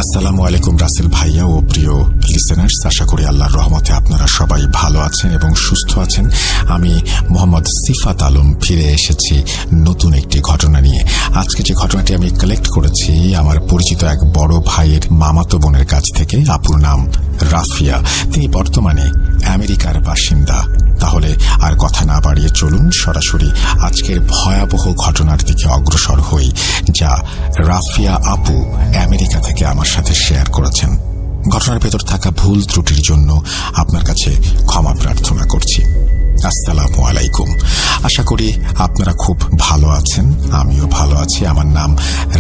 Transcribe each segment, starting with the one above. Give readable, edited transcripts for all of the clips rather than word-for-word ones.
আসসালামু আলাইকুম রাসেল ভাইয়া ও প্রিয় লিসেনার্স, আশা করি আল্লাহর রহমতে আপনারা সবাই ভালো আছেন এবং সুস্থ আছেন। আমি মোহাম্মদ সিফাত আলম ফিরে এসেছি নতুন একটি ঘটনা নিয়ে। আজকে যে ঘটনাটি আমি কালেক্ট করেছি আমার পরিচিত এক বড় ভাইয়ের মামাতো বোনের কাছ থেকে। আপুর নাম রাফিয়া, তিনি বর্তমানে আমেরিকার বাসিন্দা। তাহলে আর কথা না বাড়িয়ে চলুন সরাসরি আজকের ভয়াবহ ঘটনার দিকে অগ্রসর হই, যা রাফিয়া আপু আমেরিকা থেকে আমার সাথে শেয়ার করেছেন। ঘটনার ভেতর থাকা ভুল ত্রুটির জন্য আপনার কাছে ক্ষমা প্রার্থনা করছি। আসসালামু আলাইকুম। আশা করি আপনারা খুব ভালো আছেন, আমিও ভালো আছি। আমার নাম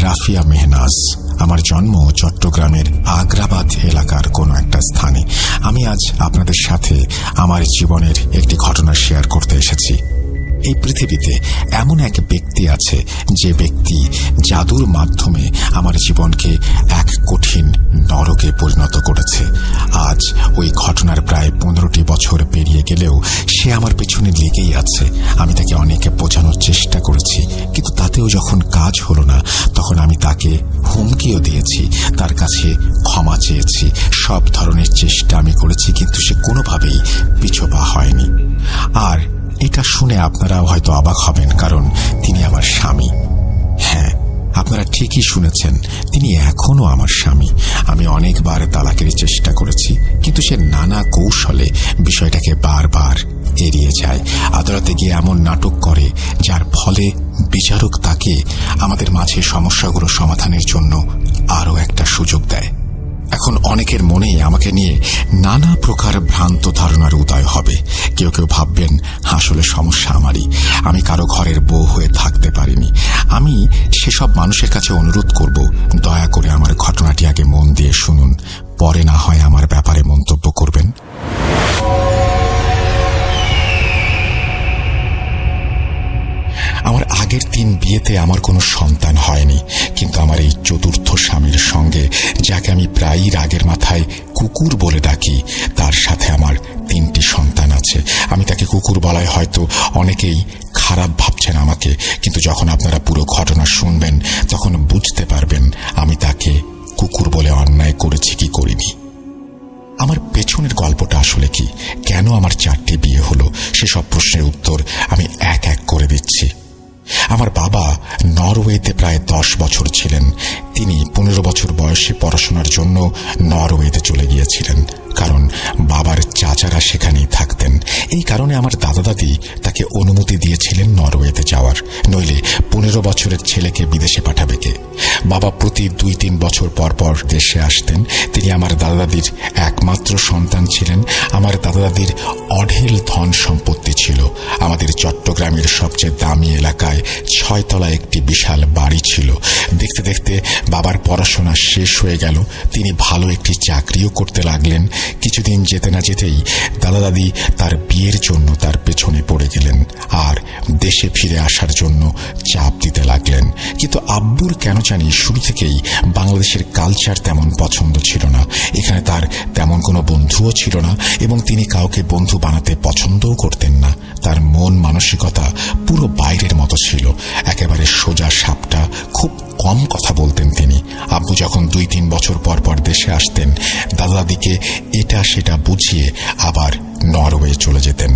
রাফিয়া মেহনাজ। আমার জন্ম চট্টগ্রামের আগ্রাবাদ এলাকার কোনো একটা স্থানে। আমি আজ আপনাদের সাথে আমার জীবনের একটি ঘটনা শেয়ার করতে এসেছি। এই পৃথিবীতে এমন এক ব্যক্তি আছে যে ব্যক্তি জাদুর মাধ্যমে আমার জীবনকে এক কঠিন নরকে পরিণত করেছে। আজ ওই ঘটনার প্রায় 15টি বছর পেরিয়ে গেলেও সে আমার পেছনে লেগেই আছে। আমি তাকে অনেক বোঝানোর চেষ্টা করেছি, কিন্তু তাতেও যখন কাজ হলো না তখন আমি তাকে হুমকিও দিয়েছি, তার কাছে ক্ষমা চেয়েছি। সব ধরনের চেষ্টা আমি করেছি, কিন্তু সে কোনোভাবেই পিছপা হয়নি। আর এটা শুনে আপনারাও হয়তো অবাক হবেন, কারণ তিনি আমার স্বামী। হ্যাঁ, আপনারা ঠিকই শুনেছেন, তিনি এখনো আমার স্বামী। আমি অনেকবার তালাকের চেষ্টা করেছি, কিন্তু সে নানা কৌশলে বিষয়টাকে বারবার এড়িয়ে যায়। আদালতে গিয়ে এমন নাটক করে যার ফলে বিচারক তাকে আমাদের মাঝে সমস্যাগুলো সমাধানের জন্য আরও একটা সুযোগ দেয়। এখন অনেকের মনেই আমাকে নিয়ে নানা প্রকার ভ্রান্ত ধারণার উদয় হবে। কেউ কেউ ভাববেন আসলে সমস্যা আমারই, আমি কারো ঘরের বউ হয়ে থাকতে পারিনি। আমি সেসব মানুষের কাছে অনুরোধ করব, দয়া করে আমার ঘটনাটি আগে মন দিয়ে শুনুন, পরে না হয় আমার ব্যাপারে মন্তব্য করবেন। আমার আগের 3 বিয়েতে আমার কোনো সন্তান হয়নি, কিন্তু আমার এই চতুর্থ স্বামীর সঙ্গে, যাকে আমি প্রায়ই রাগের মাথায় কুকুর বলে ডাকি, তার সাথে আমার 3টি সন্তান আছে। আমি তাকে কুকুর বলায় হয়তো অনেকেই খারাপ ভাবছেন আমাকে, কিন্তু যখন আপনারা পুরো ঘটনা শুনবেন তখন বুঝতে পারবেন আমি তাকে কুকুর বলে অন্যায় করেছি কি করিনি। আমার পেছনের গল্পটা আসলে কি, কেন আমার 4টি বিয়ে হলো, সেসব প্রশ্নের উত্তর আমি এক এক করে দিচ্ছি। আমার বাবা নরওয়েতে প্রায় 10 বছর ছিলেন। তিনি 15 বছর বয়সে পড়াশোনার জন্য নরওয়েতে চলে গিয়েছিলেন, কারণ বাবার চাচারা সেখানেই থাকতেন। এই কারণে আমার দাদা দাদি তাকে অনুমতি দিয়েছিলেন নরওয়েতে যাওয়ার, নইলে 15 বছরের ছেলেকে বিদেশে পাঠাবে কে। বাবা প্রতি 2-3 বছর পর পর দেশে আসতেন। তিনি আমার দাদা দাদির একমাত্র সন্তান ছিলেন। আমার দাদা দাদির অঢেল ধন সম্পত্তি ছিল। আমাদের চট্টগ্রামের সবচেয়ে দামি এলাকায় 6 তলা একটি বিশাল বাড়ি ছিল। দেখতে দেখতে বাবার পড়াশোনা শেষ হয়ে গেল, তিনি ভালো একটি চাকরিও করতে লাগলেন। কিছুদিন যেতে না যেতেই দাদা দাদি তার বিয়ের জন্য তার পেছনে পড়ে গেলেন আর দেশে ফিরে আসার জন্য চাপ দিতে লাগলেন। কিন্তু আব্বুর কেন জানি শুরু থেকেই বাংলাদেশের কালচার তেমন পছন্দ ছিল না। এখানে তার তেমন কোনো বন্ধুও ছিল না এবং তিনি কাউকে বন্ধু বানাতে পছন্দও করতেন না। তার মন মানসিকতা পুরো বাইরের মতো ছিল, একেবারে সোজা সাপটা, খুব কম কথা বলতেন তিনি। আব্বু যখন 2-3 বছর পর পর দেশে আসতেন, দাদা দাদিকে এটা সেটা বুঝিয়ে আবার নরওয়ে চলে যেতেন।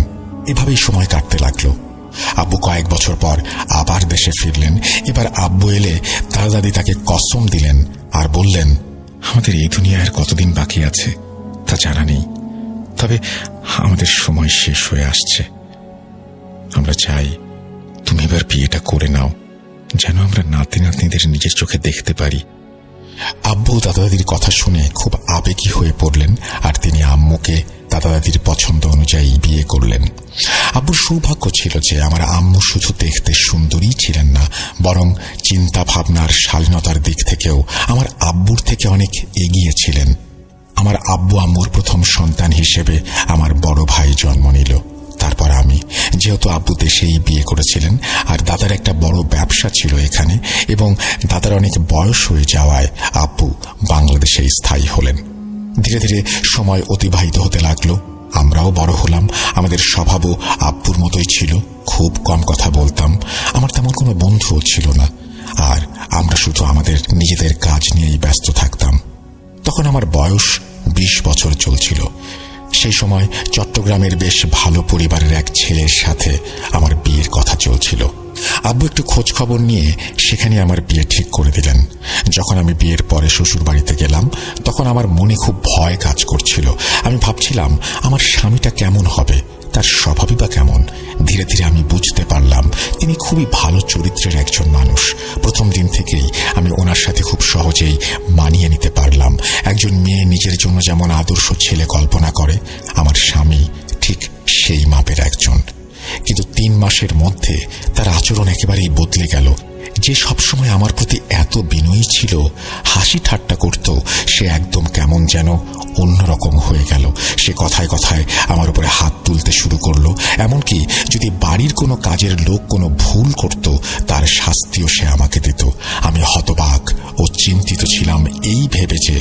এভাবেই সময় কাটতে লাগলো। আব্বু কয়েক বছর পর আবার দেশে ফিরলেন। এবার আব্বু এলে দাদা দাদি তাকে কসম দিলেন আর বললেন, আমাদের এই দুনিয়ার কতদিন বাকি আছে তা জানা নেই, তবে আমাদের সময় শেষ হয়ে আসছে। আমরা চাই তুমি এবার বিয়েটা করে নাও, যেন আমরা নাতি নাতনিদের নিজের চোখে দেখতে পারি। আব্বু দাদা দাদির কথা শুনে খুব আবেগী হয়ে পড়লেন আর তিনি আম্মুকে দাদা দাদির পছন্দ অনুযায়ী বিয়ে করলেন। আব্বুর সৌভাগ্য ছিল যে আমার আম্মু শুধু দেখতে সুন্দরী ছিলেন না, বরং চিন্তা ভাবনার শালীনতার দিক থেকেও আমার আব্বুর থেকে অনেক এগিয়ে ছিলেন। আমার আব্বু আম্মুর প্রথম সন্তান হিসেবে আমার বড় ভাই জন্ম নিল। তারপর আমি, যেহেতু আব্বু দেশেই বিয়ে করেছিলেন আর দাদার একটা বড় ব্যবসা ছিল এখানে এবং দাদার অনেক বয়স হয়ে যাওয়ায় আব্বু বাংলাদেশে স্থায়ী হলেন। ধীরে ধীরে সময় অতিবাহিত হতে লাগলো, আমরাও বড় হলাম। আমাদের স্বভাবও আব্বুর মতোই ছিল, খুব কম কথা বলতাম। আমার তেমন কোনো বন্ধুও ছিল না আর আমরা শুধু আমাদের নিজেদের কাজ নিয়েই ব্যস্ত থাকতাম। তখন আমার বয়স 20 বছর চলছিল। সেই সময় চট্টগ্রামের বেশ ভালো পরিবারের এক ছেলের সাথে আমার বিয়ের কথা চলছিল। আব্বু একটু খোঁজ খবর নিয়ে সেখানে আমার বিয়ে ঠিক করে দিলেন। যখন আমি বিয়ের পরে শ্বশুর বাড়িতে গেলাম তখন আমার মনে খুব ভয় কাজ করছিল। আমি ভাবছিলাম আমার স্বামীটা কেমন হবে, তার স্বভাবই বা কেমন। ধীরে ধীরে আমি বুঝতে পারলাম তিনি খুবই ভালো চরিত্রের একজন মানুষ। প্রথম দিন থেকেই আমি ওনার সাথে খুব সহজেই মানিয়ে নিতে পারলাম। একজন মেয়ে নিজের জন্য যেমন আদর্শ ছেলে কল্পনা করে, আমার স্বামী ঠিক সেই মাপের একজন। কিন্তু 3 মাসের মধ্যে তার আচরণ একেবারেই বদলে গেল। যে সবসময় আমার প্রতি এত বিনয়ী ছিল, হাসি ঠাট্টা করত, সে একদম কেমন যেন অন্যরকম হয়ে গেল। সে কথায় কথায় আমার উপরে হাত তুলতে শুরু করলো। এমনকি যদি বাড়ির কোনো কাজের লোক কোনো ভুল করত, তার শাস্তিও সে আমাকে দিত। আমি হতবাক ও চিন্তিত ছিলাম এই ভেবে যে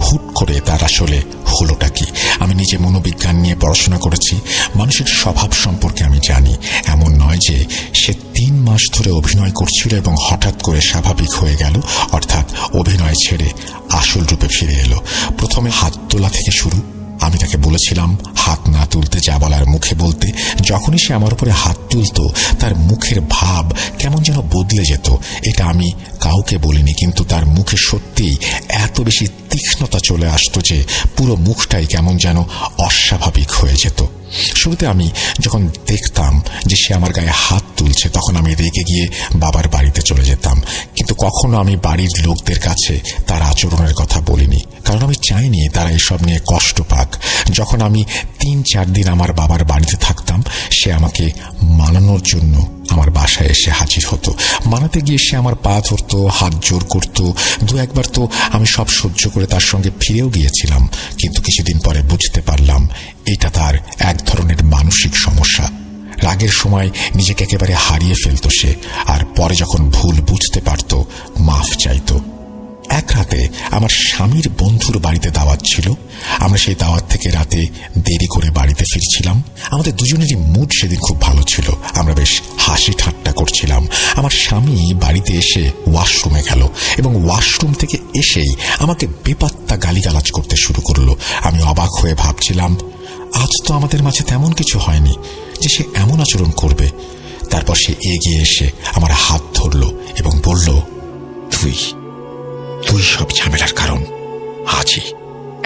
হুট করে তার আসলে হলোটা কি। আমি নিজে মনোবিজ্ঞান নিয়ে পড়াশোনা করেছি, মানুষের স্বভাব সম্পর্কে আমি জানি। এমন নয় যে সে 3 মাস ধরে অভিনয় করছিল এবং হঠাৎ করে স্বাভাবিক হয়ে গেল, অর্থাৎ অভিনয় ছেড়ে আসল রূপে ফিরে এলো। প্রথমে হাত তোলা থেকে শুরু। আমি তাকে বলেছিলাম হাত না তুলতে, যা বলার মুখে বলতে। যখনই সে আমার উপরে হাত তুলত তার মুখের ভাব কেমন যেন বদলে যেত। এটা আমি কাউকে বলিনি, কিন্তু তার মুখে সত্যিই এত বেশি তীক্ষ্ণতা চলে আসতো যে পুরো মুখটাই কেমন যেন অস্বাভাবিক হয়ে যেত। শুরুতে আমি যখন দেখতাম যে সে আমার গায়ে হাত তুলছে তখন আমি রেগে গিয়ে বাবার বাড়িতে চলে যেতাম। কিন্তু কখনো আমি বাড়ির লোকদের কাছে তার আচরণের কথা বলিনি, কারণ আমি চাইনি তারা এসব নিয়ে কষ্ট পাক। যখন আমি 3-4 দিন আমার বাবার বাড়িতে থাকতাম, সে আমাকে মানানোর জন্য আমার বাসায় এসে হাজির হতো। মানাতে গিয়ে সে আমার পা ধরতো, হাত জোর করত। 2-1 বার তো আমি সব সহ্য করে তার সঙ্গে ফিরেও গিয়েছিলাম। কিন্তু কিছুদিন পরে বুঝতে পারলাম এটা তার এক ধরনের মানসিক সমস্যা। রাগের সময় নিজেকে একেবারে হারিয়ে ফেলত সে, আর পরে যখন ভুল বুঝতে পারত মাফ চাইত। এক রাতে আমার স্বামীর বন্ধুর বাড়িতে দাওয়াত ছিল। আমরা সেই দাওয়াত থেকে রাতে দেরি করে বাড়িতে ফিরছিলাম। আমাদের দুজনেরই মুড সেদিন খুব ভালো ছিল। আমরা বেশ হাসি ঠাট্টা করছিলাম। আমার স্বামী বাড়িতে এসে ওয়াশরুমে গেল এবং ওয়াশরুম থেকে এসেই আমাকে বেপাত্তা গালিগালাজ করতে শুরু করলো। আমি অবাক হয়ে ভাবছিলাম আজ তো আমাদের মাঝে তেমন কিছু হয়নি যে সে এমন আচরণ করবে। তারপর সে এগিয়ে এসে আমার হাত ধরল এবং বলল, তুই সব ঝামেলার কারণ। আজই,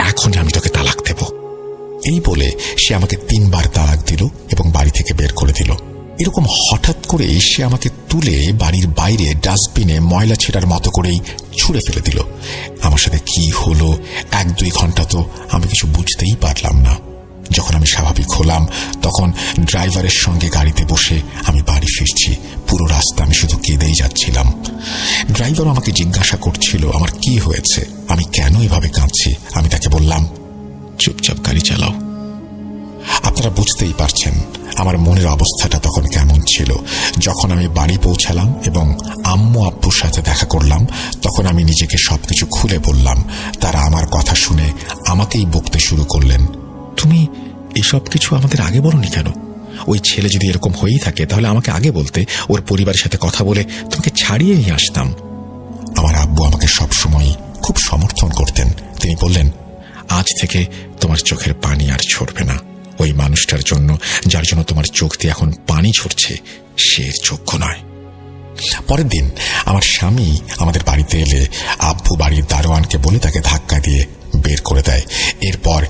এখনই আমি তোকে তালাক দেব। এই বলে সে আমাকে 3 বার তালাক দিল এবং বাড়ি থেকে বের করে দিল। এরকম হঠাৎ করে সে আমাকে তুলে বাড়ির বাইরে ডাস্টবিনে ময়লা ছেঁড়ার মতো করেই ছুঁড়ে ফেলে দিল। আমার সাথে কি হলো 1-2 ঘন্টা তো আমি কিছু বুঝতেই পারলাম না। যখন আমি স্বাভাবিক হলাম তখন ড্রাইভারের সঙ্গে গাড়িতে বসে আমি বাড়ি ফিরছি। পুরো রাস্তা আমি শুধু কেঁদেই যাচ্ছিলাম। ড্রাইভার আমাকে জিজ্ঞাসা করছিল আমার কি হয়েছে, আমি কেন এভাবে কাঁদছি। আমি তাকে বললাম, চুপচাপ গাড়ি চালাও। আপনারা বুঝতেই পারছেন আমার মনের অবস্থাটা তখন কেমন ছিল। যখন আমি বাড়ি পৌঁছালাম এবং আম্মু আব্বুর সাথে দেখা করলাম তখন আমি নিজেকে সবকিছু খুলে বললাম। তারা আমার কথা শুনে আমাকেই বকতে শুরু করলেন, তুমি এসব কিছু আমাদের আগে বলনি কেন? ওই ছেলে যদি এরকম হয়েই থাকে তাহলে আমাকে আগে বলতে, ওর পরিবারের সাথে কথা বলে তোমাকে ছাড়িয়ে নিয়ে আসতাম। আমার আব্বু আমাকে সবসময় খুব সমর্থন করতেন। তিনি বললেন, আজ থেকে তোমার চোখের পানি আর ঝরবে না। ওই মানুষটার জন্য যার জন্য তোমার চোখ দিয়ে এখন পানি ঝরছে সে যোগ্য নয়। পরের দিন আমার স্বামী আমাদের বাড়িতে এলে আব্বু বাড়ির দারোয়ানকে বলে তাকে ধাক্কা দিয়ে বের করে দেয়। এরপর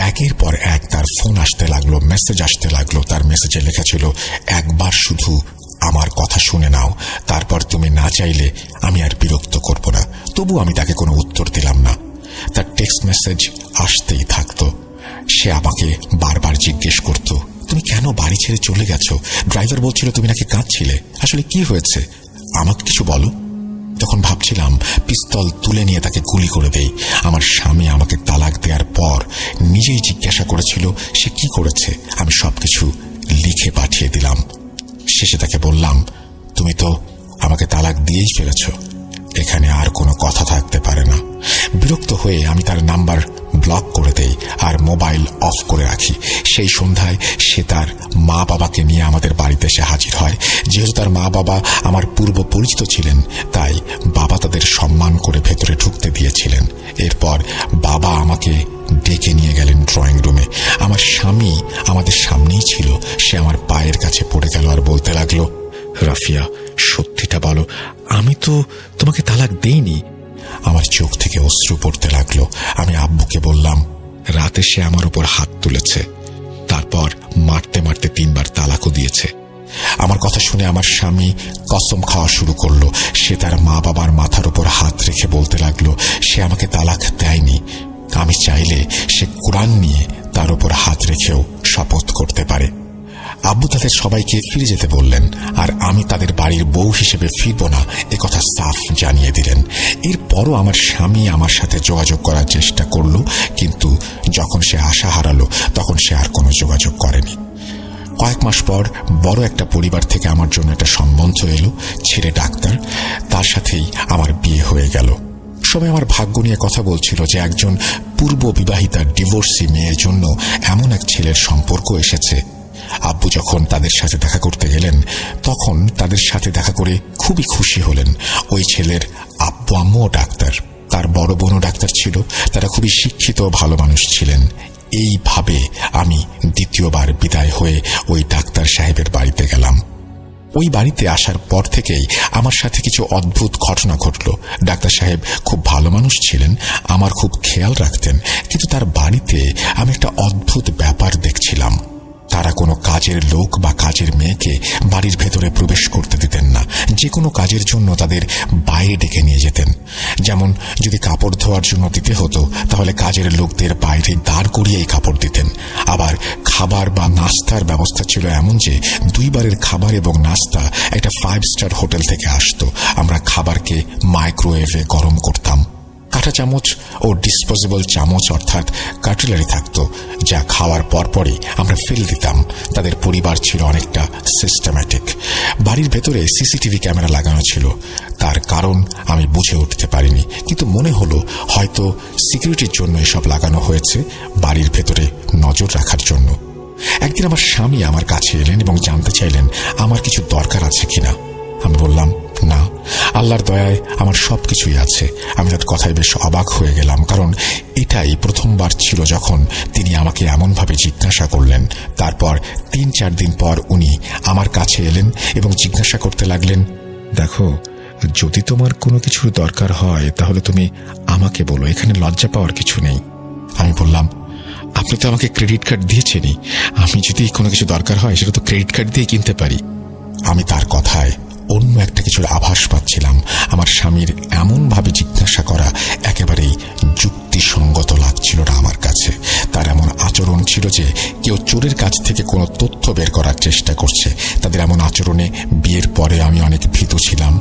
একের পর এক তার ফোন আসতে লাগলো, মেসেজ আসতে লাগলো। তার মেসেজে লেখা ছিল, একবার শুধু আমার কথা শুনে নাও, তারপর তুমি না চাইলে আমি আর বিরক্ত করব না। তবু আমি তাকে কোনো উত্তর দিলাম না। তার টেক্সট মেসেজ আসতেই থাকতো। সে আমাকে বারবার জিজ্ঞেস করত, তুমি কেন বাড়ি ছেড়ে চলে গেছো? ড্রাইভার বলছিল তুমি নাকি কাঁদছিলে, আসলে কি হয়েছে? আমাকে কিছু বলো। তখন ভাবছিলাম পিস্তল তুলে নিয়ে তাকে গুলি করে দেই। আমার স্বামী আমাকে তালাক দেওয়ার পর নিজেই জিজ্ঞাসা করেছিল সে কি করেছে। আমি সবকিছু লিখে পাঠিয়ে দিলাম। শেষে তাকে বললাম, তুমি তো আমাকে তালাক দিয়েই ফেলেছ, এখানে আর কোনো কথা থাকতে পারে না। বিরক্ত হয়ে আমি তার নাম্বার ব্লক করে দেই আর মোবাইল অফ করে রাখি। সেই সন্ধ্যায় সে তার মা বাবাকে নিয়ে আমাদের বাড়িতে এসে হাজির হয়। যেহেতু তার মা বাবা আমার পূর্ব পরিচিত ছিলেন তাই বাবা তাদের সম্মান করে ভেতরে ঢুকতে দিয়েছিলেন। এরপর বাবা আমাকে ডেকে নিয়ে গেলেন ড্রয়িং রুমে। আমার স্বামী আমাদের সামনেই ছিল। সে আমার পায়ের কাছে পড়ে গেল আর বলতে লাগলো, রাফিয়া, সত্যিটা বলো, আমি তো তোমাকে তালাক দেইনি। আমার চোখ থেকে অশ্রু পড়তে লাগলো। আমি আব্বুকে বললাম, রাতে সে আমার উপর হাত তুলেছে, তারপর মারতে মারতে 3 বার তালাকও দিয়েছে। আমার কথা শুনে আমার স্বামী কসম খাওয়া শুরু করলো। সে তার মা বাবার মাথার উপর হাত রেখে বলতে লাগলো, সে আমাকে তালাক দেয়নি। আমি চাইলে সে কোরআন নিয়ে তার উপর হাত রেখেও শপথ করতে পারে। আব্বু তাদের সবাইকে ফিরে যেতে বললেন, আর আমি তাদের বাড়ির বউ হিসেবে ফিরব না এ কথা সাফ জানিয়ে দিলেন। এরপরও আমার স্বামী আমার সাথে যোগাযোগ করার চেষ্টা করল, কিন্তু যখন সে আশা হারালো তখন সে আর কোনো যোগাযোগ করেনি। কয়েক মাস পর বড় একটা পরিবার থেকে আমার জন্য একটা সম্বন্ধ এলো। ছেলে ডাক্তার, তার সাথেই আমার বিয়ে হয়ে গেল। সবাই আমার ভাগ্য নিয়ে কথা বলছিল যে একজন পূর্ব বিবাহিতা ডিভোর্সি মেয়ের জন্য এমন এক ছেলের সম্পর্ক এসেছে। আব্বু যখন তাদের সাথে দেখা করতে গেলেন তখন তাদের সাথে দেখা করে খুবই খুশি হলেন। ওই ছেলের আব্বু আম্মুও ডাক্তার, তার বড় বোনও ডাক্তার ছিল। তারা খুবই শিক্ষিত ও ভালো মানুষ ছিলেন। এইভাবে আমি দ্বিতীয়বার বিদায় হয়ে ওই ডাক্তার সাহেবের বাড়িতে গেলাম। ওই বাড়িতে আসার পর থেকেই আমার সাথে কিছু অদ্ভুত ঘটনা ঘটল। ডাক্তার সাহেব খুব ভালো মানুষ ছিলেন, আমার খুব খেয়াল রাখতেন, কিন্তু তার বাড়িতে আমি একটা অদ্ভুত ব্যাপার দেখছিলাম। তারা কোনো কাজের লোক বা কাজের মেয়েকে বাড়ির ভেতরে প্রবেশ করতে দিতেন না। যে কোনো কাজের জন্য তাদের বাইরে ডেকে নিয়ে যেতেন। যেমন যদি কাপড় ধোয়ার জন্য দিতে হতো তাহলে কাজের লোকদের বাইরে দাঁড় করিয়েই কাপড় দিতেন। আবার খাবার বা নাস্তার ব্যবস্থা ছিল এমন যে 2 বারের খাবার এবং নাস্তা একটা 5 স্টার হোটেল থেকে আসতো। আমরা খাবারকে মাইক্রোওয়েভে গরম করতাম। কাঁটা চামচ ও ডিসপোজেবল চামচ অর্থাৎ কাটলারি থাকতো, যা খাওয়ার পরপরই আমরা ফেলে দিতাম। তাদের পরিবার ছিল অনেকটা সিস্টেম্যাটিক। বাড়ির ভেতরে সিসিটিভি ক্যামেরা লাগানো ছিল। তার কারণ আমি বুঝে উঠতে পারিনি, কিন্তু মনে হলো হয়তো সিকিউরিটির জন্য এসব লাগানো হয়েছে, বাড়ির ভেতরে নজর রাখার জন্য। একদিন আমার স্বামী আমার কাছে এলেন এবং জানতে চাইলেন আমার কিছু দরকার আছে কিনা। আমি বললাম, না, আল্লাহর দয়ায় আমার সবকিছুই আছে। আমি তার কথায় বেশ অবাক হয়ে গেলাম, কারণ এটাই প্রথমবার ছিল যখন তিনি আমাকে এমনভাবে জিজ্ঞাসা করলেন। তারপর 3-4 দিন পর উনি আমার কাছে এলেন এবং জিজ্ঞাসা করতে লাগলেন, দেখো, যদি তোমার কোনো কিছুর দরকার হয় তাহলে তুমি আমাকে বলো, এখানে লজ্জা পাওয়ার কিছু নেই। আমি বললাম, আপনি তো আমাকে ক্রেডিট কার্ড দিয়েছেনই, আমি যদি কোনো কিছু দরকার হয় সেটা তো ক্রেডিট কার্ড দিয়ে কিনতে পারি। আমি তার কথায় অন্য একটা কিছুর আভাস পাচ্ছিলাম। আমার স্বামীর এমনভাবে জিজ্ঞাসা করা একেবারেই যুক্তিসঙ্গত লাগছিল না আমার কাছে। তার এমন আচরণ ছিল যে কেউ চোরের কাছ থেকে কোনো তথ্য বের করার চেষ্টা করছে। তাদের এমন আচরণে বিয়ের পরে আমি অনেক ভীতু ছিলাম।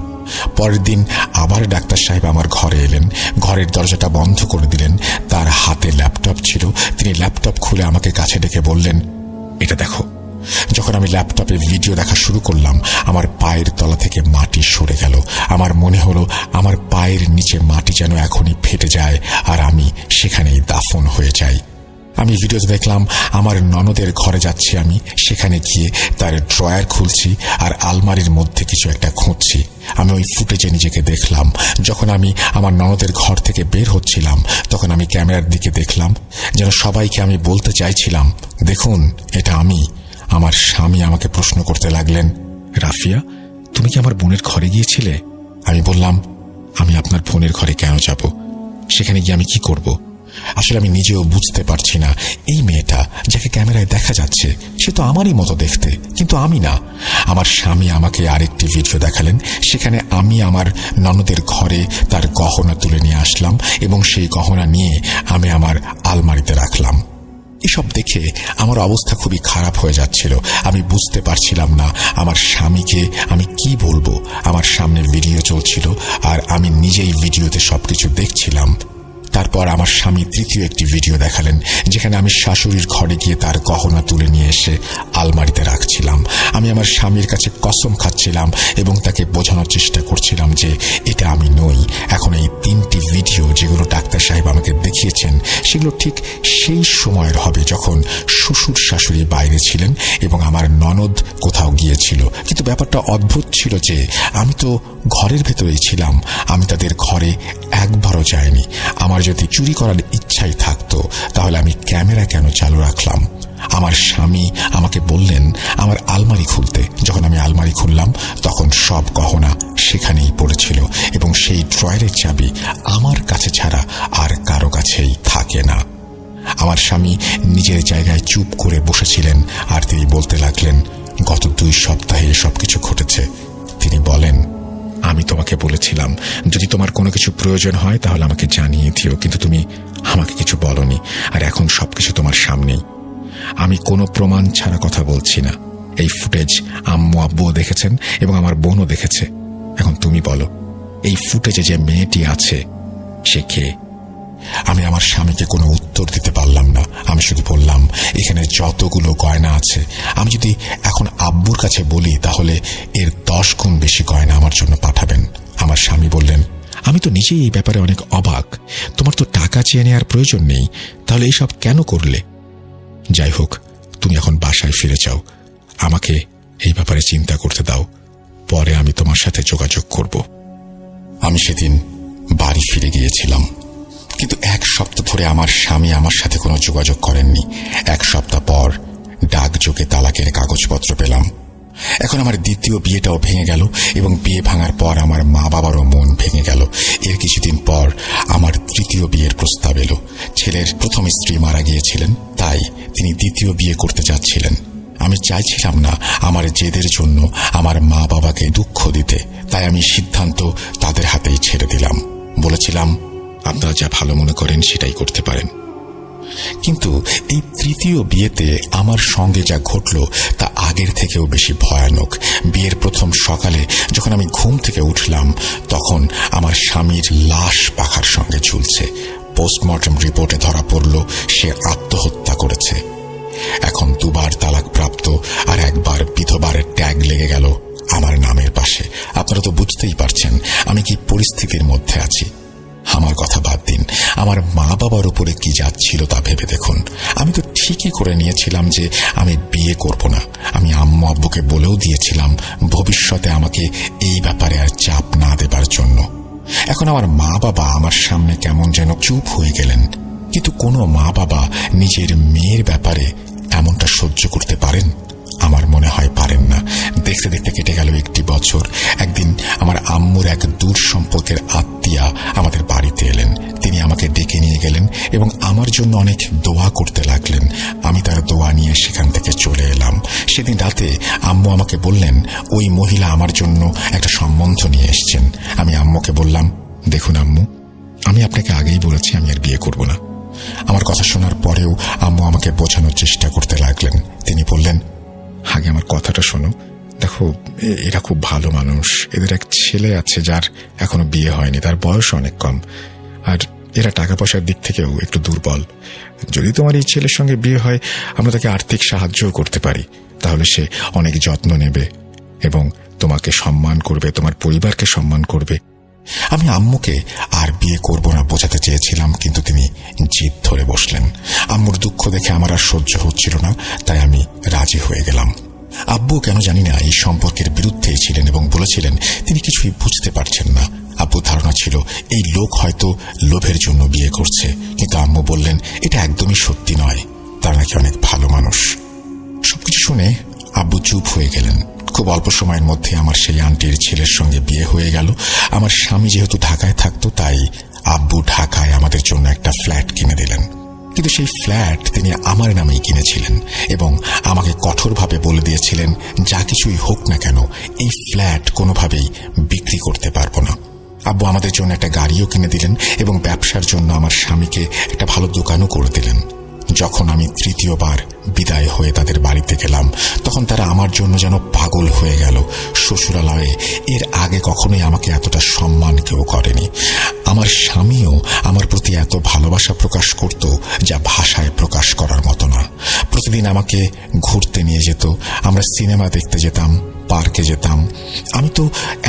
পরের দিন আবার ডাক্তার সাহেব আমার ঘরে এলেন। ঘরের দরজাটা বন্ধ করে দিলেন। তার হাতে ল্যাপটপ ছিল। তিনি ল্যাপটপ খুলে আমাকে কাছে ডেকে বললেন, এটা দেখো। যখন আমি ল্যাপটপে ভিডিও দেখা শুরু করলাম আমার পায়ের তলা থেকে মাটি সরে গেল। আমার মনে হলো আমার পায়ের নিচে মাটি যেন এখনই ফেটে যায় আর আমি সেখানেই দাফন হয়ে যাই। আমি ভিডিওতে দেখলাম আমার ননদের ঘরে যাচ্ছি। আমি সেখানে গিয়ে তার ড্রয়ার খুলছি আর আলমারির মধ্যে কিছু একটা খুঁজছি। আমি ওই ফুটেজে নিজেকে দেখলাম। যখন আমি আমার ননদের ঘর থেকে বের হচ্ছিলাম তখন আমি ক্যামেরার দিকে দেখলাম, যেন সবাইকে আমি বলতে চাইছিলাম, দেখুন, এটা আমি। আমার স্বামী আমাকে প্রশ্ন করতে লাগলেন, রাফিয়া, তুমি কি আমার বোনের ঘরে গিয়েছিলে? আমি বললাম, আমি আপনার বোনের ঘরে কেন যাব? সেখানে গিয়ে আমি কি করব? আসলে আমি নিজেও বুঝতে পারছি না। এই মেয়েটা যাকে ক্যামেরায় দেখা যাচ্ছে সে তো আমারই মতো দেখতে, কিন্তু আমি না। আমার স্বামী আমাকে আরেকটি ভিডিও দেখালেন। সেখানে আমি আমার ননদের ঘরে তার গহনা তুলে নিয়ে আসলাম এবং সেই গহনা নিয়ে আমি আমার আলমারিতে রাখলাম। এসব দেখে আমার অবস্থা খুবই খারাপ হয়ে যাচ্ছিল। আমি বুঝতে পারছিলাম না আমার স্বামীকে আমি কি বলবো। আমার সামনে ভিডিও চলছিল আর আমি নিজেই ভিডিওতে সবকিছু দেখছিলাম। তারপর আমার স্বামী তৃতীয় একটি ভিডিও দেখালেন, যেখানে আমি শাশুড়ির ঘরে গিয়ে তার গহনা তুলে নিয়ে এসে আলমারিতে রাখছিলাম। আমি আমার স্বামীর কাছে কসম খাচ্ছিলাম এবং তাকে বোঝানোর চেষ্টা করছিলাম যে এটা আমি নই। এখন এই 3টি ভিডিও যেগুলো ডাক্তার সাহেব আমাকে দেখিয়েছেন সেগুলো ঠিক সেই সময়ের হবে যখন শ্বশুর শাশুড়ি বাইরে ছিলেন এবং আমার ননদ কোথাও গিয়েছিল। কিন্তু ব্যাপারটা অদ্ভুত ছিল যে আমি তো ঘরের ভেতরেই ছিলাম, আমি তাদের ঘরে একবারও যাইনি। আমার যদি চুরি করার ইচ্ছাই থাকতো তাহলে আমি ক্যামেরা কেন চালু রাখলাম? আমার স্বামী আমাকে বললেন আমার আলমারি খুলতে। যখন আমি আলমারি খুললাম তখন সব গহনা সেখানেই পড়েছিল এবং সেই ড্রয়ারের চাবি আমার কাছে ছাড়া আর কারো কাছেই থাকে না। আমার স্বামী নিজের জায়গায় চুপ করে বসেছিলেন আর তিনি বলতে লাগলেন, গত 2 সপ্তাহে সবকিছু ঘটেছে। তিনি বলেন, আমি তোমাকে বলেছিলাম যদি তোমার কোনো কিছু প্রয়োজন হয় তাহলে আমাকে জানিয়ে দিও, কিন্তু তুমি আমাকে কিছু বলনি, আর এখন সবকিছু তোমার সামনেই। আমি কোনো প্রমাণ ছাড়া কথা বলছি না। এই ফুটেজ আম্মু আব্বুও দেখেছেন এবং আমার বোনও দেখেছে। এখন তুমি বলো, এই ফুটেজে যে মেয়েটি আছে সে কে? আমি আমার স্বামীকে কোনো উত্তর দিতে পারলাম না। আমি শুধু বললাম, এখানে যতগুলো গয়না আছে আমি যদি এখন আব্বুর কাছে বলি তাহলে এর 10 গুণ বেশি গয়না আমার জন্য পাঠাবেন। আমার স্বামী বললেন, আমি তো নিজেই এই ব্যাপারে অনেক অবাক। তোমার তো টাকা চেয়ে নেওয়ার প্রয়োজন নেই, তাহলে এইসব কেন করলে? যাই হোক, তুমি এখন বাসায় ফিরে যাও, আমাকে এই ব্যাপারে চিন্তা করতে দাও, পরে আমি তোমার সাথে যোগাযোগ করব। আমি সেদিন বাড়ি ফিরে গিয়েছিলাম, কিন্তু 1 সপ্তাহ ধরে আমার স্বামী আমার সাথে কোনো যোগাযোগ করেননি। 1 সপ্তাহ পর ডাকযোগে তালাকের কাগজপত্র পেলাম। এখন আমার দ্বিতীয় বিয়েটাও ভেঙে গেল এবং বিয়ে ভাঙার পর আমার মা বাবারও মন ভেঙে গেল। এর কিছুদিন পর আমার তৃতীয় বিয়ের প্রস্তাব এলো। ছেলের প্রথম স্ত্রী মারা গিয়েছিলেন, তাই তিনি দ্বিতীয় বিয়ে করতে যাচ্ছিলেন। আমি চাইছিলাম না আমার জেদের জন্য আমার মা বাবাকে দুঃখ দিতে, তাই আমি সিদ্ধান্ত তাদের হাতেই ছেড়ে দিলাম। বলেছিলাম, আপনারা যা ভালো মনে করেন সেটাই করতে পারেন। কিন্তু এই তৃতীয় বিয়েতে আমার সঙ্গে যা ঘটল তা আগের থেকেও বেশি ভয়ানক। বিয়ের প্রথম সকালে যখন আমি ঘুম থেকে উঠলাম তখন আমার স্বামীর লাশ পাখার সঙ্গে ঝুলছে। পোস্টমর্টম রিপোর্টে ধরা পড়ল সে আত্মহত্যা করেছে। এখন 2 বার তালাক প্রাপ্ত আর 1 বার বিধবার ট্যাগ লেগে গেল আমার নামের পাশে। আপনারা তো বুঝতেই পারছেন আমি কি পরিস্থিতির মধ্যে আছি। আমার কথা বাদ দিন, আমার মা বাবার উপরে কি যাচ্ছিল তা ভেবে দেখুন। আমি তো ঠিকই করে নিয়েছিলাম যে আমি বিয়ে করব না। আমি আম্মু আব্বুকে বলেও দিয়েছিলাম ভবিষ্যতে আমাকে এই ব্যাপারে আর চাপ না দেবার জন্য। এখন আমার মা বাবা আমার সামনে কেমন যেন চুপ হয়ে গেলেন। কিন্তু কোনো মা বাবা নিজের মেয়ের ব্যাপারে এমনটা সহ্য করতে পারেন? আমার মনে হয় পারেন না। দেখতে দেখতে কেটে গেল 1টি বছর। একদিন আমার আম্মুর এক দূর সম্পর্কের আত্মীয়া আমাদের বাড়িতে এলেন। তিনি আমাকে ডেকে নিয়ে গেলেন এবং আমার জন্য অনেক দোয়া করতে লাগলেন। আমি তার দোয়া নিয়ে সেখান থেকে চলে এলাম। সেদিন রাতে আম্মু আমাকে বললেন ওই মহিলা আমার জন্য একটা সম্বন্ধ নিয়ে এসেছেন। আমি আম্মুকে বললাম, দেখুন আম্মু, আমি আপনাকে আগেই বলেছি আমি আর বিয়ে করব না। আমার কথা শোনার পরেও আম্মু আমাকে বোঝানোর চেষ্টা করতে লাগলেন। তিনি বললেন, আগে আমার কথাটা শোনো, দেখো এরা খুব ভালো মানুষ, এদের এক ছেলে আছে যার এখনো বিয়ে হয়নি, তার বয়স অনেক কম, আর এরা টাকা পয়সার দিক থেকেও একটু দুর্বল। যদি তোমার এই ছেলের সঙ্গে বিয়ে হয় আমরা তাকে আর্থিক সাহায্যও করতে পারি, তাহলে সে অনেক যত্ন নেবে এবং তোমাকে সম্মান করবে, তোমার পরিবারকে সম্মান করবে। আমি আম্মুকে আর বিয়ে করব না বোঝাতে চেয়েছিলাম, কিন্তু তিনি জিদ ধরে বসলেন। আম্মুর দুঃখ দেখে আমার আর সহ্য হচ্ছিল না, তাই আমি রাজি হয়ে গেলাম। আব্বু কেন জানি না এই সম্পর্কের বিরুদ্ধেই ছিলেন এবং বলেছিলেন তিনি কিছুই বুঝতে পারছেন না। আব্বুর ধারণা ছিল এই লোক হয়তো লোভের জন্য বিয়ে করছে, কিন্তু আম্মু বললেন এটা একদমই সত্যি নয়, তারা নাকি অনেক ভালো মানুষ। সবকিছু শুনে আব্বু চুপ হয়ে গেলেন। খুব অল্প সময়ের মধ্যে আমার সেই আন্টির ছেলের সঙ্গে বিয়ে হয়ে গেল। আমার স্বামী যেহেতু ঢাকায় থাকতো তাই আব্বু ঢাকায় আমাদের জন্য একটা ফ্ল্যাট কিনে দিলেন। কিন্তু সেই ফ্ল্যাট তিনি আমার নামেই কিনেছিলেন এবং আমাকে কঠোরভাবে বলে দিয়েছিলেন যা কিছুই হোক না কেন এই ফ্ল্যাট কোনোভাবেই বিক্রি করতে পারবো না। আব্বু আমাদের জন্য একটা গাড়িও কিনে দিলেন এবং ব্যবসার জন্য আমার স্বামীকে একটা ভালো দোকানও করে দিলেন। যখন আমি তৃতীয়বার বিদায় হয়ে তাদের বাড়িতে গেলাম তখন তারা আমার জন্য যেন পাগল হয়ে গেল। শ্বশুরালয়ে এর আগে কখনোই আমাকে এতটা সম্মান কেউ করেনি। আমার স্বামীও আমার প্রতি এত ভালোবাসা প্রকাশ করত যা ভাষায় প্রকাশ করার মতো না। প্রতিদিন আমাকে ঘুরতে নিয়ে যেত, আমরা সিনেমা দেখতে যেতাম, পার্কে যেতাম। আমি তো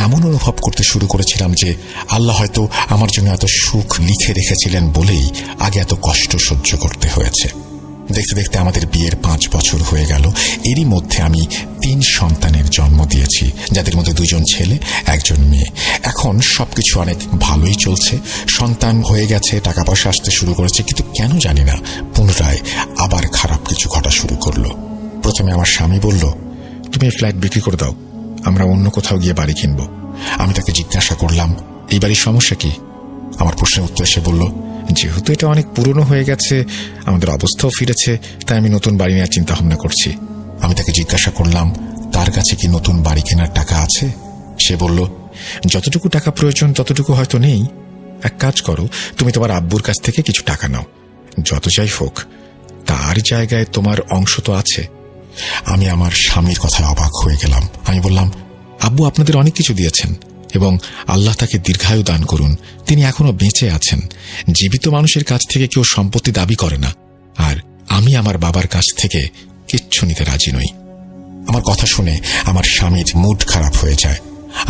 এমন অনুভব করতে শুরু করেছিলাম যে আল্লাহ হয়তো আমার জন্য এত সুখ লিখে রেখেছিলেন বলেই আগে এত কষ্ট সহ্য করতে হয়েছে। দেখতে দেখতে আমাদের বিয়ের 5 বছর হয়ে গেল। এরই মধ্যে আমি 3 সন্তানের জন্ম দিয়েছি, যাদের মধ্যে 2জন ছেলে 1জন মেয়ে। এখন সবকিছু অনেক ভালোই চলছে। সন্তান হয়ে গেছে, টাকা পয়সা আসতে শুরু করেছে, কিন্তু কেন জানি না পুনরায় আবার খারাপ কিছু ঘটা শুরু করলো। প্রথমে আমার স্বামী বলল, তুমি এই ফ্ল্যাট বিক্রি করে দাও, আমরা অন্য কোথাও গিয়ে বাড়ি কিনব। আমি তাকে জিজ্ঞাসা করলাম, এই বাড়ির সমস্যা কি? আমার প্রশ্নের উত্তরে সে বলল, যেহেতু এটা অনেক পুরনো হয়ে গেছে, আমাদের অবস্থাও ফিরেছে, তাই আমি নতুন বাড়ি নেওয়ার চিন্তা ভাবনা করছি। আমি তাকে জিজ্ঞাসা করলাম, তার কাছে কি নতুন বাড়ি কেনার টাকা আছে? সে বলল, যতটুকু টাকা প্রয়োজন ততটুকু হয়তো নেই। এক কাজ করো, তুমি তোমার আব্বুর কাছ থেকে কিছু টাকা নাও, যত যাই হোক তার জায়গায় তোমার অংশ তো আছে। আমি আমার স্বামীর কথায় অবাক হয়ে গেলাম। আমি বললাম, আব্বু আপনাদের অনেক কিছু দিয়েছেন এবং আল্লাহ তাকে দীর্ঘায়ু দান করুন, তিনি এখনো বেঁচে আছেন। জীবিত মানুষের কাছ থেকে কেউ সম্পত্তি দাবি করে না, আর আমি আমার বাবার কাছ থেকে কিচ্ছু নিতে রাজি নই। আমার কথা শুনে আমার স্বামীর মুড খারাপ হয়ে যায়।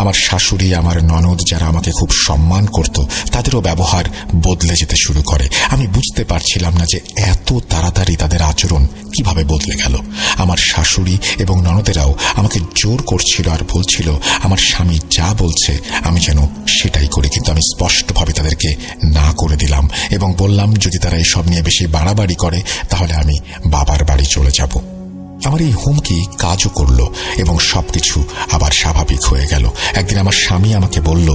আমার শাশুড়ি, আমার ননদ যারা আমাকে খুব সম্মান করত, তাদেরও ব্যবহার বদলে যেতে শুরু করে। আমি বুঝতে পারছিলাম না যে এত তাড়াতাড়ি তাদের আচরণ কিভাবে বদলে গেল। আমার শাশুড়ি এবং ননদেরাও আমাকে জোর করছিল আর বলছিল আমার স্বামী যা বলছে আমি যেন সেটাই করি, কিন্তু আমি স্পষ্টভাবে তাদেরকে না করে দিলাম এবং বললাম যদি তারা এসব নিয়ে বেশি বাড়াবাড়ি করে তাহলে আমি বাবার বাড়ি চলে যাব। আমার এই হুমকি কাজও করল এবং সবকিছু আবার স্বাভাবিক হয়ে গেল। একদিন আমার স্বামী আমাকে বলল,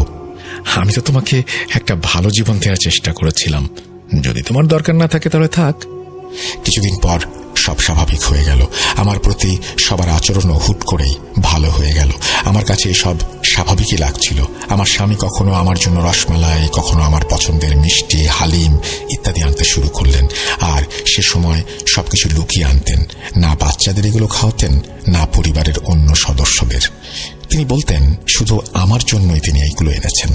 আমি তো তোমাকে একটা ভালো জীবন দেওয়ার চেষ্টা করেছিলাম, যদি তোমার দরকার না থাকে তাহলে থাক। কিছুদিন পর সব স্বাভাবিক হয়ে গেল। আমার প্রতি সবার আচরণও হুট করেই ভালো হয়ে গেল। আমার কাছে সব স্বাভাবিকই লাগছিল। আমার স্বামী কখনো আমার জন্য রসমালাই, কখনো আমার পছন্দের মিষ্টি, হালিম ইত্যাদি আনতে শুরু করলেন। আর সে সময় সবকিছু লুকিয়ে আনতেন, না বাচ্চাদের এগুলো খাওয়াতেন, না পরিবারের অন্য সদস্যদের। তিনি বলতেন শুধু আমার জন্যই তিনি এইগুলো এনেছেন।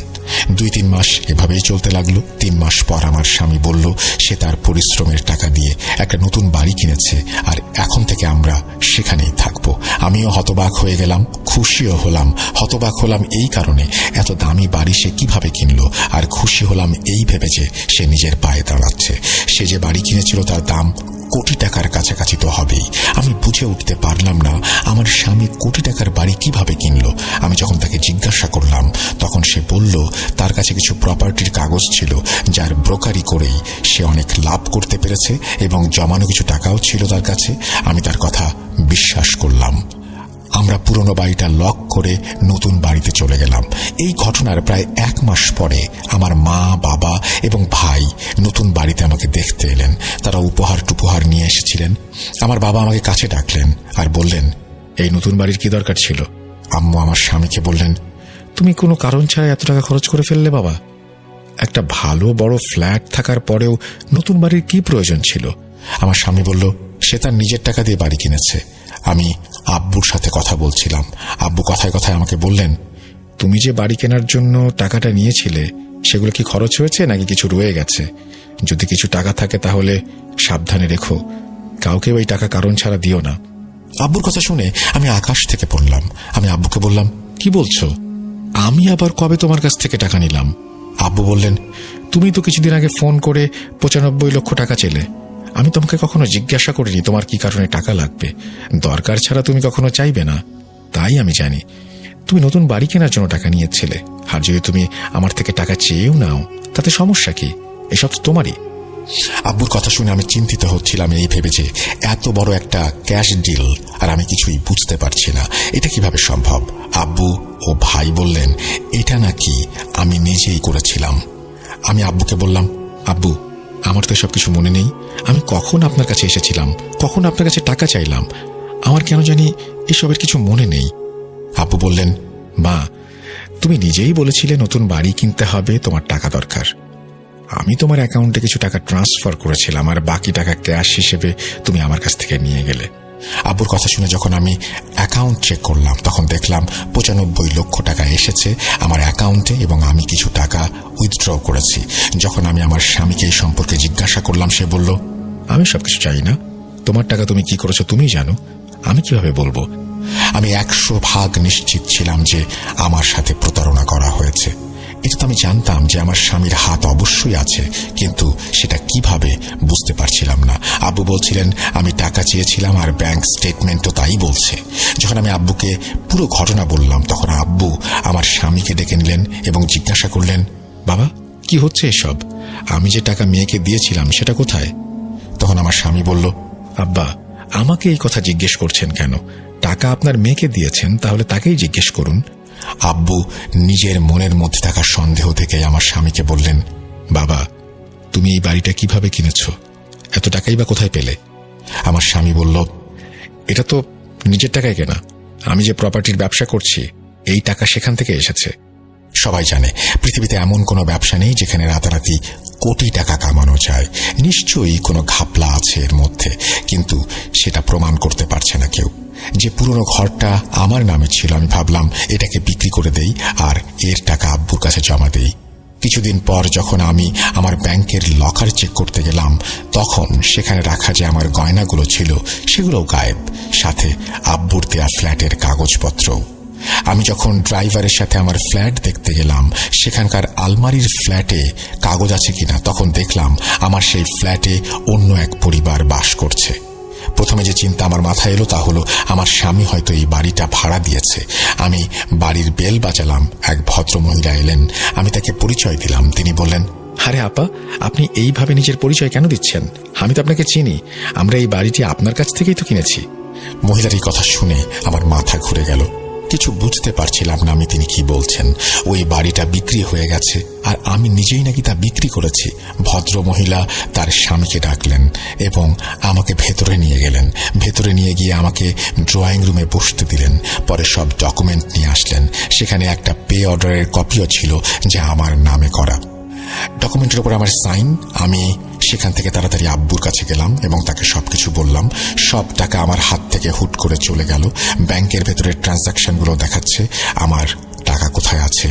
2-3 মাস এভাবেই চলতে লাগলো। 3 মাস পর আমার স্বামী বলল সে তার পরিশ্রমের টাকা দিয়ে একটা নতুন বাড়ি কিনেছে আর এখন থেকে আমরা সেখানেই থাকবো। আমিও হতবাক হয়ে গেলাম, খুশিও হলাম। হতবাক হলাম এই কারণে, এত দামি বাড়ি সে কিভাবে কিনলো, আর খুশি হলাম এই ভেবে যে সে নিজের পায়ে দাঁড়াচ্ছে। সে যে বাড়ি কিনেছিল তার দাম কোটি টাকার কাছাকাছি তো হবেই। আমি বুঝে উঠতে পারলাম না আমার স্বামী কোটি টাকার বাড়ি কিভাবে কিনলো। আমি যখন তাকে জিজ্ঞাসা করলাম তখন সে বলল তার কাছে কিছু প্রপার্টির কাগজ ছিল, যার ব্রোকারি করেই সে অনেক লাভ করতে পেরেছে এবং জমানো কিছু টাকাও ছিল তার কাছে। আমি তার কথা বিশ্বাস করলাম। আমরা পুরনো বাড়িটা লক করে নতুন বাড়িতে চলে গেলাম। এই ঘটনার প্রায় 1 মাস পরে আমার মা, বাবা এবং ভাই নতুন বাড়িতে আমাকে দেখতে এলেন। তারা উপহার টুপহার নিয়ে এসেছিলেন। আমার বাবা আমাকে কাছে ডাকলেন আর বললেন, এই নতুন বাড়ির কি দরকার ছিল? আম্মু আমার স্বামীকে বললেন, তুমি কোনো কারণ ছাড়া এত টাকা খরচ করে ফেললে বাবা। একটা ভালো বড় ফ্ল্যাট থাকার পরেও নতুন বাড়ির কি প্রয়োজন ছিল? আমার স্বামী বলল, সে তার নিজের টাকা দিয়ে বাড়ি কিনেছে। আমি আব্বুর সাথে কথা বলছিলাম। আব্বু কথায় কথায় আমাকে বললেন, তুমি যে বাড়ি কেনার জন্য টাকাটা নিয়েছিলে সেগুলো কি খরচ হয়েছে নাকি কিছু রয়ে গেছে? যদি কিছু টাকা থাকে তাহলে সাবধানে রেখো, কাউকে ওই টাকা কারণ ছাড়া দিও না। আব্বুর কথা শুনে আমি আকাশ থেকে পড়লাম। আমি আব্বুকে বললাম, কি বলছো? আমি আবার কবে তোমার কাছ থেকে টাকা নিলাম? আব্বু বললেন, তুমি তো কিছুদিন আগে ফোন করে 95 লক্ষ টাকা চেলে। আমি তোমাকে কখনো জিজ্ঞাসা করিনি তোমার কি কারণে টাকা লাগবে। দরকার ছাড়া তুমি কখনো চাইবে না, তাই আমি জানি। তুমি নতুন বাড়ি কেনার জন্য টাকা নিয়েছিলে, আর যদি তুমি আমার থেকে টাকা চেয়েও নাও তাতে সমস্যা কি? এসব তো তোমারই। আব্বুর কথা শুনে আমি চিন্তিত হচ্ছিলাম এই ভেবে যে এত বড় একটা ক্যাশ ডিল আর আমি কিছুই বুঝতে পারছি না, এটা কিভাবে সম্ভব। আব্বু ও ভাই বললেন এটা নাকি আমি নিজেই করেছিলাম। আমি আব্বুকে বললাম, আব্বু আমার তো সবকিছু মনে নেই। আমি কখন আপনার কাছে এসেছিলাম, কখন আপনার কাছে টাকা চাইলাম, আমার কেন জানি এসবের কিছু মনে নেই। আব্বু বললেন, মা তুমি নিজেই বলেছিলে নতুন বাড়ি কিনতে হবে, তোমার টাকা দরকার। আমি তোমার অ্যাকাউন্টে কিছু টাকা ট্রান্সফার করেছিলাম আর বাকি টাকা ক্যাশ হিসেবে তুমি আমার কাছ থেকে নিয়ে গেলে। আব্বুর কথা শুনে যখন আমি অ্যাকাউন্ট চেক করলাম তখন দেখলাম 95 লক্ষ টাকা এসেছে আমার অ্যাকাউন্টে এবং আমি কিছু টাকা উইথড্র করেছি। যখন আমি আমার স্বামীকে এই সম্পর্কে জিজ্ঞাসা করলাম সে বলল, আমি সবকিছু চাই না, তোমার টাকা তুমি কি করেছো তুমিই জানো, আমি কিভাবে বলবো? আমি 100% নিশ্চিত ছিলাম যে আমার সাথে প্রতারণা করা হয়েছে। এটা তো আমি জানতাম যে আমার স্বামীর হাত অবশ্যই আছে, কিন্তু সেটা কিভাবে বুঝতে পারছিলাম না। আব্বু বলছিলেন আমি টাকা চেয়েছিলাম, আর ব্যাংক স্টেটমেন্টও তাই বলছে। যখন আমি আব্বুকে পুরো ঘটনা বললাম, তখন আব্বু আমার স্বামীকে ডেকে নিলেন এবং জিজ্ঞাসা করলেন, বাবা কি হচ্ছে এসব? আমি যে টাকা মেয়েকে দিয়েছিলাম সেটা কোথায়? তখন আমার স্বামী বলল, আব্বা আমাকে এই কথা জিজ্ঞেস করছেন কেন? টাকা আপনার মেয়েকে দিয়েছেন, তাহলে তাকেই জিজ্ঞেস করুন। আব্বু নিজের মনের মধ্যে থাকা সন্দেহ থেকে আমার স্বামীকে বললেন, বাবা তুমি এই বাড়িটা কিভাবে কিনেছ? এত টাকাই বা কোথায় পেলে? আমার স্বামী বলল, এটা তো নিজের টাকায় কেনা। আমি যে প্রপার্টির ব্যবসা করছি, এই টাকা সেখান থেকে এসেছে। সবাই জানে পৃথিবীতে এমন কোনো ব্যবসা নেই যেখানে রাতারাতি কোটি টাকা কামানো যায়। নিশ্চয়ই কোনো ঘাপলা আছে এর মধ্যে, কিন্তু সেটা প্রমাণ করতে পারছে না কেউ। যে পুরনো ঘরটা আমার নামে ছিল, আমি ভাবলাম এটাকে বিক্রি করে দেই আর এর টাকা আব্বুর কাছে জমা দেই। কিছুদিন পর যখন আমি আমার ব্যাংকের লকার চেক করতে গেলাম, তখন সেখানে রাখা যে আমার গয়নাগুলো ছিল সেগুলোও গায়েব, সাথে আব্বুর দেয়া ফ্ল্যাটের কাগজপত্রও। আমি যখন ড্রাইভারের সাথে আমার ফ্ল্যাট দেখতে গেলাম, সেখানকার আলমারির ফ্ল্যাটে কাগজ আছে কিনা, তখন দেখলাম আমার সেই ফ্ল্যাটে অন্য এক পরিবার বাস করছে। প্রথমে যে চিন্তা আমার মাথায় এলো তা হলো আমার স্বামী হয়তো এই বাড়িটা ভাড়া দিয়েছে। আমি বাড়ির বেল বাজালাম, এক ভদ্র মহিলা এলেন। আমি তাকে পরিচয় দিলাম। তিনি বললেন, আরে আপা, আপনি এইভাবে নিজের পরিচয় কেন দিচ্ছেন? আমি তো আপনাকে চিনি, আমরা এই বাড়িটি আপনার কাছ থেকেই তো কিনেছি। মহিলার এই কথা শুনে আমার মাথা ঘুরে গেল। কিছু বুঝতে পারছিলাম না আমি তিনি কি বলছেন। ওই বাড়িটা বিক্রি হয়ে গেছে, আর আমি নিজেই নাকি তা বিক্রি করেছি। ভদ্র মহিলা তার স্বামীকে ডাকলেন এবং আমাকে ভেতরে নিয়ে গেলেন। ভেতরে নিয়ে গিয়ে আমাকে ড্রয়িং রুমে বসতে দিলেন। পরে সব ডকুমেন্ট নিয়ে আসলেন। সেখানে একটা পে অর্ডারের কপিও ছিল, যা আমার নামে করা। ডকুমেন্টের উপর আমার সাইন। আমি সেখান থেকে তাড়াতাড়ি আব্বুর কাছে গেলাম এবং তাকে সবকিছু বললাম। সব টাকা আমার হাত থেকে হুট করে চলে গেল। ব্যাংকের ভেতরের ট্রানজাকশনগুলো দেখাচ্ছে। আমার টাকা কোথায় আছে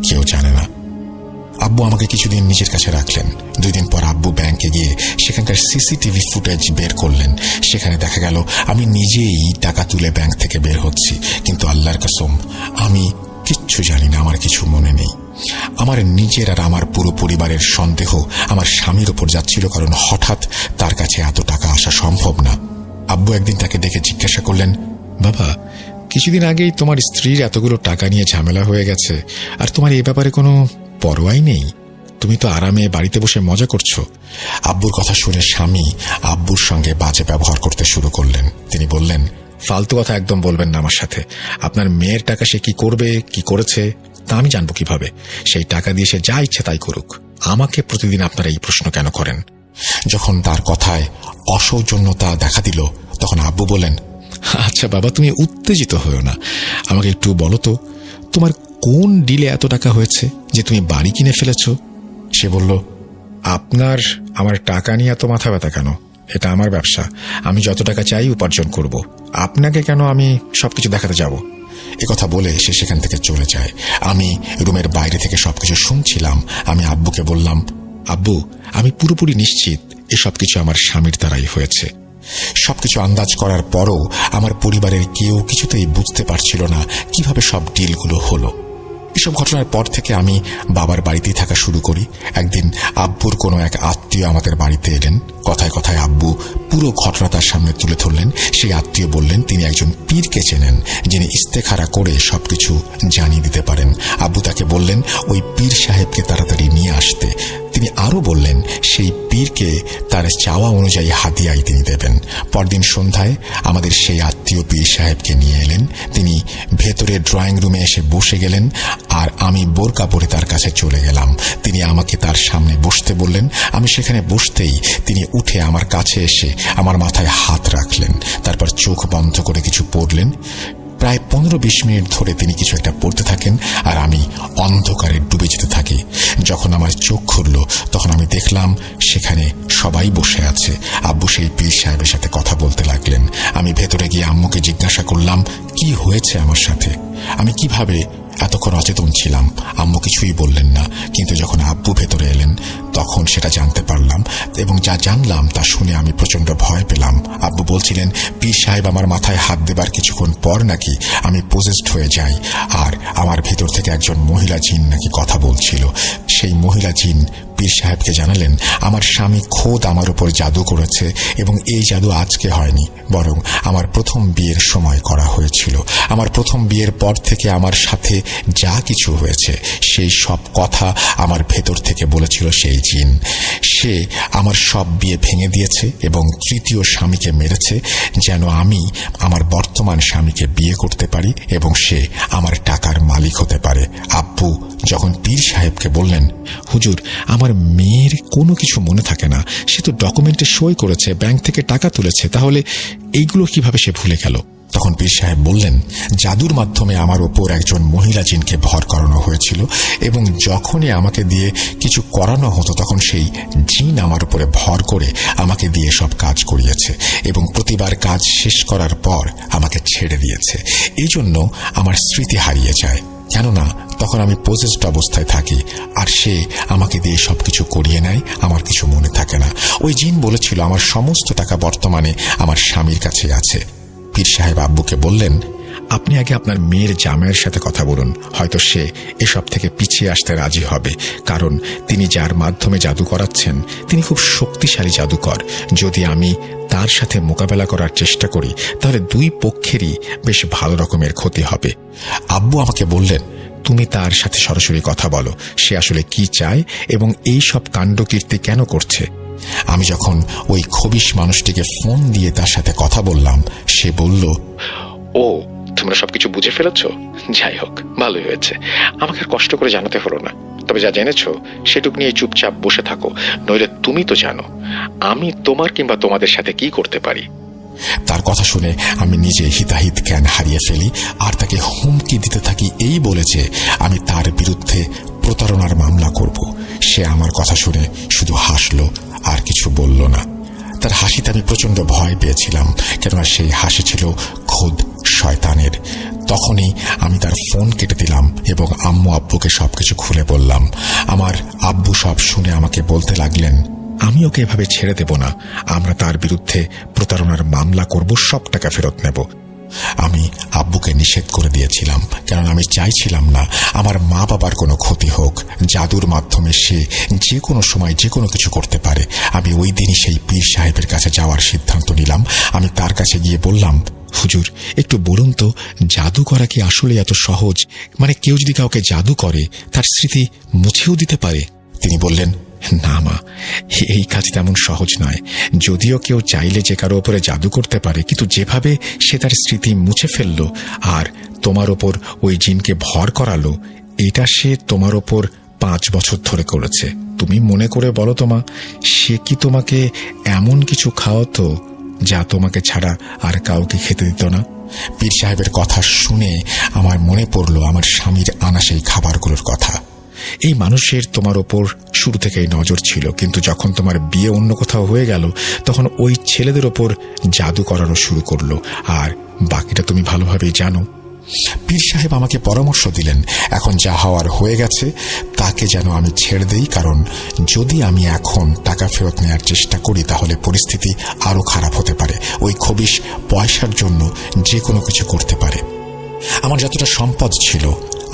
কেউ জানে না। আব্বু আমাকে কিছুদিন নিজের কাছে রাখলেন। 2 দিন পর আব্বু ব্যাংকে গিয়ে সেখানকার সিসিটিভি ফুটেজ বের করলেন। সেখানে দেখা গেল আমি নিজেই টাকা তুলে ব্যাংক থেকে বের হচ্ছি, কিন্তু আল্লাহর কসম আমি কিচ্ছু জানি না, আমার কিছু মনে নেই। আমার নিজের আর আমার পুরো পরিবারের সন্দেহ আমার স্বামীর উপর যাচ্ছিল, কারণ হঠাৎ তার কাছে এত টাকা আসা সম্ভব না। আব্বু একদিন তাকে ডেকে জিজ্ঞাসা করলেন, বাবা কিছুদিন আগেই তোমার স্ত্রীর এতগুলো টাকা নিয়ে ঝামেলা হয়ে গেছে, আর তোমার এই ব্যাপারে কোনো পরোয়াই নেই? তুমি তো আরামে বাড়িতে বসে মজা করছো। আব্বুর কথা শুনে স্বামী আব্বুর সঙ্গে বাজে ব্যবহার করতে শুরু করলেন। তিনি বললেন, ফালতু কথা একদম বলবেন না আমার সাথে। আপনার মেয়ের টাকা সে কি করবে, কি করেছে তা আমি জানবো কিভাবে? সেই টাকা দিয়ে সে যা ইচ্ছে তাই করুক। আমাকে প্রতিদিন আপনারা এই প্রশ্ন কেন করেন? যখন তার কথায় অসৌজন্যতা দেখা দিল, তখন আব্বু বলেন, আচ্ছা বাবা তুমি উত্তেজিত হও না, আমাকে একটু বলো তো তোমার কোন ডিলে এত টাকা হয়েছে যে তুমি বাড়ি কিনে ফেলেছ? সে বলল, আপনার আমার টাকা নিয়ে এত মাথা ব্যথা কেন? এটা আমার ব্যবসা, আমি যত টাকা চাই উপার্জন করব। আপনাকে কেন আমি সবকিছু দেখাতে যাব? একথা বলে সে সেখান থেকে চলে যায়। আমি রুমের বাইরে থেকে সবকিছু শুনছিলাম। আমি আব্বুকে বললাম, আব্বু আমি পুরোপুরি নিশ্চিত এসব কিছু আমার স্বামীর দ্বারাই হয়েছে। সবকিছু আন্দাজ করার পরও আমার পরিবারের কেউ কিছুতেই বুঝতে পারছিল না কিভাবে সব ডিলগুলো হলো। এসব ঘটনার পর থেকে আমি বাবার বাড়িতেই থাকা শুরু করি। একদিন আব্বুর কোনো এক আত্মীয় আমাদের বাড়িতে এলেন। কথায় কথায় আব্বু পুরো ঘটনা তার সামনে তুলে ধরলেন। সেই আত্মীয় বললেন তিনি একজন পীরকে চেনেন, যিনি ইস্তেখারা করে সবকিছু জানিয়ে দিতে পারেন। আব্বু তাকে বললেন ওই পীর সাহেবকে তাড়াতাড়ি নিয়ে আসতে। তিনি আরও বললেন সেই পীরকে তার চাওয়া অনুযায়ী হাদিয়াই তিনি দেবেন। পরদিন সন্ধ্যায় আমাদের সেই আত্মীয় পীর সাহেবকে নিয়ে এলেন। তিনি ভেতরে ড্রয়িং রুমে এসে বসে গেলেন, আর আমি বোরকা পরে তার কাছে চলে গেলাম। তিনি আমাকে তার সামনে বসতে বললেন। আমি সেখানে বসতেই তিনি উঠে আমার কাছে এসে আমার মাথায় হাত রাখলেন। তারপর চোখ বন্ধ করে কিছু পড়লেন। প্রায় 15-20 মিনিট ধরে তিনি কিছু একটা পড়তে থাকেন, আর আমি অন্ধকারে ডুবে যেতে থাকি। যখন আমার চোখ খুলল তখন আমি দেখলাম সেখানে সবাই বসে আছে। আব্বু সেই পীর সাহেবের সাথে কথা বলতে লাগলেন। আমি ভেতরে গিয়ে আম্মুকে জিজ্ঞাসা করলাম কি হয়েছে আমার সাথে, আমি কিভাবে এতক্ষণ অচেতন ছিলাম, আম্মু কিছুই বললেন না, কিন্তু যখন আব্বু ভেতরে এলেন তখন সেটা জানতে পারলাম, এবং যা জানলাম তা শুনে আমি প্রচন্ড ভয় পেলাম। আব্বু বলছিলেন পীর সাহেব আমার মাথায় হাত দেবার কিছুক্ষণ পর নাকি আমি পজেসড হয়ে যাই, আর আমার ভেতর থেকে একজন মহিলা জিন নাকি কথা বলছিল। সেই মহিলা জিন পীর সাহেবকে জানালেন আমার স্বামী খোদ আমার উপর জাদু করেছে, এবং এই জাদু আজকে হয়নি, বরং আমার প্রথম বিয়ের সময় করা হয়েছিল। আমার প্রথম বিয়ের পর থেকে আমার সাথে যা কিছু হয়েছে সেই সব কথা আমার ভেতর থেকে বলেছিল সেই জিন। সে আমার সব বিয়ে ভেঙে দিয়েছে এবং তৃতীয় স্বামীকে মেরেছে যেন আমি আমার বর্তমান স্বামীকে বিয়ে করতে পারি এবং সে আমার টাকার মালিক হতে পারে। আব্বু যখন পীর সাহেবকে বললেন, হুজুর আমার মেয়ের কোনো কিছু মনে থাকে না, সে তো ডকুমেন্টে সই করেছে, ব্যাংক থেকে টাকা তুলেছে, তাহলে এইগুলো কিভাবে সে ভুলে গেল? তখন পীর সাহেব বললেন জাদুর মাধ্যমে আমার ওপর একজন মহিলা জিনকে ভর করানো হয়েছিল, এবং যখনই আমাকে দিয়ে কিছু করানো হতো তখন সেই জিন আমার উপরে ভর করে আমাকে দিয়ে সব কাজ করিয়েছে, এবং প্রতিবার কাজ শেষ করার পর আমাকে ছেড়ে দিয়েছে। এই জন্য আমার স্মৃতি হারিয়ে যায়, কেননা তখন আমি পজেসড অবস্থায় থাকি, আর সে আমাকে দিয়ে সবকিছু করিয়ে নেয়, আমার কিছু মনে থাকে না। ওই জিন বলেছিল আমার সমস্ত টাকা বর্তমানে আমার স্বামীর কাছে আছে। পীর সাহেব আব্বুকে বললেন আপনি আগে আপনার মেয়ের জামাইয়ের সাথে কথা বলুন, হয়তো সে এসব থেকে পিছিয়ে আসতে রাজি হবে, কারণ তিনি যার মাধ্যমে জাদু করাচ্ছেন তিনি খুব শক্তিশালী জাদুকর। যদি আমি তার সাথে মোকাবেলা করার চেষ্টা করি তাহলে দুই পক্ষেরই বেশ ভালো রকমের ক্ষতি হবে। আব্বু আমাকে বললেন তুমি তার সাথে সরাসরি কথা বলো, সে আসলে কি চায় এবং এই সব কাণ্ডকীর্তি কেন করছে। আমি যখন ওই খবিশ মানুষটিকে ফোন দিয়ে তার সাথে কথা বললাম, সে বলল, ও তোমরা সবকিছু বুঝে ফেলেছ, যাই হোক ভালোই হয়েছে, আমাকে আর কষ্ট করে জানাতে হলো না। তবে যা জেনেছ সেটুক নিয়ে চুপচাপ বসে থাকো, নইলে তুমি তো জানো আমি তোমার কিংবা তোমাদের সাথে কি করতে পারি। তার কথা শুনে আমি নিজে হিতাহিত জ্ঞান হারিয়ে ফেলি আর তাকে হুমকি দিতে থাকি এই বলে যে আমি তার বিরুদ্ধে প্রতারণার মামলা করব। সে আমার কথা শুনে শুধু হাসলো আর কিছু বলল না। তার হাসিতে আমি প্রচন্ড ভয় পেয়েছিলাম, কেননা সেই হাসি ছিল খোদ শয়তানের। তখনই আমি তার ফোন কেটে দিলাম এবং আম্মু আব্বুকে সবকিছু খুলে বললাম। আমার আব্বু সব শুনে আমাকে বলতে লাগলেন, আমি ওকে এভাবে ছেড়ে দেব না, আমরা তার বিরুদ্ধে প্রতারণার মামলা করব, সব টাকা ফেরত নেব। আমি আব্বুকে নিষেধ করে দিয়েছিলাম, কারণ আমি চাইছিলাম না আমার মা বাবার কোনো ক্ষতি হোক। জাদুর মাধ্যমে সে যে কোনো সময় যে কোনো কিছু করতে পারে। আমি ওই দিনই সেই পীর সাহেবের কাছে যাওয়ার সিদ্ধান্ত নিলাম। আমি তার কাছে গিয়ে বললাম, হুজুর একটু বলুন তো, জাদু করা কি আসলে এত সহজ? মানে কেউ যদি কাউকে জাদু করে তার স্মৃতি মুছেও দিতে পারে? তিনি বললেন, না মা, এই কাজ তেমন সহজ নয়। যদিও কেউ চাইলে যে কারো ওপরে জাদু করতে পারে, কিন্তু যেভাবে সে তার স্মৃতি মুছে ফেলল আর তোমার ওপর ওই জিনকে ভর করালো, এটা সে তোমার ওপর 5 বছর ধরে করেছে। তুমি মনে করে বলো তো মা, সে কি তোমাকে এমন কিছু খাওয়াতো যা তোমাকে ছাড়া আর কাউকে খেতে দিত না? পীর সাহেবের কথা শুনে আমার মনে পড়ল আমার স্বামীর আনা সেই খাবারগুলোর কথা। এই মানুষের তোমার ওপর শুরু থেকেই নজর ছিল, কিন্তু যখন তোমার বিয়ে অন্য কোথাও হয়ে গেল তখন ওই ছেলেদের ওপর জাদু করানো শুরু করলো, আর বাকিটা তুমি ভালোভাবেই জানো। পীর সাহেব আমাকে পরামর্শ দিলেন, এখন যা হওয়ার হয়ে গেছে তাকে যেন আমি ছেড়ে দেই, কারণ যদি আমি এখন টাকা ফেরত নেওয়ার চেষ্টা করি তাহলে পরিস্থিতি আরো খারাপ হতে পারে। ওই খবিশ পয়সার জন্য যে কোনো কিছু করতে পারে। আমার যতটা সম্পদ ছিল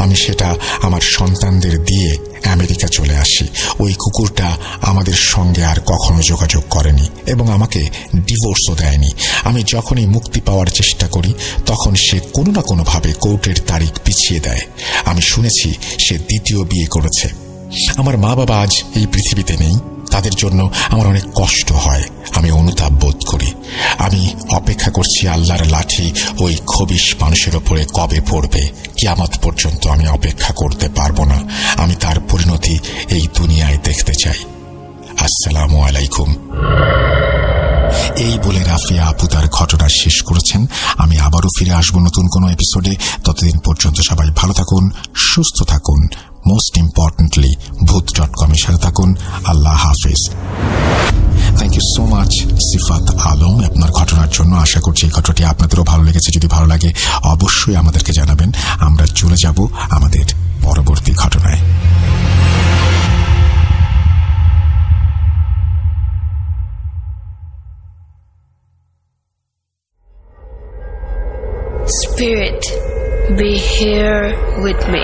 আমি সেটা আমার সন্তানদের দিয়ে আমেরিকা চলে আসি। ওই কুকুরটা আমাদের সঙ্গে আর কখনো যোগাযোগ করেনি এবং আমাকে ডিভোর্সও দেয়নি। আমি যখনই মুক্তি পাওয়ার চেষ্টা করি তখন সে কোনো না কোনোভাবে কোর্টের তারিখ পিছিয়ে দেয়। আমি শুনেছি সে দ্বিতীয় বিয়ে করেছে। আমার মা বাবা আজ এই পৃথিবীতে নেই, তাদের জন্য আমার অনেক কষ্ট হয়, আমি অনুতাপ বোধ করি। আমি অপেক্ষা করছি আল্লাহর লাঠি ওই খবিশ মানুষের ওপরে কবে পড়বে। কিয়ামত পর্যন্ত আমি অপেক্ষা করতে পারবো না। আমি তার পরিণতি এই দুনিয়ায় দেখতে চাই। আসসালামু আলাইকুম। এই বলে রাফিয়া আপু তার ঘটনা শেষ করেছেন। আমি আবারও ফিরে আসবো নতুন কোনো এপিসোডে। ততদিন পর্যন্ত সবাই ভালো থাকুন, সুস্থ থাকুন। মোস্ট ইম্পর্টেন্টলি ভূত.com এর সাথে থাকুন। আল্লাহ হাফেজ। থ্যাংক ইউ সো মাচ সিফাত আলম আপনার ঘটনা ঘটনার জন্য। আশা করছি এই ঘটনাটি আপনাদেরও ভালো লেগেছে। যদি ভালো লাগে অবশ্যই আমাদেরকে জানাবেন। আমরা চলে যাব আমাদের পরবর্তী ঘটনায়। Spirit, be here with me.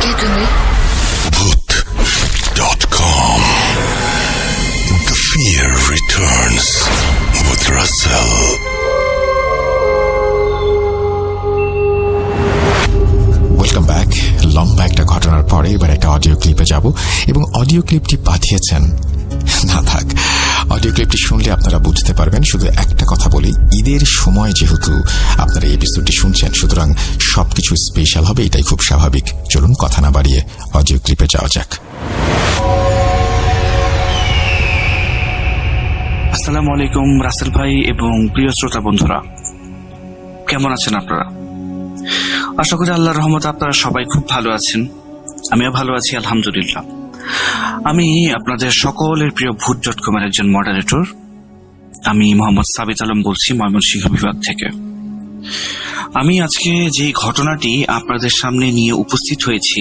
কে তুমি? Bhoot.com. The fear returns with Russell. Welcome back. লম্বা একটা ঘটনার পরে এবার একটা অডিও ক্লিপে যাব, এবং অডিও ক্লিপটি পাঠিয়েছেন, না থাক, অডিও ক্লিপটি শুনলে আপনারা বুঝতে পারবেন। শুধু একটা কথা বলি, ঈদের সময় যেহেতু আপনারা এই এপিসোডটি শুনছেন, সুতরাং সবকিছু স্পেশাল হবে, এটাই খুব স্বাভাবিক। চলুন কথা না বাড়িয়ে অডিও ক্লিপে যাওয়া যাক। আসসালামু আলাইকুম রাসেল ভাই এবং প্রিয় শ্রোতা বন্ধুরা, কেমন আছেন আপনারা? আশা করি আল্লাহর রহমতে আপনারা সবাই খুব ভালো আছেন। আমিও ভালো আছি, আলহামদুলিল্লাহ। আমি আপনাদের সকলের প্রিয় ভূত.com এর একজন মডারেটর। আমি মোহাম্মদ সাবিত আলম বলছি, ময়মনসিংহ বিভাগ থেকে। আমি আজকে যে ঘটনাটি আপনাদের সামনে নিয়ে উপস্থিত হয়েছি,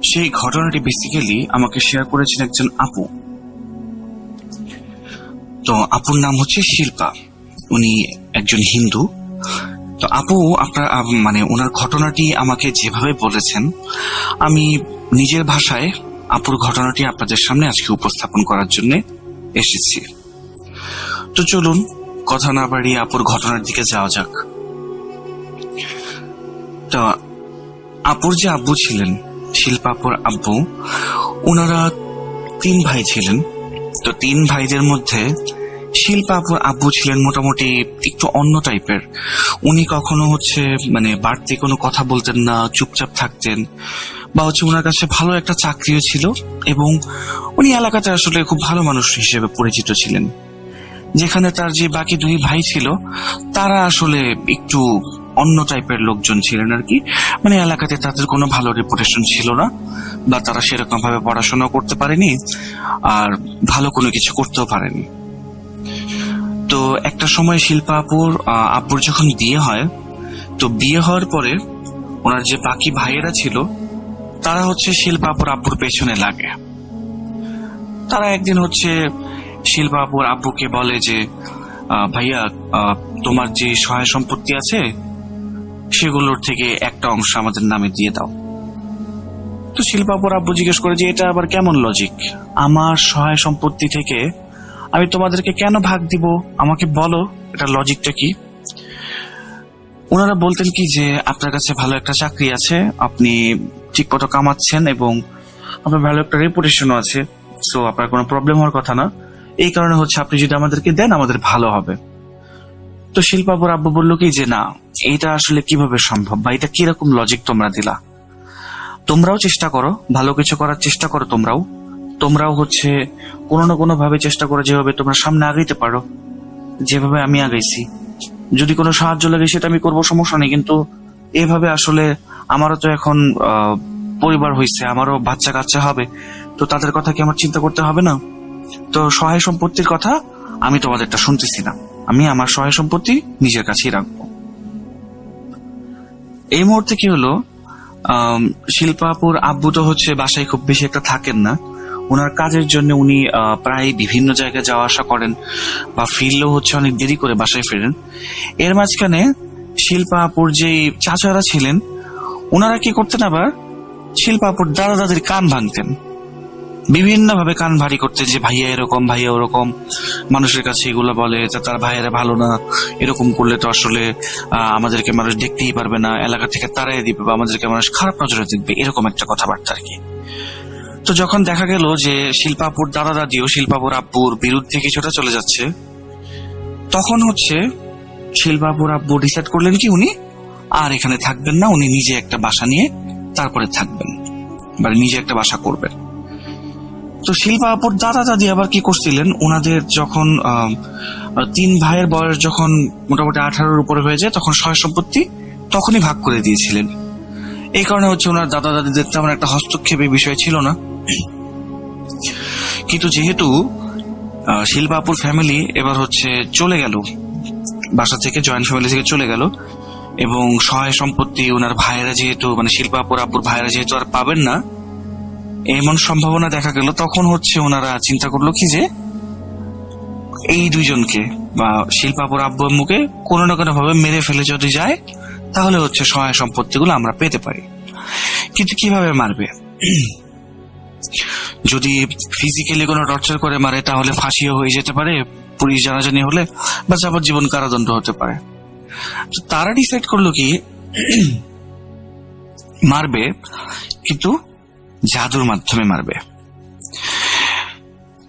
সেই ঘটনাটি বেসিক্যালি আমাকে শেয়ার করেছেন একজন আপু। তো আপুর নাম হচ্ছে শিল্পা, উনি একজন হিন্দু। তো আপু আপনার ওনার ঘটনাটি আমাকে যেভাবে বলেছেন, আমি নিজের ভাষায় আপুর ঘটনাটি আপনাদের সামনে আজকে উপস্থাপন করার জন্য এসেছি। তো চলুন কথা না বাড়িয়ে আপুর ঘটনার দিকে যাওয়া যাক। তো আপুর যে আব্বু ছিলেন, শিল্পা আপুর আব্বু, ওনারা 3 ভাই ছিলেন। তো 3 ভাইদের মধ্যে শিল্পা আপুর আব্বু ছিলেন মোটামুটি একটু অন্য টাইপের। উনি কখনো বাড়তি কোনো কথা বলতেন না, চুপচাপ থাকতেন, বা ওনার কাছে ভালো একটা চাকরিও ছিল, এবং উনি এলাকাতে আসলে খুব ভালো মানুষ হিসেবে পরিচিত ছিলেন। যেখানে তার যে বাকি 2 ভাই ছিল, তারা আসলে একটু অন্য টাইপের লোকজন ছিলেন আর কি। এলাকাতে তাদের কোনো ভালো রেপুটেশন ছিল না, বা তারা সেরকম ভাবে পড়াশোনা করতে পারেনি, আর ভালো কোনো কিছু করতেও পারেনি। তো একটা সময় শিল্পা আব্বুর যখন বিয়ে হয়, তো বিয়ে হওয়ার পরে ওনার যে বাকি ভাইয়েরা ছিল, তারা শিল্পা আব্বুর পেছনে লাগে। তারা একদিন শিল্পা আব্বুকে বলে যে, ভাইয়া, তোমার যে সহায় সম্পত্তি আছে সেগুলোর থেকে একটা অংশ আমাদের নামে দিয়ে দাও। তো শিল্পা আব্বু জিজ্ঞেস করে যে, এটা আবার কেমন লজিক? আমার সহায় সম্পত্তি থেকে আমি তোমাদেরকে কেন ভাগ দিব? আমাকে বলো, এটা লজিকটা কি? ওনারা বলতেন কি যে, আপনার কাছে ভালো একটা চাকরি আছে, আপনি ঠিক মতো কামাচ্ছেন, এবং আপনার ভালো একটা রেপুটেশনও আছে, সো আপনার কোনো প্রবলেম হওয়ার কথা না। এই কারণে আপনি যদি আমাদেরকে দেন, আমাদের ভালো হবে। তো শিল্পা আব্বু বললো কি যে, না, এইটা আসলে কিভাবে সম্ভব, বা এটা কিরকম লজিক তোমরা দিলা? তোমরাও চেষ্টা করো, ভালো কিছু করার চেষ্টা করো। তোমরাও কোনো না কোনো ভাবে চেষ্টা করো, যেভাবে তোমরা সামনে আগাইতে পারো, যেভাবে আমি আগাইছি। যদি কোনো সাহায্য লাগে সেটা আমি করবো, সমস্যা নেই, কিন্তু এভাবে আসলে আমারও তো এখন পরিবার হয়েছে, আমারও বাচ্চা কাচ্চা হবে, তো তাদের কথা কি আমার চিন্তা করতে হবে না? তো সহায় সম্পত্তির কথা আমি তোমাদেরটা শুনতেছি না, আমি আমার সহায় সম্পত্তি নিজের কাছেই রাখবো। এই মুহূর্তে কি হলো, শিল্পা আপুর আব্বু তো বাসায় খুব বেশি একটা থাকেন না। ওনার কাজের জন্য উনি প্রায় বিভিন্ন জায়গায় যাওয়া আসা করেন, বা ফিরলেও অনেক দেরি করে বাসায় ফেরেন। এর মাঝখানে শিল্পা আপুর যে চাচারা ছিলেন, ওনারা কি করতেন, আবার শিল্পা আপুর দাদা দাদির কান ভাঙতেন, বিভিন্ন ভাবে কান ভারী করতে, যে ভাইয়া এরকম, ভাইয়া ওরকম, মানুষের কাছে এগুলো বলে, তার ভাইয়েরা ভালো না, এরকম করলে তো আসলে আমাদেরকে মানুষ দেখতেই পারবে না, এলাকা থেকে তাড়াই দিবে, বা আমাদেরকে মানুষ খারাপ নজরে দেখবে, এরকম একটা কথাবার্তা আর কি। তো যখন দেখা গেল যে শিল্পাপুর দাদা দাদিও শিল্পাপুর আব্বুর বিরুদ্ধে কিছুটা চলে যাচ্ছে, তখন শিল্পাপুর আব্বু ডিসাইড করলেন কি উনি আর এখানে থাকবেন না, উনি নিজে একটা বাসা নিয়ে তারপরে থাকবেন, বা নিজে একটা বাসা করবেন। তো শিল্পাপুর দাদা দাদি আবার কি করছিলেন, ওনাদের যখন 3 ভাইয়ের বয়স যখন মোটামুটি 18-এর উপরে হয়ে যায়, তখন সয় সম্পত্তি তখনই ভাগ করে দিয়েছিলেন। এই কারণে ওনার দাদা দাদিদের তেমন একটা হস্তক্ষেপের বিষয় ছিল না। কিন্তু যেহেতু শিল্পা আপুর ফ্যামিলি এবার হচ্ছে চলে গেল, বাসা থেকে, জয়েন্ট ফ্যামিলি থেকে চলে গেল, এবং সহায় সম্পত্তি ওনার ভাইয়েরা যেহেতু, মানে শিল্পা আপুর আব্বুর ভাইয়েরা যেহেতু আর পাবেন না, এমন সম্ভাবনা দেখা গেল, তখন হচ্ছে ওনারা চিন্তা করলো কি যে এই দুইজনকে বা শিল্পা আপুর আব্বু আম্মুকে কোনো না কোনো ভাবে মেরে ফেলে যদি যায়, তাহলে হচ্ছে সহায় সম্পত্তিগুলো আমরা পেতে পারি। কিন্তু কিভাবে মারবে? যদি ফিজিক্যালি কোনো টর্চার করে মারে তাহলে ফাঁসিও হয়ে যেতে পারে, পুলিশ জানাজানি হলে, বা যাবজ্জীবন কারাদণ্ড হতে পারে। তো তারা ডিসাইড করলো কি মারবে, কিন্তু জাদুর মাধ্যমে মারবে।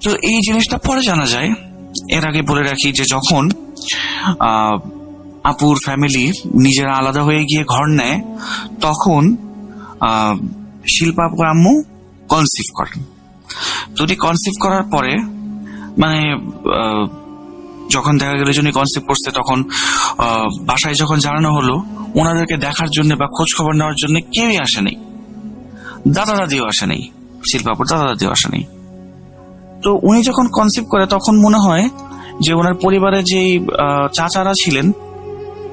তো এই জিনিসটা পরে জানা যায়। এর আগে বলে রাখি যে যখন আপুর ফ্যামিলি নিজেরা আলাদা হয়ে গিয়ে ঘর নেয়, তখন শিল্পা আপুর আম্মু কনসিভ করেন। তো উনি কনসিভ করার পরে, মানে যখন দেখা গেল যে উনি কনসিভ করছে, তখন বাসায় যখন জানানো হলো, ওনাদেরকে দেখার জন্য বা খোঁজ খবর নেওয়ার জন্য কেউই আসেনি, দাদা দাদিও আসেনি, শিল্পা আপুর দাদা দাদিও আসেনি। তো উনি যখন কনসিভ করে তখন মনে হয় যে ওনার পরিবারে যে চাচারা ছিলেন,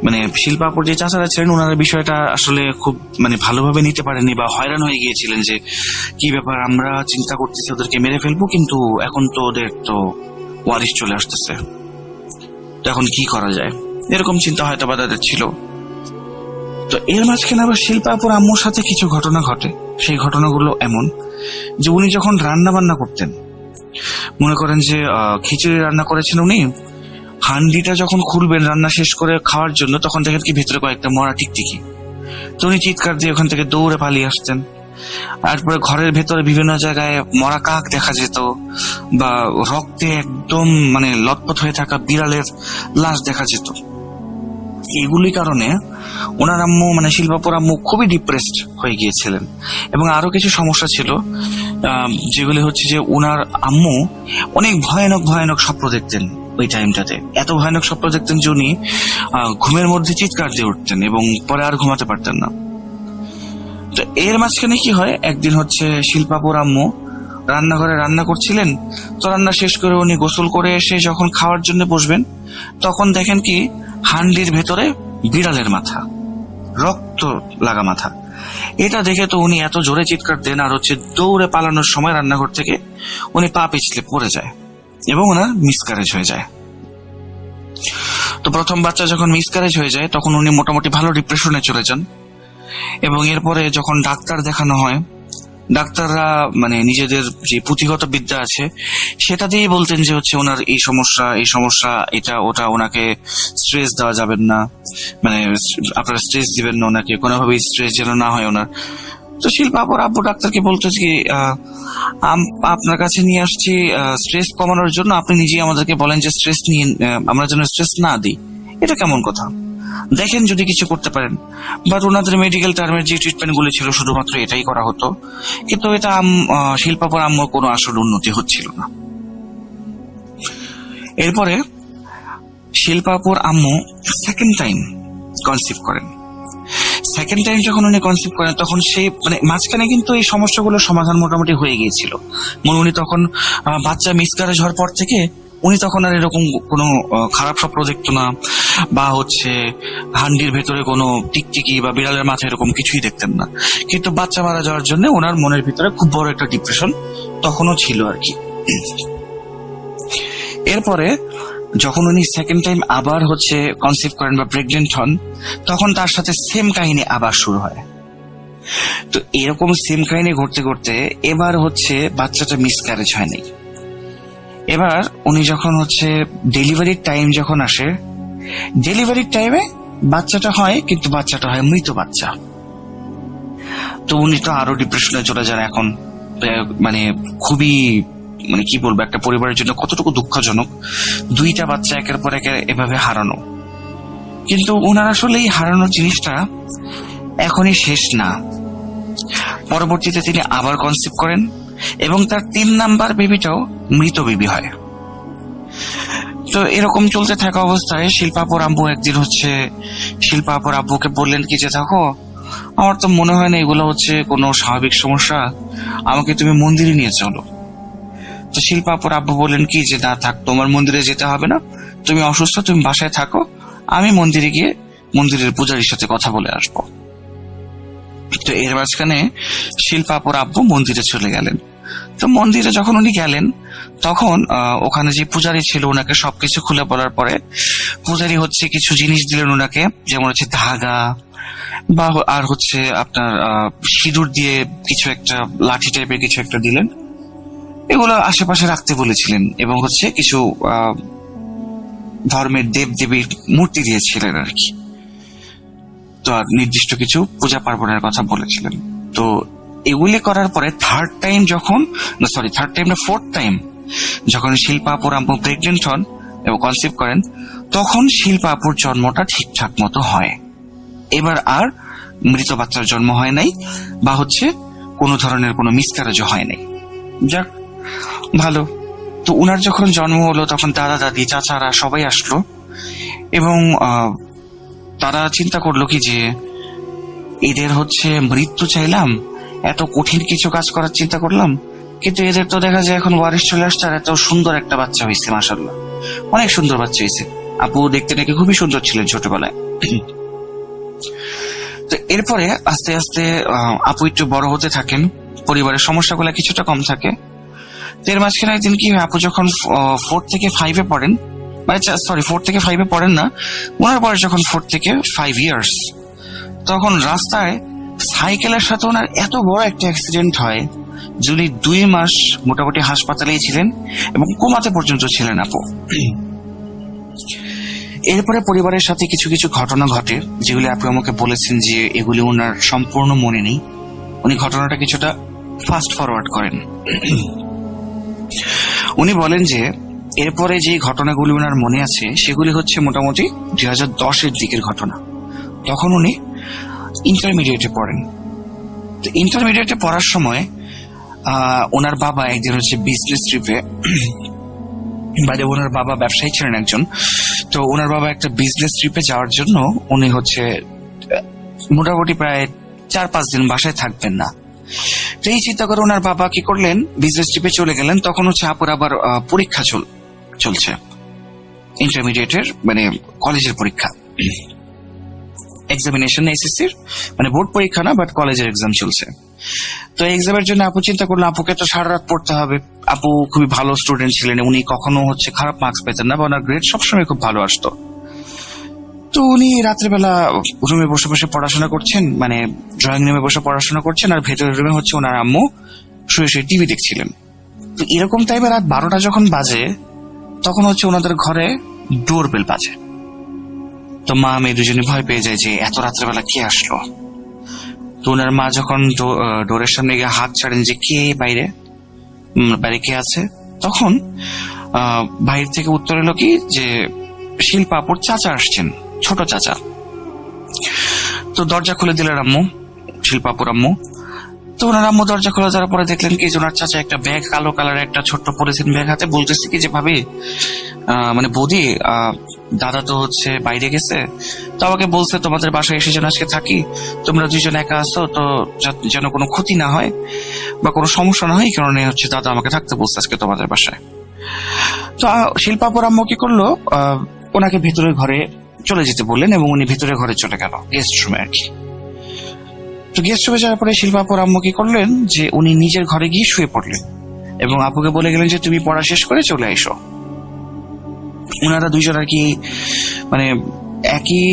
মানে শিল্পা আপুর যে চাচারা ছিলেন, ওনারা বিষয়টা আসলে খুব মানে ভালোভাবে নিতে পারেননি বা হয়রান হয়ে গিয়েছিলেন যে কি ব্যাপার, আমরা চিন্তা করতেছি ওদেরকে মেরে ফেলবো, কিন্তু এখন তো ওদের তো ওয়ারিশ চলে আসতেছে, তো এখন কি করা যায়, এরকম চিন্তা হয়তো বা তাদের ছিল। তো এর মাঝখানে আবার শিল্পা আপুর আম্মুর সাথে কিছু ঘটনা ঘটে। সেই ঘটনাগুলো এমন যে উনি যখন রান্না বান্না করতেন, মনে করেন যে খিচুড়ি রান্না করেছেন উনি, হান্ডিটা যখন খুলবেন রান্না শেষ করে খাওয়ার জন্য, তখন দেখেন কি ভিতরে কয়েকটা মরা টিকটিকি। তো উনি চিৎকার দিয়ে ওখান থেকে দৌড়ে পালিয়ে আসতেন। তারপরে ঘরের ভেতরে বিভিন্ন জায়গায় মরা কাক দেখা যেত, বা রক্তে একদম মানে লটপট হয়ে থাকা বিড়ালের লাশ দেখা যেত। এগুলি কারণে ওনার আম্মু, মানে শিল্পাপুর আম্মু, খুবই ডিপ্রেসড হয়ে গিয়েছিলেন। এবং আরো কিছু সমস্যা ছিল, যেগুলি হচ্ছে যে ওনার আম্মু অনেক ভয়ানক ভয়ানক স্বপ্ন দেখতেন। ওই টাইমটাতে এত ভয়ানক স্বপ্ন দেখতেন যে উনি ঘুমের মধ্যে চিৎকার দিয়ে উঠতেন এবং পরে আর ঘুমাতে পারতেন না। তো এর মাঝখানে কি হয়, একদিন হচ্ছে শিল্পাপুর আম্মু রান্নাঘরে রান্না করছিলেন। তো রান্না শেষ করে উনি গোসল করে এসে যখন খাওয়ার জন্য বসবেন, তখন দেখেন কি হান্ডির ভেতরে বিড়ালের মাথা, রক্ত লাগা মাথা। এটা দেখে তো উনি এত জোরে চিৎকার দেন, আর হচ্ছে দৌড়ে পালানোর সময় রান্নাঘর থেকে উনি পা পিছলে পড়ে যায় এবং ওনার মিসক্যারেজ হয়ে যায়। তো প্রথম বাচ্চা যখন মিসক্যারেজ হয়ে যায়, তখন উনি মোটামুটি ভালো ডিপ্রেশনে চলে যান। এবং এরপরে যখন ডাক্তার দেখানো হয়, ডাক্তাররা মানে নিজেদের যে পুঁথিগত বিদ্যা আছে সেটা দিয়েই বলতেন যে হচ্ছে ওনার এই সমস্যা, এটা ওটা, ওনাকে স্ট্রেস দেওয়া যাবেন না, মানে আপনারা স্ট্রেস দিবেন না ওনাকে, কোনোভাবেই স্ট্রেস যেন না হয় ওনার। তো শিল্পাপুর আব্বু ডাক্তারকে বলতো কি, আপনার কাছে নিয়ে আসছি স্ট্রেস কমানোর জন্য, আপনি নিজেই আমাদেরকে বলেন যে স্ট্রেস নিয়ে আমরা যেন স্ট্রেস না দিই। এটা কেমন কথা, দেখেন যদি কিছু করতে পারেন। বাট ওনাদের মেডিকেল টার্মের যে ট্রিটমেন্ট গুলি ছিল শুধুমাত্র এটাই করা হতো, কিন্তু এটা শিল্পাপুর আম্মুর কোনো আসল উন্নতি হচ্ছিল না। এরপরে শিল্পাপুর আম্মু সেকেন্ড টাইম কনসিভ করেন। সেকেন্ড টাইম যখন উনি কনসিভ করেন, তখন সেই মানে মাঝখানে কিন্তু এই সমস্যাগুলোর সমাধান মোটামুটি হয়ে গিয়েছিল। উনি তখন বাচ্চা মিসক্যারেজ হওয়ার পর থেকে উনি তখন আর এরকম কোনো খারাপ স্বপ্ন দেখতো না, বা হচ্ছে হান্ডির ভেতরে কোনো টিকটিকি বা বিড়ালের মাথা এরকম কিছুই দেখতেন না। কিন্তু বাচ্চা মারা যাওয়ার জন্য ওনার মনের ভিতরে খুব বড় একটা ডিপ্রেশন তখনও ছিল আর কি। এরপরে যখন উনি সেকেন্ড টাইম আবার হচ্ছে কনসিভ করেন বা প্রেগনেন্ট হন, তখন তার সাথে সেম কাহিনী আবার শুরু হয়। তো এরকম সেম কাহিনী ঘটতে ঘটতে এবার হচ্ছে বাচ্চাটা মিসক্যারেজ হয় নাই। এবার উনি যখন হচ্ছে ডেলিভারির টাইম যখন আসে, ডেলিভারির টাইমে বাচ্চাটা হয়, কিন্তু বাচ্চাটা হয় মৃত বাচ্চা। তো উনি তো আরো ডিপ্রেশনে চলে যান। এখন মানে খুবই মানে কি বলবো, একটা পরিবারের জন্য কতটুকু দুঃখজনক, দুইটা বাচ্চা একের পর এক এভাবে হারানো। কিন্তু ওনার আসলে এই হারানোর জিনিসটা এখনই শেষ না। পরবর্তীতে তিনি আবার কনসিভ করেন এবং তার 3 নাম্বার বেবিটাও মৃত বেবি হয়। তো এরকম চলতে থাকা অবস্থায় শিল্পাপুর আব্বু একদিন হচ্ছে শিল্পাপুর আব্বুকে বললেন কি যে, দেখো আমার তো মনে হয় না এগুলো হচ্ছে কোনো স্বাভাবিক সমস্যা, আমাকে তুমি মন্দিরে নিয়ে চলো। তো শিল্পা আপুর আব্বু বললেন কি যে না থাক, তোমার মন্দিরে যেতে হবে না, তুমি অসুস্থ, তুমি বাসায় থাকো, আমি মন্দিরে গিয়ে মন্দিরের পূজারীর সাথে কথা বলে আসবো। তো এর মাঝখানে শিল্পা আপুর আব্বু মন্দিরে চলে গেলেন। তো মন্দিরে যখন উনি গেলেন তখন ওখানে যে পূজারী ছিল ওনাকে সবকিছু খুলে বলার পরে পূজারী হচ্ছে কিছু জিনিস দিলেন ওনাকে, যেমন হচ্ছে ধাগা বা আর হচ্ছে আপনার সিঁদুর দিয়ে কিছু একটা লাঠি টাইপের কিছু একটা দিলেন। এগুলো আশেপাশে রাখতে বলেছিলেন এবং হচ্ছে কিছু ধর্মের দেব দেবীর মূর্তি দিয়েছিলেন আর কি। তো আর নির্দিষ্ট কিছু পূজা পার্বণের কথা বলেছিলেন। তো এগুলি করার পরে ফোর্থ টাইম যখন শিল্পা আপুর আম্মু প্রেগনেন্ট হন এবং কনসিভ করেন, তখন শিল্পা আপুর জন্মটা ঠিকঠাক মতো হয়। এবার আর মৃত বাচ্চার জন্ম হয় নাই বা হচ্ছে কোনো ধরনের কোনো মিসক্যারেজও হয় নাই। যাক, ভালো। তো উনার যখন জন্ম হলো তখন দাদা দাদি চাচারা সবাই আসলো এবং তারা চিন্তা করলো কি যে এদের হচ্ছে মৃত্যু চাইলাম, এত কঠিন কিছু কাজ করার চিন্তা করলাম, কিন্তু এদের তো দেখা যায় এখন ওয়ারিশ চলে আসছে আর এত সুন্দর একটা বাচ্চা হয়েছে, মাশাআল্লাহ অনেক সুন্দর বাচ্চা হয়েছে। আপু দেখতে নাকি খুবই সুন্দর ছিলেন ছোটবেলায়। তো এরপরে আস্তে আস্তে আপু একটু বড় হতে থাকেন, পরিবারের সমস্যাগুলো কিছুটা কম থাকে। তো এর মাঝখানে একদিন কি হয়, আপু যখন 4 থেকে 5-এ পড়েন, মানে 4 থেকে 5-এ পড়েন না, ওনার বয়স যখন 4 থেকে 5 ইয়ার্স, তখন রাস্তায় সাইকেলের সাথে ওনার এত বড় একটা অ্যাক্সিডেন্ট হয় যে উনি 2 মাস মোটামুটি হাসপাতালেই ছিলেন এবং কোমাতে পর্যন্ত ছিলেন আপু। এরপরে পরিবারের সাথে কিছু কিছু ঘটনা ঘটে যেগুলি আপনি আমাকে বলেছেন যে এগুলি ওনার সম্পূর্ণ মনে নেই। উনি ঘটনাটা কিছুটা ফাস্ট ফরওয়ার্ড করেন। উনি বলেন যে এরপরে যে ঘটনাগুলি ওনার মনে আছে সেগুলি হচ্ছে মোটামুটি 2010-এর দিকের ঘটনা। তখন উনি ইন্টারমিডিয়েটে পড়েন। তো ইন্টারমিডিয়েটে পড়ার সময় ওনার বাবা একদিন হচ্ছে বিজনেস ট্রিপে, বাইরে ওনার বাবা ব্যবসায়ী ছিলেন একজন। তো ওনার বাবা একটা বিজনেস ট্রিপে যাওয়ার জন্য উনি হচ্ছে মোটামুটি প্রায় 4-5 দিন বাসায় থাকবেন না। তো এই চিন্তা করে ওনার বাবা কি করলেন, বিজনেস ট্রিপে চলে গেলেন। তখন হচ্ছে আপুর আবার পরীক্ষা চলছে, ইন্টারমিডিয়েটের মানে কলেজের পরীক্ষা, এক্সামিনেশন, এসএসসির মানে বোর্ড পরীক্ষা না, বাট কলেজের এক্সাম চলছে। তো এক্সামের জন্য আপু চিন্তা করলো আপুকে তো সারা রাত পড়তে হবে। আপু খুবই ভালো স্টুডেন্ট ছিলেন, উনি কখনো হচ্ছে খারাপ মার্কস পেতেন না বা ওনার গ্রেড সবসময় খুব ভালো আসতো। তো উনি রাত্রেবেলা রুমে বসে বসে পড়াশোনা করছেন, মানে ড্রয়িং রুমে বসে পড়াশোনা করছেন, আর ভেতরের রুমে হচ্ছে ওনার আম্মু শুয়ে শুয়ে টিভি দেখছিলেন। তো এরকম টাইপের রাত 12টা যখন বাজে তখন হচ্ছে ওনাদের ঘরে ডোর বেল বাজে। তো মা মেয়ে দুজনে ভয় পেয়ে যায় যে এত রাত্রেবেলা কে আসলো। তো ওনার মা যখন ডোরের সামনে গিয়ে হাত ছাড়েন যে কে বাইরে কে আছে, তখন বাইরে থেকে উত্তর এলো কি যে শিল্পা আপুর চাচা আসছেন, ছোট চাচা। তো দরজা খুলে দিলেন আম্মু, শিল্পা আপুর আম্মু। তো ওনার আম্মু দরজা খুলে দেওয়ার পরে দেখলেন কি যে ওনার চাচা একটা ব্যাগ, কালো কালারের একটা ছোট্ট পলিথিন ব্যাগ হাতে, বলতেছে কি যে ভাবি মানে বৌদি দাদা তো হচ্ছে বাইরে গেছে, তো আমাকে বলছে তোমাদের বাসায় এসে যেন আজকে থাকি, তোমরা দুইজন একা আসো, তো যেন কোনো ক্ষতি না হয় বা কোনো সমস্যা না হয়, এই কারণে হচ্ছে দাদা আমাকে থাকতে বলছে আজকে তোমাদের বাসায়। তো শিল্পা আপুর আম্মু কি করলো, ওনাকে ভেতরের ঘরে চলে যেতে বললেন এবং উনি ভেতরের ঘরে চলে গেল, গেস্ট রুমে আর কি। তো গেস্ট রুমে যাওয়ার পরে শিল্পা আপুর আম্মু কি করলেন যে উনি নিজের ঘরে গিয়ে শুয়ে পড়লেন এবং আপুকে বলে গেলেন যে তুমি পড়া শেষ করে চলে এসো। ওনারা দুইজন আর কি মানে একই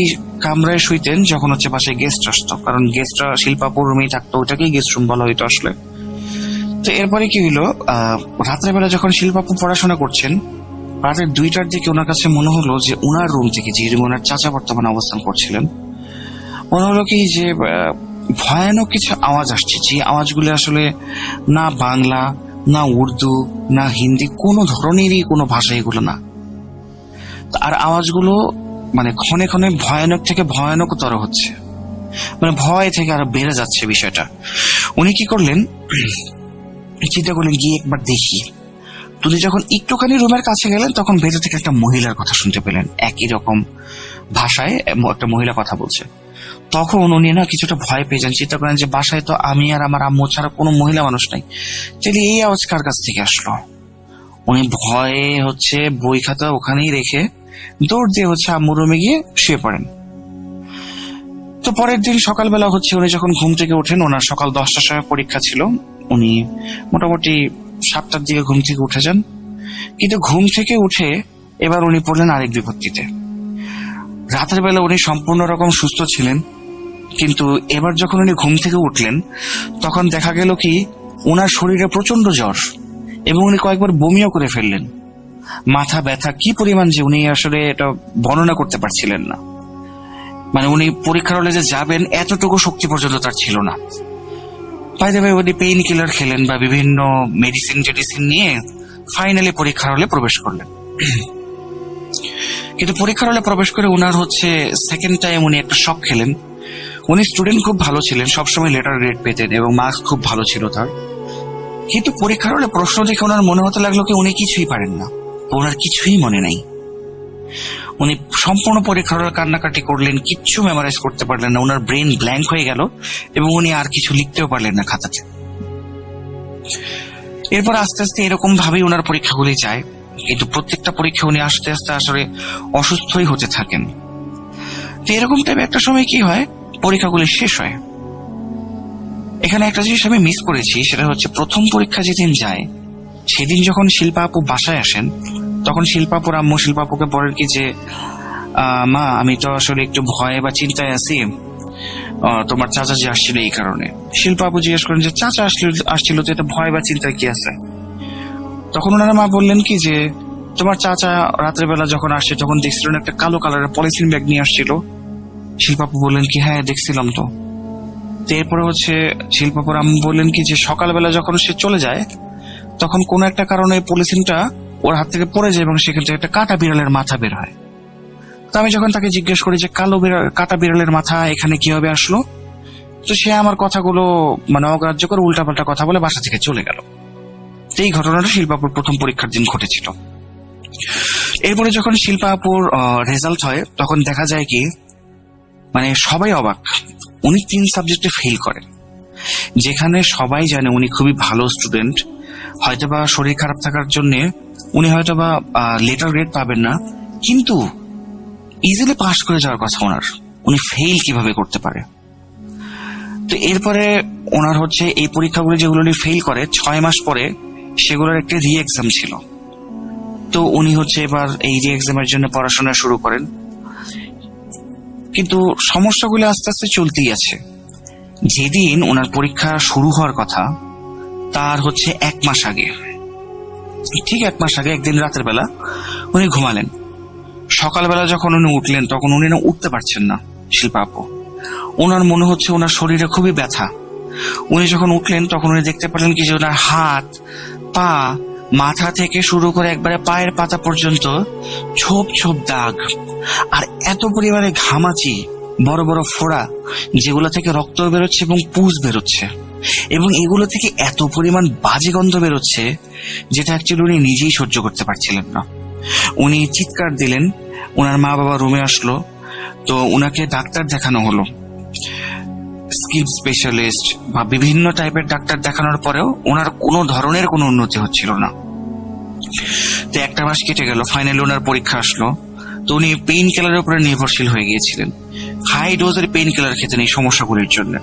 কামরায় শুইতেন যখন হচ্ছে বাসায় গেস্ট আসতো, কারণ গেস্টরা শিল্পাপুর রুমেই থাকতো, ওইটাকেই গেস্ট রুম বলা হইতো আসলে। তো এরপরে কি হইলো, রাত্রেবেলা যখন শিল্পাপু পড়াশোনা করছেন, রাতের 2টার দিকে ওনার কাছে মনে হলো যে ওনার রুম থেকে, যে রুমে ওনার চাচা বর্তমানে অবস্থান করছিলেন, মনে হলো কি যে ভয়ানক কিছু আওয়াজ আসছে, যে আওয়াজগুলো আসলে না বাংলা, না উর্দু, না হিন্দি, কোনো ধরনেরই কোনো ভাষা এগুলো না। আর আওয়াজগুলো মানে ক্ষণে ক্ষণে ভয়ানক থেকে ভয়ানকতর হচ্ছে, মানে ভয় থেকে আরো বেড়ে যাচ্ছে বিষয়টা। উনি কি করলেন, চিন্তা করলেন গিয়ে একবার দেখি। উনি যখন একটুখানি রুমের কাছে গেলেন তখন ভেতর থেকে একটা মহিলার কথা শুনতে পেলেন, একই রকম ভাষায় একটা মহিলা কথা বলছে। তখন উনি না কিছুটা ভয় পেয়ে যান, চিন্তা করেন যে বাসায় তো আমি আর আমার আম্মু ছাড়া কোনো মহিলা মানুষ নাই, তাহলে এই আওয়াজ কার কাছ থেকে আসলো। উনি ভয়ে হচ্ছে বই খাতা ওখানেই রেখে দৌড় দিয়ে হচ্ছে আম্মুর রুমে গিয়ে শুয়ে পড়েন। তো পরের দিন সকালবেলা হচ্ছে উনি যখন ঘুম থেকে ওঠেন, ওনার সকাল 10টার সময় পরীক্ষা ছিল, উনি মোটামুটি 7টার দিকে ঘুম থেকে উঠে যান। কিন্তু ঘুম থেকে উঠে এবার উনি পড়লেন আরেক বিপত্তিতে। রাতের বেলা উনি সম্পূর্ণ রকম সুস্থ ছিলেন, কিন্তু এবার যখন উনি ঘুম থেকে উঠলেন তখন দেখা গেল কি ওনার শরীরে প্রচন্ড জ্বর এবং উনি কয়েকবার বমিও করে ফেললেন। মাথা ব্যথা কি পরিমাণ যে উনি আসলে এটা বর্ণনা করতে পারছিলেন না। মানে উনি পরীক্ষার হলে যে যাবেন এতটুকু শক্তি পর্যন্ত তার ছিল না। বাইরে উনি পেইন কিলার খেলেন বা বিভিন্ন মেডিসিন নিয়ে ফাইনালি পরীক্ষার হলে প্রবেশ করলেন। কিন্তু পরীক্ষার হলে প্রবেশ করে উনার হচ্ছে সেকেন্ড টাইম উনি একটা শক খেলেন। উনি স্টুডেন্ট খুব ভালো ছিলেন, সবসময় লেটার গ্রেড পেতেন এবং মার্কস খুব ভালো ছিল তার। কিন্তু পরীক্ষার হলে প্রশ্ন দেখে ওনার মনে হতে লাগলো কি উনি কিছুই পারেন না, ওনার কিছুই মনে নাই। উনি সম্পূর্ণ পরীক্ষার হলে কান্নাকাটি করলেন, কিচ্ছু মেমোরাইজ করতে পারলেন না, ওনার ব্রেন ব্ল্যাঙ্ক হয়ে গেল এবং উনি আর কিছু লিখতেও পারলেন না খাতাতে। এরপর আস্তে আস্তে এরকম ভাবেই ওনার পরীক্ষাগুলি যায়, কিন্তু প্রত্যেকটা পরীক্ষা উনি আস্তে আস্তে আসলে অসুস্থই হতে থাকেন। তো এরকম টাইপে একটা সময় কি হয়, পরীক্ষাগুলি শেষ হয়। এখানে একটা জিনিস আমি মিস করেছি, সেটা হচ্ছে প্রথম পরীক্ষা যেদিন যায় সেদিন যখন শিল্পা আপু বাসায় আসেন তখন শিল্পা আপুর আম্মু শিল্পা আপুকে বলেন কি যে মা আমি তো আসলে একটু ভয়ে বা চিন্তায় আছি, তোমার চাচা যে আসছিল এই কারণে। শিল্পা আপু জিজ্ঞেস করেন যে চাচা আসছিল তো এটা ভয় বা চিন্তায় কি আছে? তখন ওনারা মা বললেন কি যে তোমার চাচা রাত্রে বেলা যখন আসছে তখন দেখছিলেন একটা কালো কালারের পলিথিন ব্যাগ নিয়ে আসছিল। শিল্পা আপু বললেন কি হ্যাঁ দেখছিলাম তো। এরপরে হচ্ছে শিল্পা আপুর আম্মু বললেন কি যে সকালবেলা যখন সে চলে যায় তখন কোন একটা কারণে পলিথিনটা ওর হাত থেকে পড়ে যায় এবং সেখান থেকে একটা কাটা বিড়ালের মাথা বের হয়। তো আমি যখন তাকে জিজ্ঞেস করি যে কাটা বিড়ালের মাথা এখানে কিভাবে আসলো, তো সে আমার কথাগুলো মানে অগ্রাহ্য করে উল্টাপাল্টা কথা বলে বাসা থেকে চলে গেল। এই ঘটনাটা শিল্পা আপুর প্রথম পরীক্ষার দিন ঘটেছিল। এরপরে যখন শিল্পা আপুর রেজাল্ট হয় তখন দেখা যায় কি মানে সবাই অবাক, উনি 3 সাবজেক্টে ফেল করেন। যেখানে সবাই জানে উনি খুবই ভালো স্টুডেন্ট, হয়তোবা শরীর খারাপ থাকার জন্য উনি হয়তোবা লেটার গ্রেড পাবেন না, কিন্তু ইজিলি পাস করে যাওয়ার কথা ওনার, উনি ফেল কিভাবে করতে পারে? তো এরপরে ওনার হচ্ছে এই পরীক্ষাগুলো যেগুলো উনি ফেল করে 6 মাস পরে সেগুলোর একটা রি এক্সাম ছিল। তো উনি হচ্ছে এবার এই রি এক্সামের জন্য পড়াশোনা শুরু করেন, কিন্তু সমস্যাগুলো আস্তে আস্তে চলতেই আছে। যেদিন ওনার পরীক্ষা শুরু হওয়ার কথা তার হচ্ছে 1 মাস আগে, ঠিক 1 মাস আগে একদিন রাতের বেলা উনি ঘুমালেন। সকালবেলা যখন উনি উঠলেন তখন উনি না উঠতে পারছেন না। শিল্পা আপু ওনার মনে হচ্ছে ওনার শরীরে খুবই ব্যথা। উনি যখন উঠলেন তখন উনি দেখতে পেলেন কি যে ওনার হাত পা মাথা থেকে শুরু করে একবারে পায়ের পাতা পর্যন্ত ছোপ ছোপ দাগ, আর এত পরিমাণে ঘামাচি, বড় বড় ফোড়া যেগুলো থেকে রক্ত বেরোচ্ছে এবং পুজ বেরোচ্ছে, এবং এগুলো থেকে এত পরিমাণ বাজে গন্ধ বেরোচ্ছে যেটা অ্যাকচুয়ালি উনি নিজেই সহ্য করতে পারছিলেন না। উনি চিৎকার দিলেন, ওনার মা বাবা রুমে আসলো, তো ওনাকে ডাক্তার দেখানো হলো, স্কিন স্পেশালিস্ট বা বিভিন্ন টাইপের ডাক্তার দেখানোর পরেও ওনার কোনো ধরনের কোনো উন্নতি হচ্ছিল না। তো 1 মাস কেটে গেল, ফাইনালি ওনার পরীক্ষা আসলো। তো উনি পেইন কিলারের উপরে নির্ভরশীল হয়ে গিয়েছিলেন, হাই ডোজের পেইন কিলার খেতেন এই সমস্যাগুলির জন্য,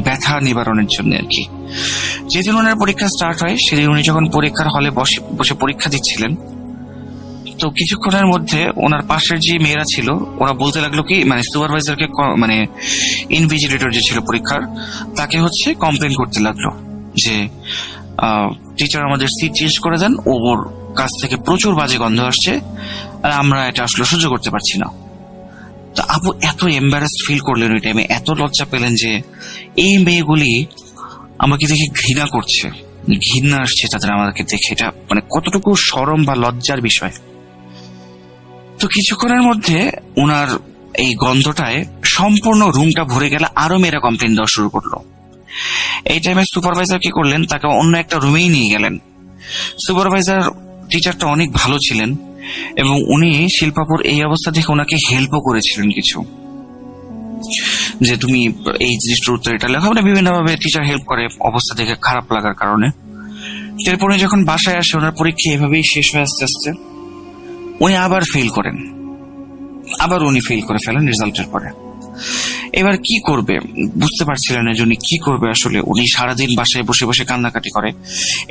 ব্যথা নিবারণের জন্য আর কি। যেদিন ওনার পরীক্ষা স্টার্ট হয় সেদিন উনি যখন পরীক্ষার হলে বসে পরীক্ষা দিচ্ছিলেন, তো কিছুক্ষণের মধ্যে ওনার পাশের যে মেয়েরা ছিল ওরা বলতে লাগলো কি মানে সুপারভাইজারকে, মানে ইনভিজিলেটর যে ছিল পরীক্ষার তাকে হচ্ছে কমপ্লেন করতে লাগলো যে টিচার আমাদের সিট চেঞ্জ করে দেন, ওর কাছ থেকে প্রচুর বাজে গন্ধ আসছে আর আমরা এটা আসলে সহ্য করতে পারছি না। তো আপু এত এম্বারাসড ফিল করলেন ওই টাইমে, এত লজ্জা পেলেন যে এই মেয়েগুলি আমাকে দেখে ঘৃণা করছে, ঘৃণা আসছে তাদের আমাদেরকে দেখে, এটা মানে কতটুকু শরম বা লজ্জার বিষয়। তো কিছুক্ষণের মধ্যে ওনার এই গন্ধটায় সম্পূর্ণ রুমটা ভরে গেল, আরো মেয়েরা কমপ্লেন দেওয়া শুরু করলো। এই টাইমে সুপারভাইজার কি করলেন, তাকে অন্য একটা রুমেই নিয়ে গেলেন। সুপারভাইজার টিচারটা অনেক ভালো ছিলেন এবং উনি শিল্পাপুর এই অবস্থা দেখে ওনাকে হেল্পও করেছিলেন কিছু, যে তুমি এই জিনিসটার উত্তর এটা লেখো, মানে বিভিন্ন ভাবে টিচার হেল্প করে অবস্থা দেখে খারাপ লাগার কারণে। এরপর উনি যখন বাসায় আসে, ওনার পরীক্ষা এভাবেই শেষ হয়ে আস্তে আস্তে উনি আবার ফেল করেন, আবার উনি ফেল করে ফেলেন রেজাল্টের পরে। এবার কি করবে বুঝতে পারছিলেন না যে উনি কি করবে। আসলে উনি সারাদিন বাসায় বসে বসে কান্নাকাটি করে।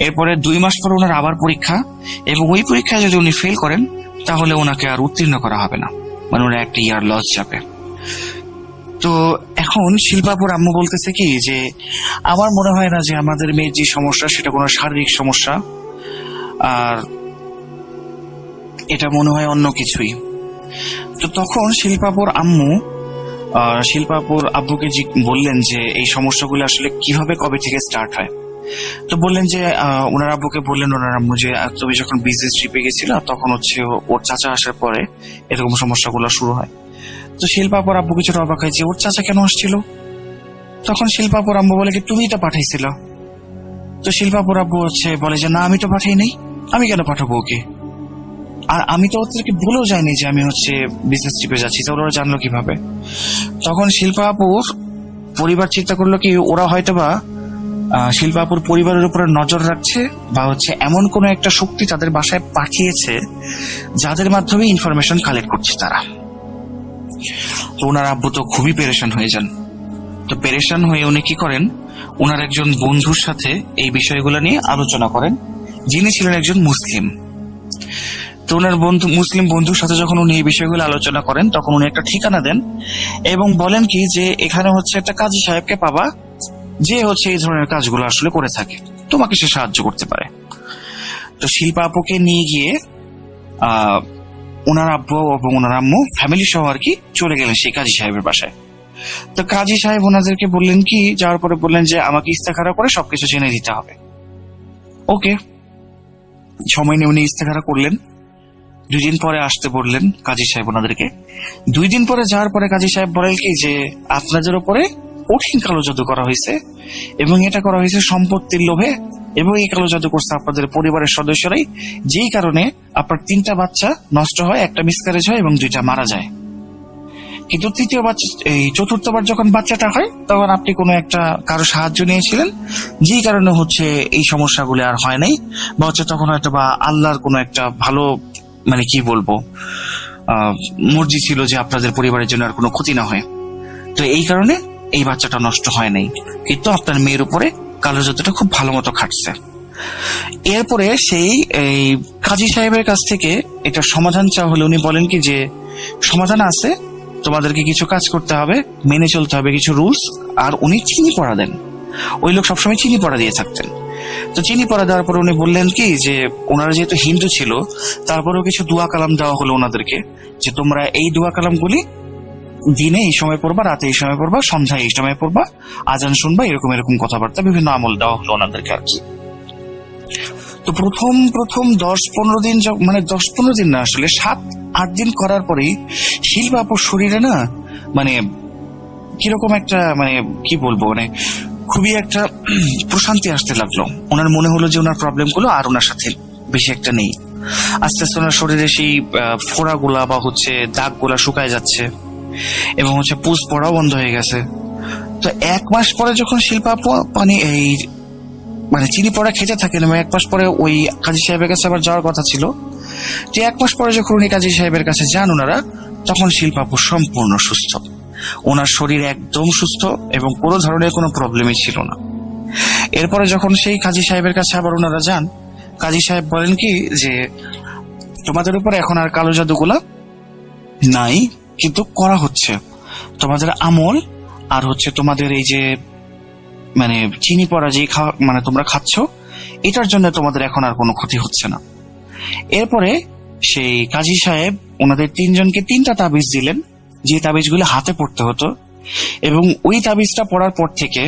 এরপরে 2 মাস পর ওনার আবার পরীক্ষা, এবং ওই পরীক্ষায় যদি উনি ফেল করেন তাহলে ওনাকে আর উত্তীর্ণ করা হবে না, মানে ওনার একটা ইয়ার লস যাবে। তো এখন শিল্পাপুর আম্মু বলতেছে কি যে আমার মনে হয় না যে আমাদের মেয়ের যে সমস্যা সেটা কোনো শারীরিক সমস্যা, আর এটা মনে হয় অন্য কিছুই। তো তখন শিল্পাপুর আব্বুকে বললেন যে এই সমস্যাগুলো আসলে কিভাবে কবে থেকে স্টার্ট হয়। তো বললেন যে ওনার আব্বুকে বললেন ওনার আম্মু যে তুমি যখন বিজনেস ট্রিপে গেছিল তখন হচ্ছে ওর চাচা আসার পরে এরকম সমস্যাগুলো শুরু হয়। তো শিল্পাপুর আব্বু কিছুটা অবাক হয় যে ওর চাচা কেন আসছিল। তখন শিল্পাপুর আম্মু বলে কি তুমি তো পাঠাইছিল। তো শিল্পাপুর আব্বু বলে যে না আমি তো পাঠাই নাই, আমি কেন পাঠাবো ওকে, আর আমি তো ওদেরকে বলেও যাইনি যে আমি বিজনেস ট্রিপে যাচ্ছি, তো ওরা জানলো কিভাবে। তখন শিল্পাপুর পরিবার চিন্তা করলো কি ওরা হয়তোবা শিল্পাপুর পরিবারের উপরে নজর রাখছে, বা এমন কোন একটা শক্তি তাদের বাসায় পাঠিয়েছে যাদের মাধ্যমে ইনফরমেশন কালেক্ট করছে তারা। তো ওনার আব্বু তো খুবই পেরেশান হয়ে যান। তো পেরেশান হয়ে উনি কি করেন, ওনার একজন বন্ধুর সাথে এই বিষয়গুলো নিয়ে আলোচনা করেন, যিনি ছিলেন একজন মুসলিম। তো ওনার মুসলিম বন্ধুর সাথে যখন উনি এই বিষয়গুলো আলোচনা করেন তখন উনি একটা ঠিকানা দেন এবং বলেন কি যে এখানে একটা কাজী সাহেবকে পাবা যে এই ধরনের কাজগুলো আসলে করে থাকে, তোমাকে সে সাহায্য করতে পারে। তো শিল্পা আপুকে নিয়ে গিয়ে ওনার আব্বু এবং ওনার আম্মু ফ্যামিলি সহ আর কি চলে গেলেন সেই কাজী সাহেবের বাসায়। তো কাজী সাহেব ওনাদেরকে বললেন কি, যাওয়ার পরে বললেন যে আমাকে ইস্তেখারা করে সবকিছু জেনে দিতে হবে। ওকে, সময় নিয়ে উনি ইস্তেখারা করলেন। 2 দিন পরে আসতে বললেন কাজী সাহেব ওনাদেরকে। 2 দিন পরে যাওয়ার পরে কাজী সাহেব বলেন কি যে আপনাদের উপরে কঠিন কালো জাদু করা হয়েছে, এবং এটা করা হয়েছে সম্পত্তির লোভে, এবং এই কালো জাদু করছে আপনাদের পরিবারের সদস্যরাই, যেই কারণে আপনার 3টা বাচ্চা নষ্ট হয়, 1টা মিসক্যারেজ হয় এবং 2টা মারা যায়। কিন্তু চতুর্থবার যখন বাচ্চাটা হয় তখন আপনি কোনো একটা কারো সাহায্য নিয়েছিলেন, যেই কারণে এই সমস্যাগুলো আর হয় নাই, বা তখন হয়তো বা আল্লাহর কোনো একটা ভালো মানে কি বলবো মর্জি ছিল যে আপনাদের পরিবারের জন্য আর কোনো ক্ষতি না হয়। তো এই কারণে এই বাচ্চাটা নষ্ট হয় নাই, কিন্তু আপনার মেয়ের উপরে কালো জাদুটা খুব ভালো মতো খাটছে। এরপরে এই কাজী সাহেবের কাছ থেকে এটা সমাধান চাওয়া হলে উনি বলেন কি যে সমাধান আছে, তোমাদেরকে কিছু কাজ করতে হবে, মেনে চলতে হবে কিছু রুলস। আর উনি চিনি পড়া দেন, ওই লোক সবসময় চিনি পড়া দিয়ে থাকতেন। তো চিনি পড়া দেওয়ার পরে উনি বললেন কি যে ওনারা যেহেতু হিন্দু ছিল তারপরেও কিছু দোয়া কালাম দেওয়া হলো ওনাদেরকে, যে তোমরা এই দোয়া কালামগুলি দিনে এই সময় পড়বা, রাতে এই সময় পড়বা, সন্ধ্যায় এই সময় পড়বা, আজান শুনবা, এরকম এরকম কথাবার্তা বিভিন্ন আমল দেওয়া হলো ওনাদেরকে আর কি। তো প্রথম 10-15 দিন, মানে 10-15 দিন না, আসলে 7-8 দিন করার পরেই শিল্পাপুর শরীরে না মানে কিরকম একটা মানে কি বলবো মানে খুবই একটা প্রশান্তি আসতে লাগলো। ওনার মনে হলো যে ওনার প্রবলেম গুলো আর ওনার সাথে বেশি একটা নেই। আস্তে আস্তে ওনার শরীরে সেই ফোড়াগুলা বা দাগগুলা শুকায় যাচ্ছে, এবং পুষ পড়াও বন্ধ হয়ে গেছে। তো 1 মাস পরে যখন শিল্পাপু মানে চিনি পড়া খেতে থাকেন, এবং 1 মাস পরে ওই কাজী সাহেবের কাছে আবার যাওয়ার কথা ছিল, যে 1 মাস পরে যখন উনি কাজী সাহেবের কাছে যান ওনারা, তখন শিল্পাপু সম্পূর্ণ সুস্থ, ওনার শরীর একদম সুস্থ এবং কোনো ধরনের কোনো প্রবলেমই ছিল না। এরপরে যখন সেই কাজী সাহেবের কাছে আবার ওনারা যান, কাজী সাহেব বলেন কি যে তোমাদের উপরে এখন আর কালো জাদুগুলা নাই, কিন্তু করা হচ্ছে তোমাদের আমল, আর তোমাদের এই যে মানে চিনি পড়া যে মানে তোমরা খাচ্ছ, এটার জন্য তোমাদের এখন আর কোনো ক্ষতি হচ্ছে না। এরপরে সেই কাজী সাহেব ওনাদের 3 জনকে 3টা তাবিজ দিলেন, যে তাবিজগুলো হাতে পড়তে হতো, এবং ওই তাবিজটা পড়ার পর থেকে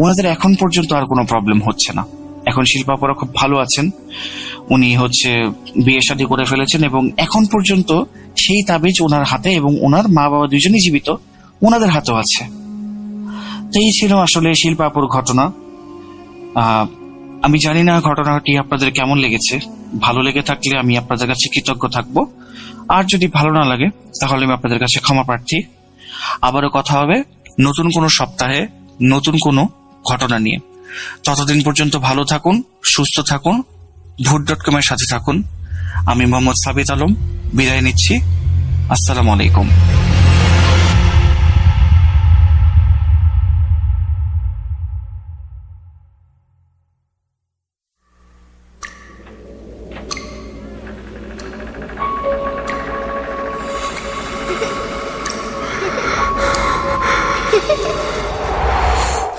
ওনাদের এখন পর্যন্ত আর কোনো প্রবলেম হচ্ছে না। এখন শিল্পাপুরা খুব ভালো আছেন, উনি বিয়ে শাদী করে ফেলেছেন, এবং এখন পর্যন্ত সেই তাবিজ ওনার হাতে, এবং ওনার মা বাবা 2জনই জীবিত, ওনাদের হাতেও আছে। তো এই ছিল আসলে শিল্পাপুর ঘটনা। আমি জানি না ঘটনাটি আপনাদের কেমন লেগেছে। ভালো লেগে থাকলে আমি আপনাদের কাছে কৃতজ্ঞ থাকবো, আর যদি ভালো না লাগে তাহলে আমি আপনাদের কাছে ক্ষমা প্রার্থী। আবারও কথা হবে নতুন কোনো সপ্তাহে নতুন কোনো ঘটনা নিয়ে। ততদিন পর্যন্ত ভালো থাকুন, সুস্থ থাকুন, ভূত.com এর সাথে থাকুন। আমি মোহাম্মদ সাবিত আলম বিদায় নিচ্ছি। আসসালামু আলাইকুম।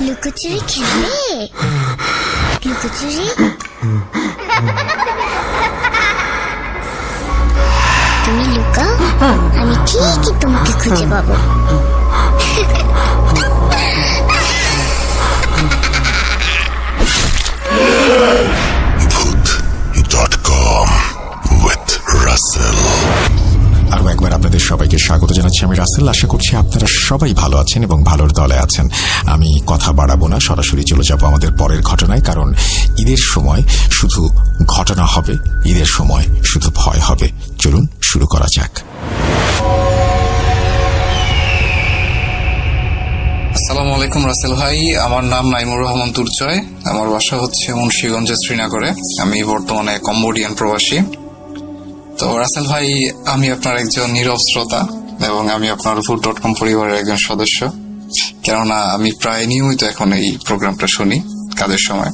লুকোচুরি খেলবে? লুকোচুরি তুমি লুকাও, আমি ঠিকই তোমাকে খুঁজে পাবো। Bhoot.com with Russell. আরো একবার আপনাদের সবাইকে স্বাগত জানাচ্ছি। আমি রাসেল। আশা করছি আপনারা সবাই ভালো আছেন এবং ভালোর দলে আছেন। আমি কথা বাড়াবো না, সরাসরি চলে যাব আমাদের পরের ঘটনায়, কারণ ঈদের সময় শুধু ঘটনা হবে, ঈদের সময় শুধু ভয় হবে। চলুন শুরু করা যাক। আসসালামু আলাইকুম রাসেল ভাই, আমার নাম নাইমুর রহমান তুরজয়। আমার বাসা হচ্ছে মুন্সিগঞ্জের শ্রীনগরে। আমি বর্তমানে কম্বোডিয়ান প্রবাসী। তো রাসেল ভাই, আমি আপনার একজন নীরব শ্রোতা এবং আমি আপনার Bhoot.com পরিবারের একজন সদস্য। কেননা আমি প্রায় নিয়মিত এখন এই প্রোগ্রামটা শুনি কাজের সময়।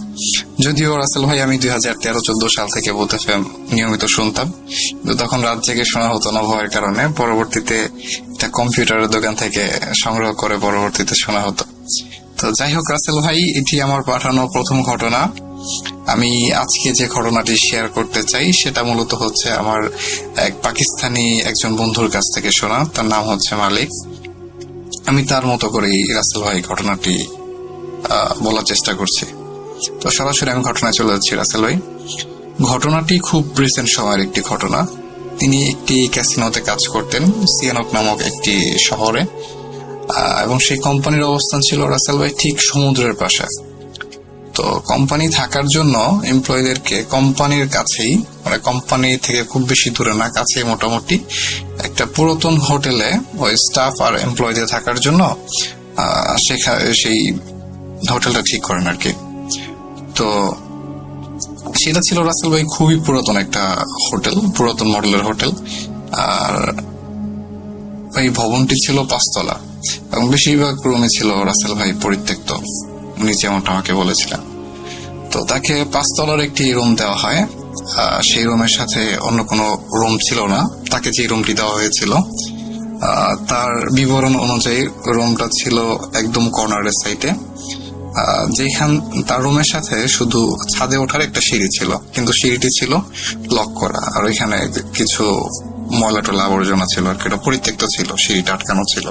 যদিও রাসেল ভাই আমি 2013-14 সাল থেকে Bhoot FM নিয়মিত শুনতাম, কিন্তু তখন রাত জেগে শোনা হতো না ভয়ের কারণে। পরবর্তীতে একটা কম্পিউটারের দোকান থেকে সংগ্রহ করে পরবর্তীতে শোনা হতো। তো যাই হোক রাসেল ভাই, এটি আমার পাঠানো প্রথম ঘটনা। আমি আজকে যে ঘটনাটি শেয়ার করতে চাই সেটা মূলত হচ্ছে আমার এক পাকিস্তানি একজন বন্ধুর কাছ থেকে শোনা। তার নাম হচ্ছে মালিক। আমি তার মতো করেই রাসেল ভাই ঘটনাটি বলার চেষ্টা করছি। তো সরাসরি আমি ঘটনায় চলে যাচ্ছি রাসেল ভাই। ঘটনাটি খুব রিসেন্ট সময়ের একটি ঘটনা। তিনি একটি ক্যাসিনোতে কাজ করতেন সিয়ানক নামক একটি শহরে, এবং সেই কোম্পানির অবস্থান ছিল রাসেল ভাই ঠিক সমুদ্রের পাশে। তো কোম্পানি থাকার জন্য এমপ্লয়ীদেরকে কোম্পানির কাছেই, মানে কোম্পানি থেকে খুব বেশি দূরে না, কাছেই মোটামুটি একটা পুরাতন হোটেলে ওই স্টাফ আর এমপ্লয়ীদের থাকার জন্য সেই হোটেলটা ঠিক করেন আর কি। তো সেটা ছিল রাসেল ভাই খুবই পুরাতন একটা হোটেল, পুরাতন মডেলের হোটেল। আর এই ভবনটি ছিল 5 তলা এবং বেশিরভাগ রুমে ছিল রাসেল ভাই পরিত্যক্ত, উনি যেমনটা আমাকে বলেছিলেন। তো তাকে 5 তলার একটি রুম দেওয়া হয়। সেই রুমের সাথে অন্য কোনো রুম ছিল না। তাকে যে রুমটি দেওয়া হয়েছিল তার বিবরণ অনুযায়ী রুমটা ছিল একদম কর্নারের সাইডে, যেখান তার রুমের সাথে শুধু ছাদে ওঠার একটা সিঁড়ি ছিল, কিন্তু সিঁড়িটি ছিল লক করা। আর ওইখানে কিছু ময়লা টলা আবর্জনা ছিল আর কি, এটা পরিত্যক্ত ছিল, সিঁড়িটা আটকানো ছিল।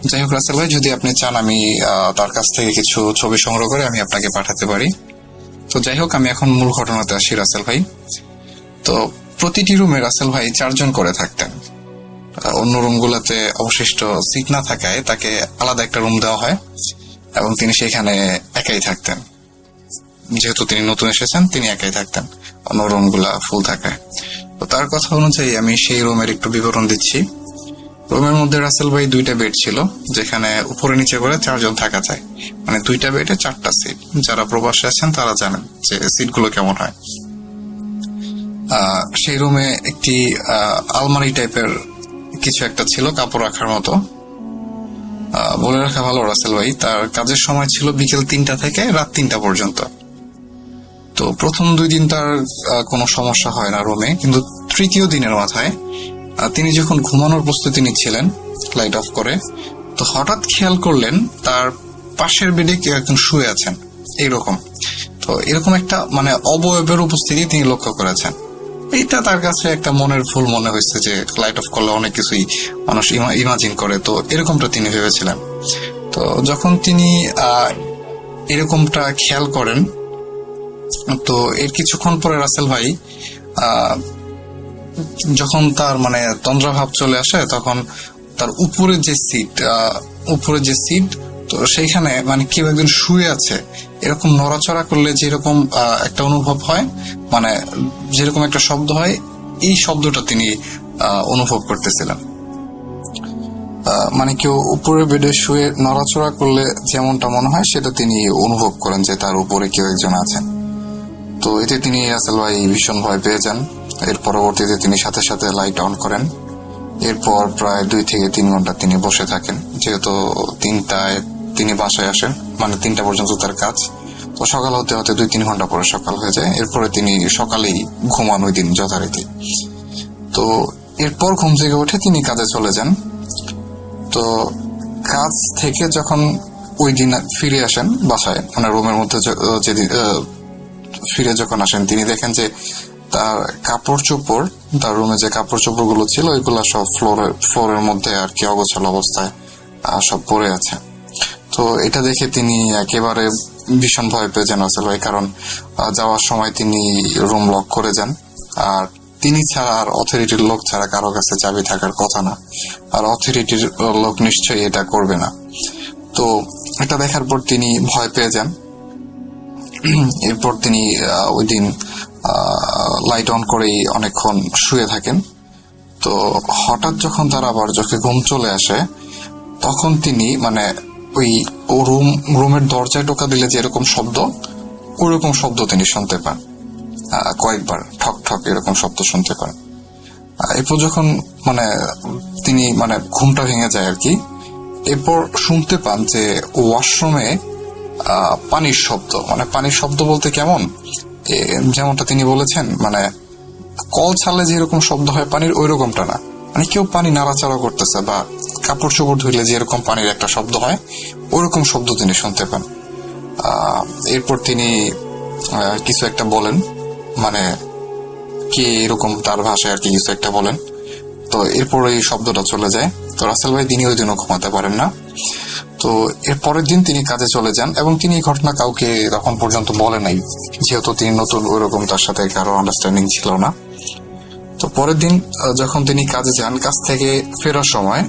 যাই হোক রাসেল ভাই, যদি আপনি চান আমি তার কাছ থেকে কিছু ছবি সংগ্রহ করে আমি আপনাকে পাঠাতে পারি। তো যাই হোক, আমি এখন মূল ঘটনাতে আসি রাসেল ভাই। তো প্রতিটি রুমে রাসেল ভাই 4 জন করে থাকতেন। অন্য রুমগুলোতে অবশিষ্ট সিট না থাকায় তাকে আলাদা একটা রুম দেওয়া হয় এবং তিনি সেখানে একাই থাকতেন। যেহেতু তিনি নতুন এসেছেন, তিনি একাই থাকতেন, অন্য রুমগুলা ফুল থাকায়। তো তার কথা অনুযায়ী আমি সেই রুমের একটু বিবরণ দিচ্ছি। রুমের মধ্যে রাসেল ভাই 2টা বেড ছিল, যেখানে উপরে নিচে করে 4 জন থাকা যায়, মানে 2টা বেডে 4টা সিট। যারা প্রবাসে আছেন তারা জানেন যে সিটগুলো কেমন হয়। সেই রুমে একটি আলমারি টাইপের কিছু একটা ছিল, কাপড় রাখার মতো। বলে রাখা ভালো রাসেল ভাই, তার কাজের সময় ছিল বিকেল 3টা থেকে রাত 3টা পর্যন্ত। তো প্রথম 2 দিন তার কোনো সমস্যা হয় না রুমে, কিন্তু তৃতীয় দিনের মাথায় তিনি যখন ঘুমানোর প্রস্তুতি নিচ্ছিলেন লাইট অফ করে, তো হঠাৎ খেয়াল করলেন তার পাশের বেডে কেউ একজন শুয়ে আছেন এইরকম। তো এরকম একটা মানে অবয়বের উপস্থিতি তিনি লক্ষ্য করেছেন। এইটা তার কাছে একটা মনের ভুল মনে হয়েছে, যে লাইট অফ করলে অনেক কিছুই মানুষ ইমাজিন করে, তো এরকমটা তিনি ভেবেছিলেন। তো যখন তিনি এরকমটা খেয়াল করেন, তো এর কিছুক্ষণ পরে রাসেল ভাই যখন তার মানে তন্দ্রাভাব চলে আসে, তখন তার উপরে যে সিট তো সেইখানে মানে কেউ একজন শুয়ে আছে এরকম নড়াচড়া করলে যেরকম একটা অনুভব হয়, মানে যেরকম একটা শব্দ হয়, এই শব্দটা তিনি অনুভব করতেছিলেন। মানে কেউ উপরে বেডে শুয়ে নড়াচড়া করলে যেমনটা মনে হয় সেটা তিনি অনুভব করেন যে তার উপরে কেউ একজন আছেন। তো এতে তিনি রাসেল ভাই ভীষণ ভয় পেয়ে যান। এর পরবর্তীতে তিনি সাথে সাথে লাইট অন করেন। এরপর প্রায় 2 থেকে 3 ঘন্টা তিনি বসে থাকেন, যেহেতু 3টায় তিনি বাসায় আসেন, মানে 3টা পর্যন্ত তার কাজ। তো সকাল হতে হতে 2-3 ঘন্টা পরে সকাল হয়ে যায়। এরপরে তিনি সকালেই ঘুমান ওই দিন যথারীতি। তো এরপর ঘুম থেকে উঠে তিনি কাজে চলে যান। তো কাজ থেকে যখন ওই দিন ফিরে আসেন বাসায়, মানে রুমের মধ্যে যেদিন ফিরে যখন আসেন, তিনি দেখেন যে তার কাপড় চোপড়, তার রুমে যে কাপড় চোপড় গুলো ছিল ওইগুলা সব ফ্লোরের মধ্যে আর কি অগোছালো অবস্থায় সব পড়ে আছে। তো এটা দেখে তিনি একেবারে ভীষণ ভয় পেয়ে যান রাসেল ভাই, কারণ যাওয়ার সময় তিনি রুম লক করে যান। আর তিনি ছাড়া আর অথরিটির লোক ছাড়া কারো কাছে চাবি থাকার কথা না, আর অথরিটির লোক নিশ্চয়ই এটা করবে না। তো এটা দেখার পর তিনি ভয় পেয়ে যান। এরপর তিনি ওই দিন লাইট অন করেই অনেকক্ষণ শুয়ে থাকেন। তো হঠাৎ যখন তার আবার চোখে ঘুম চলে আসে, তখন তিনি মানে ওই রুমের দরজায় টোকা দিলে যেরকম শব্দ, ওইরকম শব্দ তিনি শুনতে পান। কয়েকবার ঠক ঠক এরকম শব্দ শুনতে পান। এরপর যখন মানে তিনি মানে ঘুমটা ভেঙে যায় আর কি, এরপর শুনতে পান যে ওয়াশরুমে পানির শব্দ। মানে পানির শব্দ বলতে কেমন, যেমনটা তিনি বলেছেন, মানে কল ছাড়লে যেরকম শব্দ হয় পানির, ওই রকমটা না, মানে কেউ পানি নাড়াচাড়া করতেছে বা কাপড় চোপড় ধুইলে যেরকম পানির একটা শব্দ হয় ওরকম শব্দ তিনি শুনতে পান। এরপর তিনি কিছু একটা বলেন, মানে কে এরকম তার ভাষায় আর কি কিছু একটা বলেন। তো এরপর এই শব্দটা চলে যায়। তো রাসেল ভাই তিনি ওই দিনও ঘুমাতে পারেন না। তো এর পরের দিন তিনি কাজে চলে যান এবং তিনি এই ঘটনা কাউকে তখন পর্যন্ত বলে নাই, যেহেতু তিনি নতুন, ওইরকম তার সাথে কারো আন্ডারস্ট্যান্ডিং ছিল না। তো পরের দিন যখন তিনি কাজে যান, কাজ থেকে ফেরার সময়,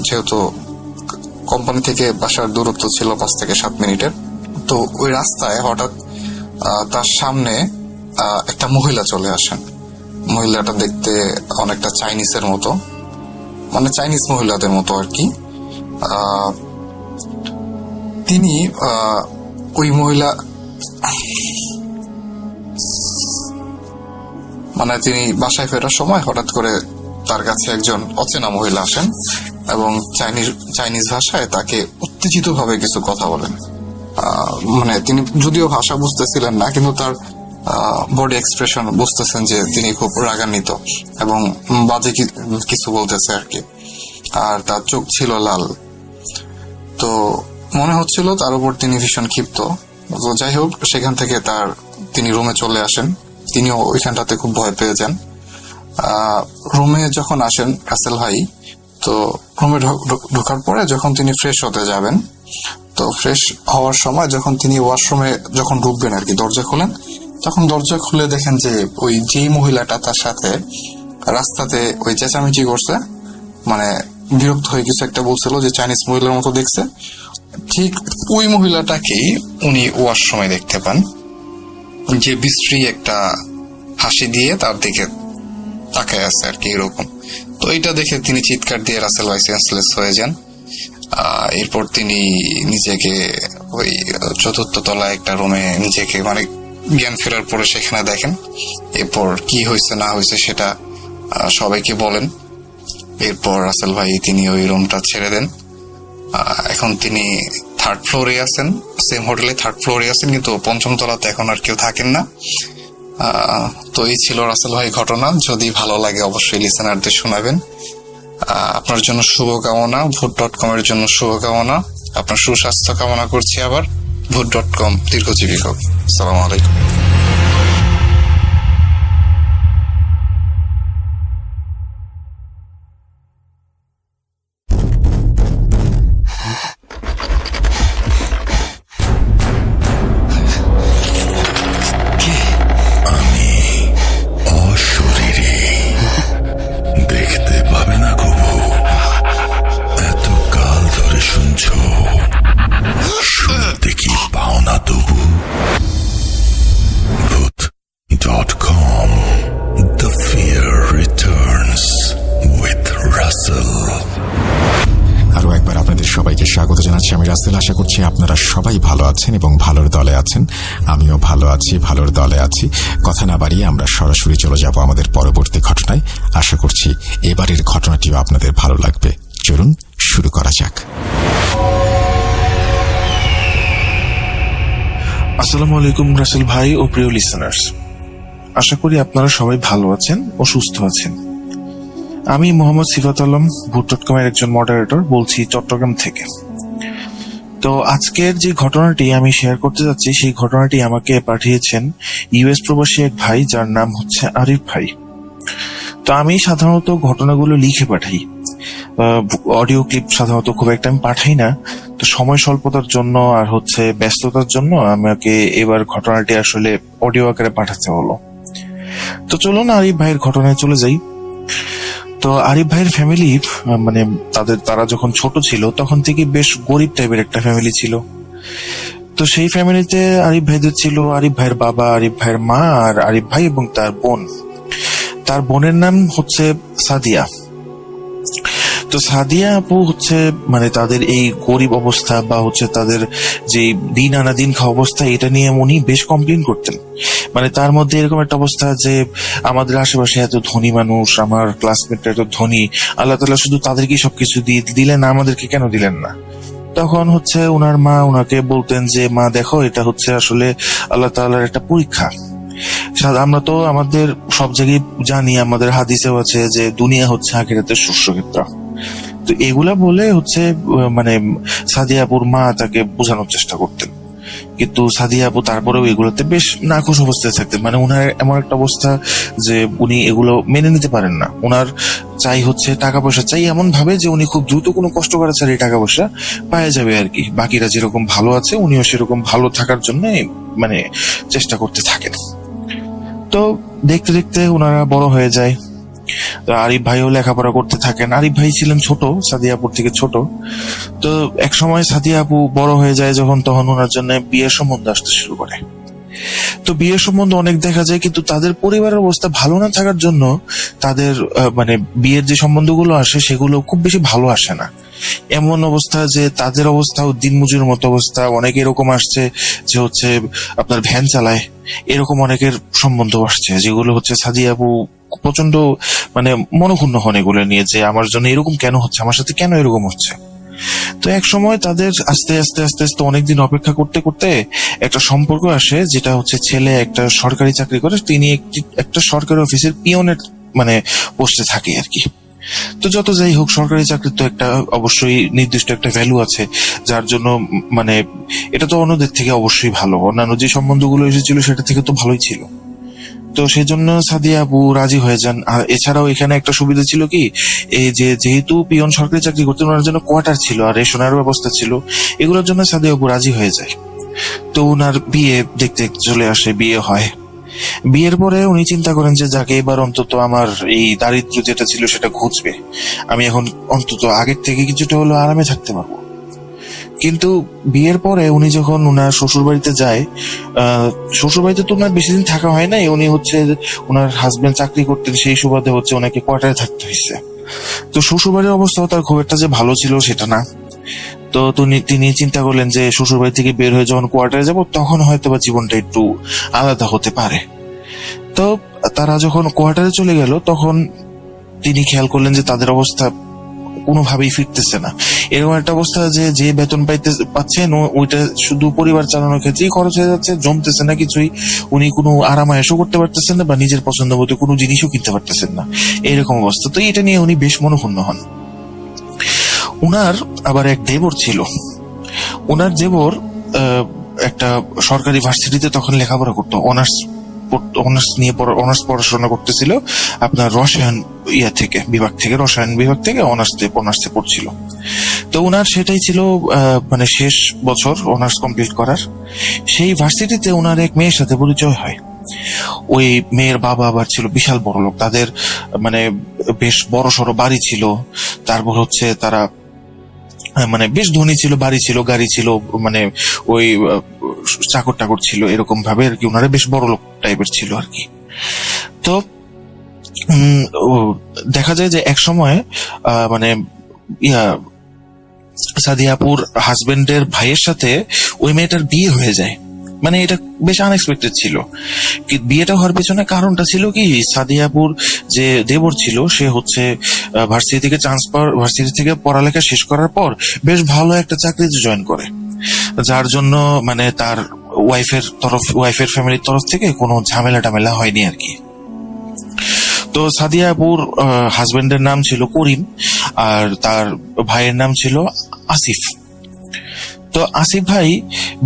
যেহেতু কোম্পানি থেকে বাসার দূরত্ব ছিল 5 থেকে 7 মিনিটের, তো ওই রাস্তায় হঠাৎ তার সামনে একটা মহিলা চলে আসেন। মহিলাটা দেখতে অনেকটা চাইনিজের মতো, মানে চাইনিজ মহিলাদের মতো আর কি। তিনি ওই মহিলা মানে তিনি বাসায় ফেরার সময় হঠাৎ করে তার কাছে একজন অচেনা মহিলা আসেন এবং চাইনিজ ভাষায় তাকে উত্তেজিত ভাবে কিছু কথা বলেন। মানে তিনি যদিও ভাষা বুঝতেছিলেন না, কিন্তু তার বডি এক্সপ্রেশন বুঝতেছেন যে তিনি খুব রাগান্বিত এবং বাজে কিছু বলতেছে আর কি। আর তার চোখ ছিল লাল। তো মনে হচ্ছিল তার উপর তিনি ভীষণ ক্ষিপ্ত। তো যাই হোক, সেখান থেকে তিনি রুমে চলে আসেন। তিনিও ওইখানটাতে খুব ভয় পেয়ে যান। রুমে যখন আসেন রাসেল ভাই, তো রুমে ঢোকার পরে যখন তিনি ফ্রেশ হতে যাবেন, তো ফ্রেশ হওয়ার সময় যখন তিনি ওয়াশরুমে যখন ঢুকবেন আর কি, দরজা খোলেন, তখন দরজা খুলে দেখেন যে ওই যেই মহিলাটা তার সাথে রাস্তাতে ওই চেঁচামেচি করছে, মানে বিরক্ত হয়ে কিছু একটা বলছিল যে চাইনিজ মহিলার মতো দেখছে, ঠিক ওই মহিলাটাকেই উনি ওয়াশরুমে দেখতে পান, যে বিশ্রী একটা হাসি দিয়ে তার দিকে তাকায় আছে আর কি, এরকম। তো এটা দেখে তিনি চিৎকার দিয়ে রাসেল ভাই সেন্সলেস হয়ে যান। এরপর তিনি নিজেকে ওই 4র্থ তলায় একটা রুমে নিজেকে মানে জ্ঞান ফেরার পরে সেখানে দেখেন। এরপর কি হয়েছে না হয়েছে সেটা সবাইকে বলেন। এরপর রাসেল ভাই তিনি ওই রুমটা ছেড়ে দেন। এখন তিনি 3rd ফ্লোরে আছেন, সেম হোটেলে 3rd ফ্লোরে আছেন, কিন্তু 5ম তলাতে এখন আর কেউ থাকেন না। তো এই ছিল রাসেল ভাই ঘটনা। যদি ভালো লাগে অবশ্যই লিসেনারদের শোনাবেন। আপনার জন্য শুভকামনা, ভূত.com এর জন্য শুভকামনা, আপনার সুস্বাস্থ্য কামনা করছি। আবার ভূত.com দীর্ঘজীবী হোক। আসসালামু আলাইকুম। দেখতে পাবে না কবু, এত কাল ধরে শুনছো, শুনতে কি পাও না তবু? রাসেল, আশা করছি আপনারা সবাই ভালো আছেন এবং ভালোর দলে আছেন। আমিও ভালো আছি, ভালোর দলে আছি। কথা না বাড়িয়ে আমরা সরাসরি চলে যাব আমাদের পরবর্তী ঘটনায়। আশা করছি এবারের ঘটনাটিও আপনাদের ভালো লাগবে। চলুন শুরু করা যাক। আসসালামু আলাইকুম রাসেল ভাই ও প্রিয় লিসেনার্স, আশা করি আপনারা সবাই ভালো আছেন ও সুস্থ আছেন। আমি মোহাম্মদ সিফাত আলম, ভূত.com-এর একজন মডারেটর, বলছি চট্টগ্রাম থেকে। তো আজকের যে ঘটনাটি আমি শেয়ার করতে যাচ্ছি, সেই ঘটনাটি আমাকে পাঠিয়েছেন ইউএস প্রবাসী এক ভাই, যার নাম হচ্ছে আরিফ ভাই। তো আমি সাধারণত ঘটনাগুলো লিখে পাঠাই, অডিও ক্লিপ সাধারণত খুব একটা আমি পাঠাই না। তো সময় স্বল্পতার জন্য আর ব্যস্ততার জন্য আমাকে এবার ঘটনাটি আসলে অডিও আকারে পাঠাতে হলো। তো চলুন আরিফ ভাইয়ের ঘটনায় চলে যাই। তো আরিফ ভাইয়ের ফ্যামিলি, মানে তারা যখন ছোট ছিল তখন থেকে বেশ গরিব টাইপের একটা ফ্যামিলি ছিল। তো সেই ফ্যামিলিতে আরিফ ভাইদের ছিল আরিফ ভাইয়ের বাবা, আরিফ ভাইয়ের মা, আর আরিফ ভাই এবং তার বোন। তার বোনের নাম হচ্ছে সাদিয়া। তো সাদিয়া আপু মানে তাদের এই গরিব অবস্থা বা তাদের যে দিন আনা দিন খাওয়া অবস্থা, এটা নিয়ে উনি বেশ কমপ্লেন করতেন। মানে তার মধ্যে এরকম একটা অবস্থা যে আমাদের আশেপাশে এত ধনী মানুষ, আমার ক্লাসমেটরা এত ধনী, আল্লাহ তাআলা শুধু তাদেরকেই সবকিছু দিলেন, আমাদেরকে কেন দিলেন না? তখন ওনার মা ওনাকে বলতেন যে, মা দেখো, এটা আসলে আল্লাহ তাআলার একটা পরীক্ষা। আমরা তো আমাদের সব জায়গায় জানি, আমাদের হাদিসেও আছে যে দুনিয়া হচ্ছে আখিরাতের শস্যক্ষেত্র। তো এগুলা বলে মানে সাদিয়া আপুর মা তাকে বোঝানোর চেষ্টা করতেন, কিন্তু সাদিয়া আপু তারপরেও এগুলোতে বেশ নাখুশ অবস্থায় থাকতেন। মানে উনার এমন একটা অবস্থা যে উনি এগুলো মেনে নিতে পারেন না। উনার চাই টাকা পয়সা চাই এমন ভাবে যে উনি খুব দ্রুত কোনো কষ্ট করা ছাড়া এই টাকা পয়সা পাওয়া যাবে আর কি। বাকিরা যেরকম ভালো আছে উনিও সেরকম ভালো থাকার জন্য মানে চেষ্টা করতে থাকেন। তো দেখতে দেখতে ওনারা বড় হয়ে যায়। আরিফ ভাইও লেখাপড়া করতে থাকেন। আরিফ ভাই ছিলেন ছোট, সাদিয়া আপুর থেকে ছোট। তো এক সময় সাদিয়া আপু বড় হয়ে যায় যখন, তখন ওনার জন্য বিয়ের সম্বন্ধ আসতে শুরু করে। তো বিয়ের সম্বন্ধ অনেক দেখা যায়, কিন্তু তাদের পরিবারের অবস্থা ভালো না থাকার জন্য তাদের মানে বিয়ের যে সম্বন্ধগুলো আসে সেগুলো খুব বেশি ভালো আসে না। এমন অবস্থা যে তাদের অবস্থাও দিনমজুর মতো অবস্থা। অনেক এরকম আসছে যে আপনার ভ্যান চালায়, এরকম অনেকের সম্বন্ধ আসছে, যেগুলো সাদিয়া আপু প্রচন্ড মানে মনক্ষুণ্ণ হন এগুলো নিয়ে, যে আমার জন্য এরকম কেন হচ্ছে, আমার সাথে কেন এরকম হচ্ছে। তো এক সময় তাদের আস্তে আস্তে আস্তে আস্তে অনেকদিন অপেক্ষা করতে করতে একটা সম্পর্ক আসে, যেটা ছেলে একটা সরকারি চাকরি করে, তিনি একটা সরকারি অফিসের পিয়নের মানে পোস্টে থাকে আর কি। তো যত যাই হোক, সরকারি চাকরির তো একটা অবশ্যই নির্দিষ্ট একটা ভ্যালু আছে, যার জন্য মানে এটা তো অন্যদের থেকে অবশ্যই ভালো। অন্যান্য যে সম্বন্ধগুলো এসেছিল সেটা থেকে তো ভালোই ছিল। তো সেই জন্য সাদিয়া আপু রাজি হয়ে যান। আর এছাড়াও এখানে একটা সুবিধা ছিল কি, এই যে যেহেতু পিয়ন সরকারি চাকরি করতেন, ওনার জন্য কোয়ার্টার ছিল আর রেশনের ব্যবস্থা ছিল, এগুলোর জন্য সাদিয়া আপু রাজি হয়ে যায়। তো ওনার বিয়ে দেখতে চলে আসে, বিয়ে হয়। বিয়ের পরে উনি চিন্তা করেন যে যাকে এবার অন্তত আমার এই দারিদ্র্য যেটা ছিল সেটা ঘুচবে, আমি এখন অন্তত আগের থেকে কিছুটা হলো আরামে থাকতে পারবো। কিন্তু বিয়ের পরে উনি যখন ওনার শ্বশুর বাড়িতে যায়, শ্বশুর বাড়িতে তো ওনার বেশি দিন থাকা হয় নাই। উনি ওনার হাজবেন্ড চাকরি করতেন, সেই সুবাদে ওনাকে কোয়ার্টারে থাকতে হয়েছে। তো শ্বশুর বাড়ির অবস্থাও তার খুব একটা যে ভালো ছিল সেটা না। তো তিনি চিন্তা করলেন যে শ্বশুর বাড়ি থেকে বের হয়ে যখন কোয়ার্টারে যাব, তখন হয়তো বা জীবনটা একটু আলাদা হতে পারে। তো তারা যখন কোয়ার্টারে চলে গেল, তখন তিনি খেয়াল করলেন যে তাদের অবস্থা কোনোভাবেই ফিরতেছে না। এরকম একটা অবস্থা যে বেতন পাচ্ছেন ওইটা শুধু পরিবার চালানোর ক্ষেত্রেই খরচ হয়ে যাচ্ছে, জমতেছে না কিছুই। উনি কোনো আরামায়েশও করতে পারতেছেন না বা নিজের পছন্দ মতো কোনো জিনিসও কিনতে পারতেছেন না, এরকম অবস্থা। তো এটা নিয়ে উনি বেশ মনক্ষুণ্ণ হন। উনার আবার এক দেবর ছিল। উনার দেবর একটা সরকারি ভার্সিটিতে তখন লেখাপড়া করতো, অনার্স পড়াশোনা করতেছিল, আপনার রসায়ন রসায়ন বিভাগ থেকে অনার্সে পড়ছিল। তো উনার সেটাই ছিল মানে শেষ বছর অনার্স কমপ্লিট করার। সেই ভার্সিটিতে উনার এক মেয়ের সাথে পরিচয় হয়। ওই মেয়ের বাবা আবার ছিল বিশাল বড় লোক, তাদের মানে বেশ বড় সড়ো বাড়ি ছিল। তারপর তারা মানে বেশ ধনী ছিল, বাড়ি ছিল, গাড়ি ছিল, মানে ওই চাকর টাকর ছিল, এরকম ভাবে আর কি। ওনারা বেশ বড় লোক টাইপের ছিল আর কি। তো দেখা যায় যে এক সময় মানে সাদিয়া আপুর হাজবেন্ডের ভাইয়ের সাথে ওই মেয়েটার বিয়ে হয়ে যায়। মানে এটা বেশ আনএক্সপেক্টেড ছিল। বিয়েটা হওয়ার পেছনে কারণটা ছিল কি, সাদিয়াপুর যে দেবর ছিল সে হচ্ছে ভার্সিটি থেকে পড়ালেখা শেষ করার পর বেশ ভালো একটা চাকরিতে জয়েন করে, যার জন্য মানে তার ওয়াইফের ফ্যামিলির তরফ থেকে কোনো ঝামেলা টামেলা হয়নি আর কি। তো সাদিয়াপুর হাজবেন্ডের নাম ছিল করিম আর তার ভাইয়ের নাম ছিল আসিফ। তো আসিফ ভাই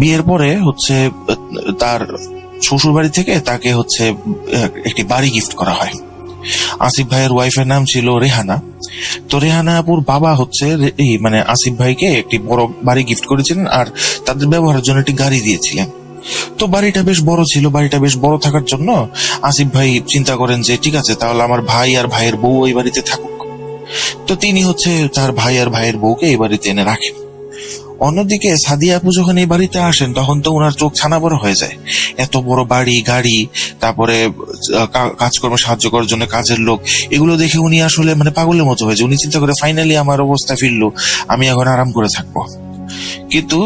বিয়ের পরে হচ্ছে তার শ্বশুর বাড়ি থেকে তাকে হচ্ছে একটি বাড়ি গিফট করা হয়। আসিফ ভাইয়ের ওয়াইফের নাম ছিল রেহানা। তো রেহানা আপুর বাবা হচ্ছে মানে আসিফ ভাইকে একটি বড় বাড়ি গিফট করেছিলেন আর তাদের ব্যবহারের জন্য একটি গাড়ি দিয়েছিলেন। তো বাড়িটা বেশ বড় ছিল। বাড়িটা বেশ বড় থাকার জন্য আসিফ ভাই চিন্তা করেন যে ঠিক আছে, তাহলে আমার ভাই আর ভাইয়ের বউ ওই বাড়িতে থাকুক। তো তিনি হচ্ছে তার ভাই আর ভাইয়ের বউকে এই বাড়িতে এনে রাখেন। অন্যদিকে সাদিয়া আপু যখন এই বাড়িতে আসেন তখন তো ওনার চোখ ছানা বড় হয়ে যায়। এত বড় বাড়ি, গাড়ি, তারপরে কাজকর্মে সাহায্য করার জন্য কাজের লোক, এগুলো দেখে উনি আসলে মানে পাগলের মতো হয়েছে। উনি চিন্তা করে ফাইনালি আমার অবস্থা ফিরলো, আমি এখন আরাম করে থাকবো। কিন্তু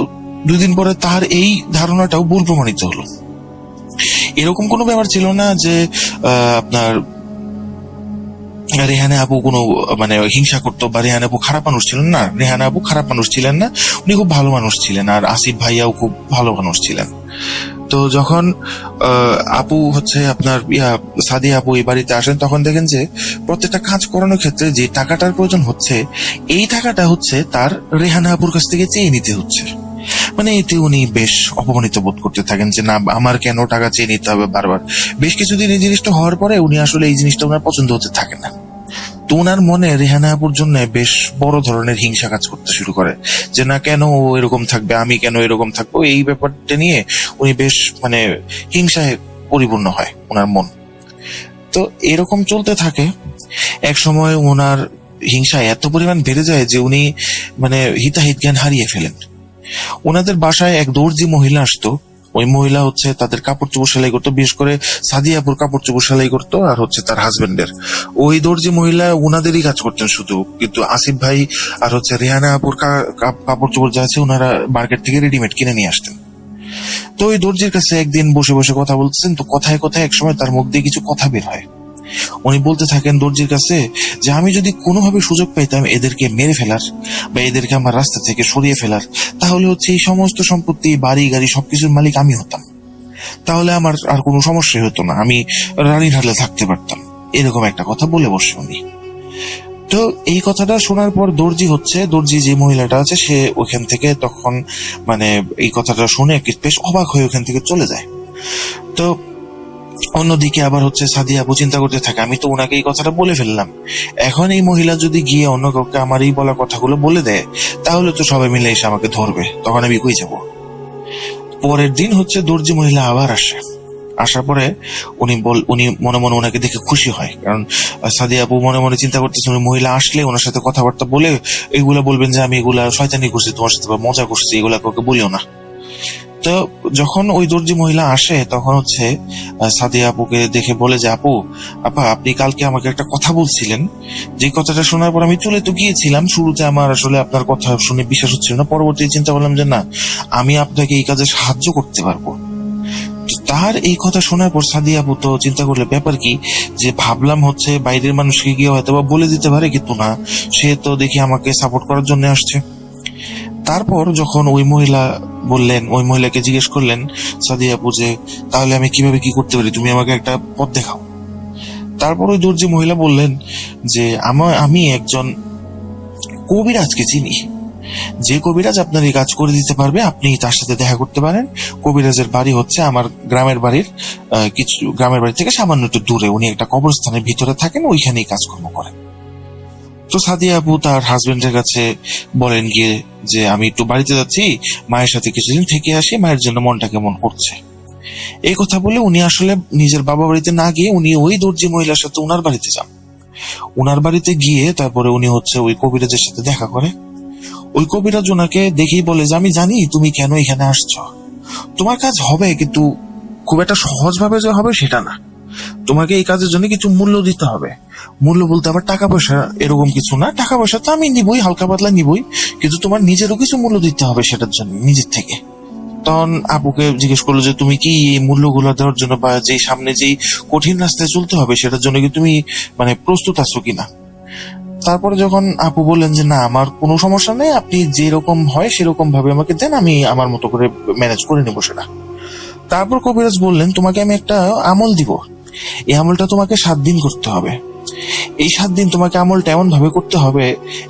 2 দিন পরে তার এই ধারণাটাও ভুল প্রমাণিত হলো। এরকম কোনো ব্যাপার ছিল না যে আপনার রেহানা আপু কোনো মানে হিংসা করতো বা রেহানা আপু খারাপ মানুষ ছিলেন না। রেহানা আপু খারাপ মানুষ ছিলেন না, উনি খুব ভালো মানুষ ছিলেন। আর আসিফ ভাইয়াও খুব ভালো মানুষ ছিলেন। তো যখন আপু হচ্ছে আপনার সাদিয়া আপু এই বাড়িতে আসেন তখন দেখেন যে প্রত্যেকটা কাজ করানোর ক্ষেত্রে যে টাকাটার প্রয়োজন হচ্ছে, এই টাকাটা হচ্ছে তার রেহানা আপুর কাছ থেকে চেয়ে নিতে হচ্ছে। মানে এতে উনি বেশ অপমানিত বোধ করতে থাকেন যে না, আমার কেন টাকা চেয়ে নিতে হবে বারবার। বেশ কিছুদিন এই জিনিসটা হওয়ার পরে উনি আসলে এই জিনিসটা ওনার পছন্দ হতে থাকে না। তো ওনার মনে রেহানা আপুর জন্য বেশ বড় ধরনের হিংসা কাজ করতে শুরু করে যে না, কেন ও এরকম থাকবে, আমি কেন এরকম থাকবো। এই ব্যাপারটা নিয়ে উনি বেশ মানে হিংসায় পরিপূর্ণ হয় ওনার মন। তো এরকম চলতে থাকে। এক সময় ওনার হিংসা এত পরিমাণ বেড়ে যায় যে উনি মানে হিতাহিত জ্ঞান হারিয়ে ফেলেন। ওনাদের বাসায় এক দর্জি মহিলা আসতো। ওই মহিলা হচ্ছে তাদের কাপড় চোপড় সেলাই করতো, বিশেষ করে সাদিয়াপুর কাপড় চোপড় সেলাই করতো আর হচ্ছে তার হাজবেন্ডের। ওই দর্জি মহিলা ওনাদেরই কাজ করতেন শুধু, কিন্তু আসিফ ভাই আর হচ্ছে রেহানা আপুর কাপড় চোপড় যা আছে ওনারা মার্কেট থেকে রেডিমেড কিনে নিয়ে আসতেন। তো ওই দর্জির কাছে একদিন বসে বসে কথা বলতেছেন। তো কথায় কথায় একসময় তার মুখ দিয়ে কিছু কথা বের হয়। উনি বলতে থাকেন দর্জির কাছে যে আমি যদি কোনোভাবে সুযোগ পাইতাম এদেরকে মেরে ফেলার বা এদেরকে আমার রাস্তা থেকে সরিয়ে ফেলার, তাহলে হচ্ছে এই সমস্ত সম্পত্তি, বাড়ি গাড়ি সবকিছুর মালিক আমি হতাম। তাহলে আমার আর কোনো সমস্যাই হতো না, আমি রানীর হালে থাকতে পারতাম। এরকম একটা কথা বলে বসে উনি। তো এই কথাটা শোনার পর দর্জি যে মহিলাটা আছে সে ওখান থেকে তখন মানে এই কথাটা শুনে বেশ অবাক হয়ে ওখান থেকে চলে যায়। তো অন্যদিকে আবার হচ্ছে সাদিয়া আপু চিন্তা করতে থাকে, আমি তো ওনাকে এই কথাটা বলে ফেললাম, এখন এই মহিলা যদি গিয়ে অন্য কাউকে আমার এই বলা কথাগুলো বলে দেয় তাহলে তো সবাই মিলে এসে আমাকে ধরবে, তখন আমি কই যাব। পরের দিন হচ্ছে দর্জি মহিলা আবার আসে। আসার পরে উনি মনে মনে ওনাকে দেখে খুশি হয়, কারণ সাদিয়া আপু মনে মনে চিন্তা করতেছে উনি মহিলা আসলে ওনার সাথে কথাবার্তা বলে এগুলা বলবেন যে আমি এগুলা শয়তানি করছি, তোমার সাথে মজা করছি, এগুলা কাউকে বলিও না। তো যখন ওই দর্জি মহিলা আসে তখন হচ্ছে সাদিয়া আপুকে দেখে বলে যে আপা আপনি কালকে আমাকে একটা কথা বলছিলেন, যে কথাটা শোনার পর আমি চলে তো গিয়েছিলাম। শুরুতে আমার আসলে আপনার কথা শুনে বিশ্বাস হচ্ছিল না, পরবর্তী চিন্তা করলাম যে না, আমি আপনাকে এই কাজে সাহায্য করতে পারবো। তার এই কথা শোনার পর সাদিয়া আপু তো চিন্তা করলে ব্যাপার কি, যে ভাবলাম হচ্ছে বাইরের মানুষকে গিয়ে হয়তো বা বলে দিতে পারে, কিন্তু না, সে তো দেখি আমাকে সাপোর্ট করার জন্য আসছে। তারপর যখন ওই মহিলাকে জিজ্ঞেস করলেন সাদিয়া আপু যে তাহলে আমি কিভাবে কি করতে পারি, তুমি আমাকে একটা পথ দেখাও। তারপর ওই দর্জি মহিলা বললেন যে আমি একজন কবিরাজকে চিনি, যে কবিরাজ আপনার এই কাজ করে দিতে পারবে, আপনি তার সাথে দেখা করতে পারেন। কবিরাজের বাড়ি হচ্ছে আমার গ্রামের বাড়ি থেকে সামান্য একটু দূরে, উনি একটা কবরস্থানের ভিতরে থাকেন, ওইখানেই কাজকর্ম করেন। তো সাদিয়া আপু তার হাজবেন্ডের কাছে বলেন গিয়ে যে আমি একটু বাড়িতে যাচ্ছি, মায়ের সাথে কিছুদিন থেকে আসি, মায়ের জন্য মনটা কেমন করছে। এই কথা বলে উনি আসলে নিজের বাবা বাড়িতে না গিয়ে উনি ওই দর্জি মহিলার সাথে উনার বাড়িতে যান। উনার বাড়িতে গিয়ে তারপরে উনি হচ্ছে ওই কবিরাজের সাথে দেখা করে। ওই কবিরাজ ওনাকে দেখেই বলে যে আমি জানি তুমি কেন এখানে আসছো, তোমার কাজ হবে, কিন্তু খুব একটা সহজ ভাবে যে হবে সেটা না। তোমাকে এই কাজের জন্য কিছু মূল্য দিতে হবে। মূল্য বলতে আবার টাকা পয়সা এরকম কিছু না, টাকা পয়সা তো আমি নিবই, হালকা পাতলা নিবই, কিন্তু তোমার নিজেরও কিছু মূল্য দিতে হবে সেটার জন্য, নিজের থেকে। তখন আপুকে জিজ্ঞেস করলো যে তুমি কি এই মূল্যগুলো দেওয়ার জন্য বা যে সামনে যেই কঠিন রাস্তায় চলতে হবে সেটার জন্য কি তুমি মানে প্রস্তুত আছো কিনা। তারপরে যখন আপু বললেন যে না আমার কোনো সমস্যা নেই, আপনি যেরকম হয় সেরকম ভাবে আমাকে দেন, আমি আমার মতো করে ম্যানেজ করে নেবো সেটা। তারপর কবিরাজ বললেন তোমাকে আমি একটা আমল দিব, এই আমলটা তোমাকে 7 দিন করতে হবে। এই 7 দিন তোমাকে আমলটা এমন ভাবে করতে হবে,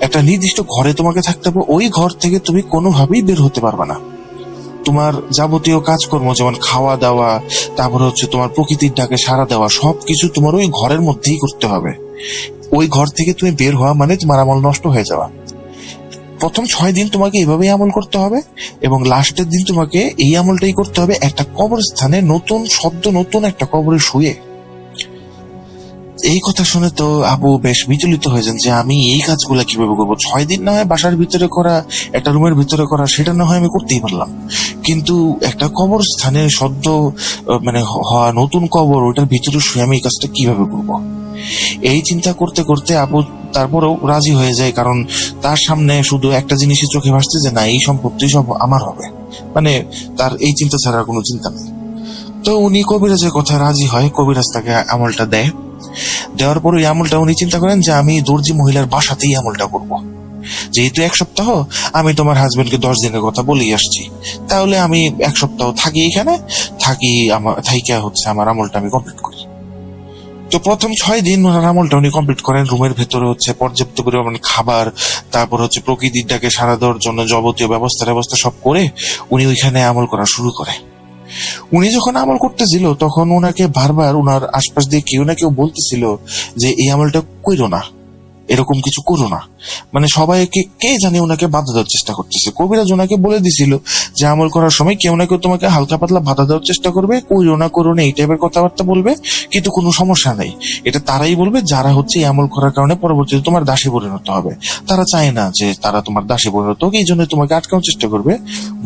একটা নির্দিষ্ট ঘরে তোমাকে থাকতে হবে, ওই ঘর থেকে তুমি কোনোভাবেই বের হতে পারবে না। তোমার যাবতীয় কাজকর্ম যেমন খাওয়া দাওয়া, তারপরে হচ্ছে তোমার প্রকৃতির ডাকে সাড়া দেওয়া, সবকিছু তোমার ওই ঘরের মধ্যেই করতে হবে। ওই ঘর থেকে তুমি বের হওয়া মানে তোমার আমল নষ্ট হয়ে যাওয়া। প্রথম 6 দিন তোমাকে এইভাবেই আমল করতে হবে এবং লাস্টের দিন তোমাকে এই আমলটাই করতে হবে একটা কবরস্থানে, নতুন একটা কবরে শুয়ে। এই কথা শুনে তো আপু বেশ বিচলিত হয়ে যান যে আমি এই কাজগুলা কিভাবে করবো। 6 দিন না হয় বাসার ভিতরে করা, একটা রুমের ভিতরে করা, সেটা না হয় আমি করতেই পারলাম, কিন্তু একটা কবরস্থানে সদ্য মানে হওয়া নতুন কবর, ওটার ভিতরে শুয়ে আমি এই কাজটা কিভাবে করবো। এই চিন্তা করতে করতে আপু তারপরেও রাজি হয়ে যায়, কারণ তার সামনে শুধু একটা জিনিসই চোখে ভাসছে যে না এই সম্পত্তি সব আমার হবে, মানে তার এই চিন্তা ছাড়া কোনো চিন্তা নেই। তো উনি কবিরাজের কথা রাজি হয়, কবিরাজ তাকে আমলটা দেয়। দেওয়ার পর ওই আমলটা উনি চিন্তা করেন যে আমি দর্জি মহিলার বাসাতেই আমলটা করব। যেহেতু 1 সপ্তাহ আমি তোমার হাজবেন্ডকে 10 দিনের কথা বলেই আসছি, তাহলে আমি 1 সপ্তাহ থাকি এখানে, থাইকা হচ্ছে আমার আমলটা আমি কমপ্লিট করি। তো প্রথম 6 দিন ওনার আমলটা উনি কমপ্লিট করেন। রুমের ভেতরে হচ্ছে পর্যাপ্ত পরিমাণ খাবার, তারপর হচ্ছে প্রকৃতির ডাকে সাড়া দেওয়ার জন্য যাবতীয় ব্যবস্থা সব করে উনি ওইখানে আমল করা শুরু করে। উনি যখন আমল করতেছিল তখন ওনাকে বারবার ওনার আশপাশ দিয়ে কেউ না কেউ বলতেছিল যে এই আমলটা কইরো না, এরকম কিছু করো না, মানে সবাইকে কে জানি ওনাকে বাধা দেওয়ার চেষ্টা করতেছে। কবিরাজ ওনাকে বলে দিছিল যে আমল করার সময় কেউ না কেউ তোমাকে হালকা পাতলা বাধা দেওয়ার চেষ্টা করবে, কইরো না করো না এই টাইপের কথাবার্তা বলবে, কিন্তু কোনো সমস্যা নেই, এটা তারাই বলবে যারা হচ্ছে এই আমল করার কারণে পরবর্তীতে তোমার দাসী পরিণত হবে। তারা চায় না যে তারা তোমার দাসী পরিণত হোক, এই জন্য তোমাকে আটকানোর চেষ্টা করবে।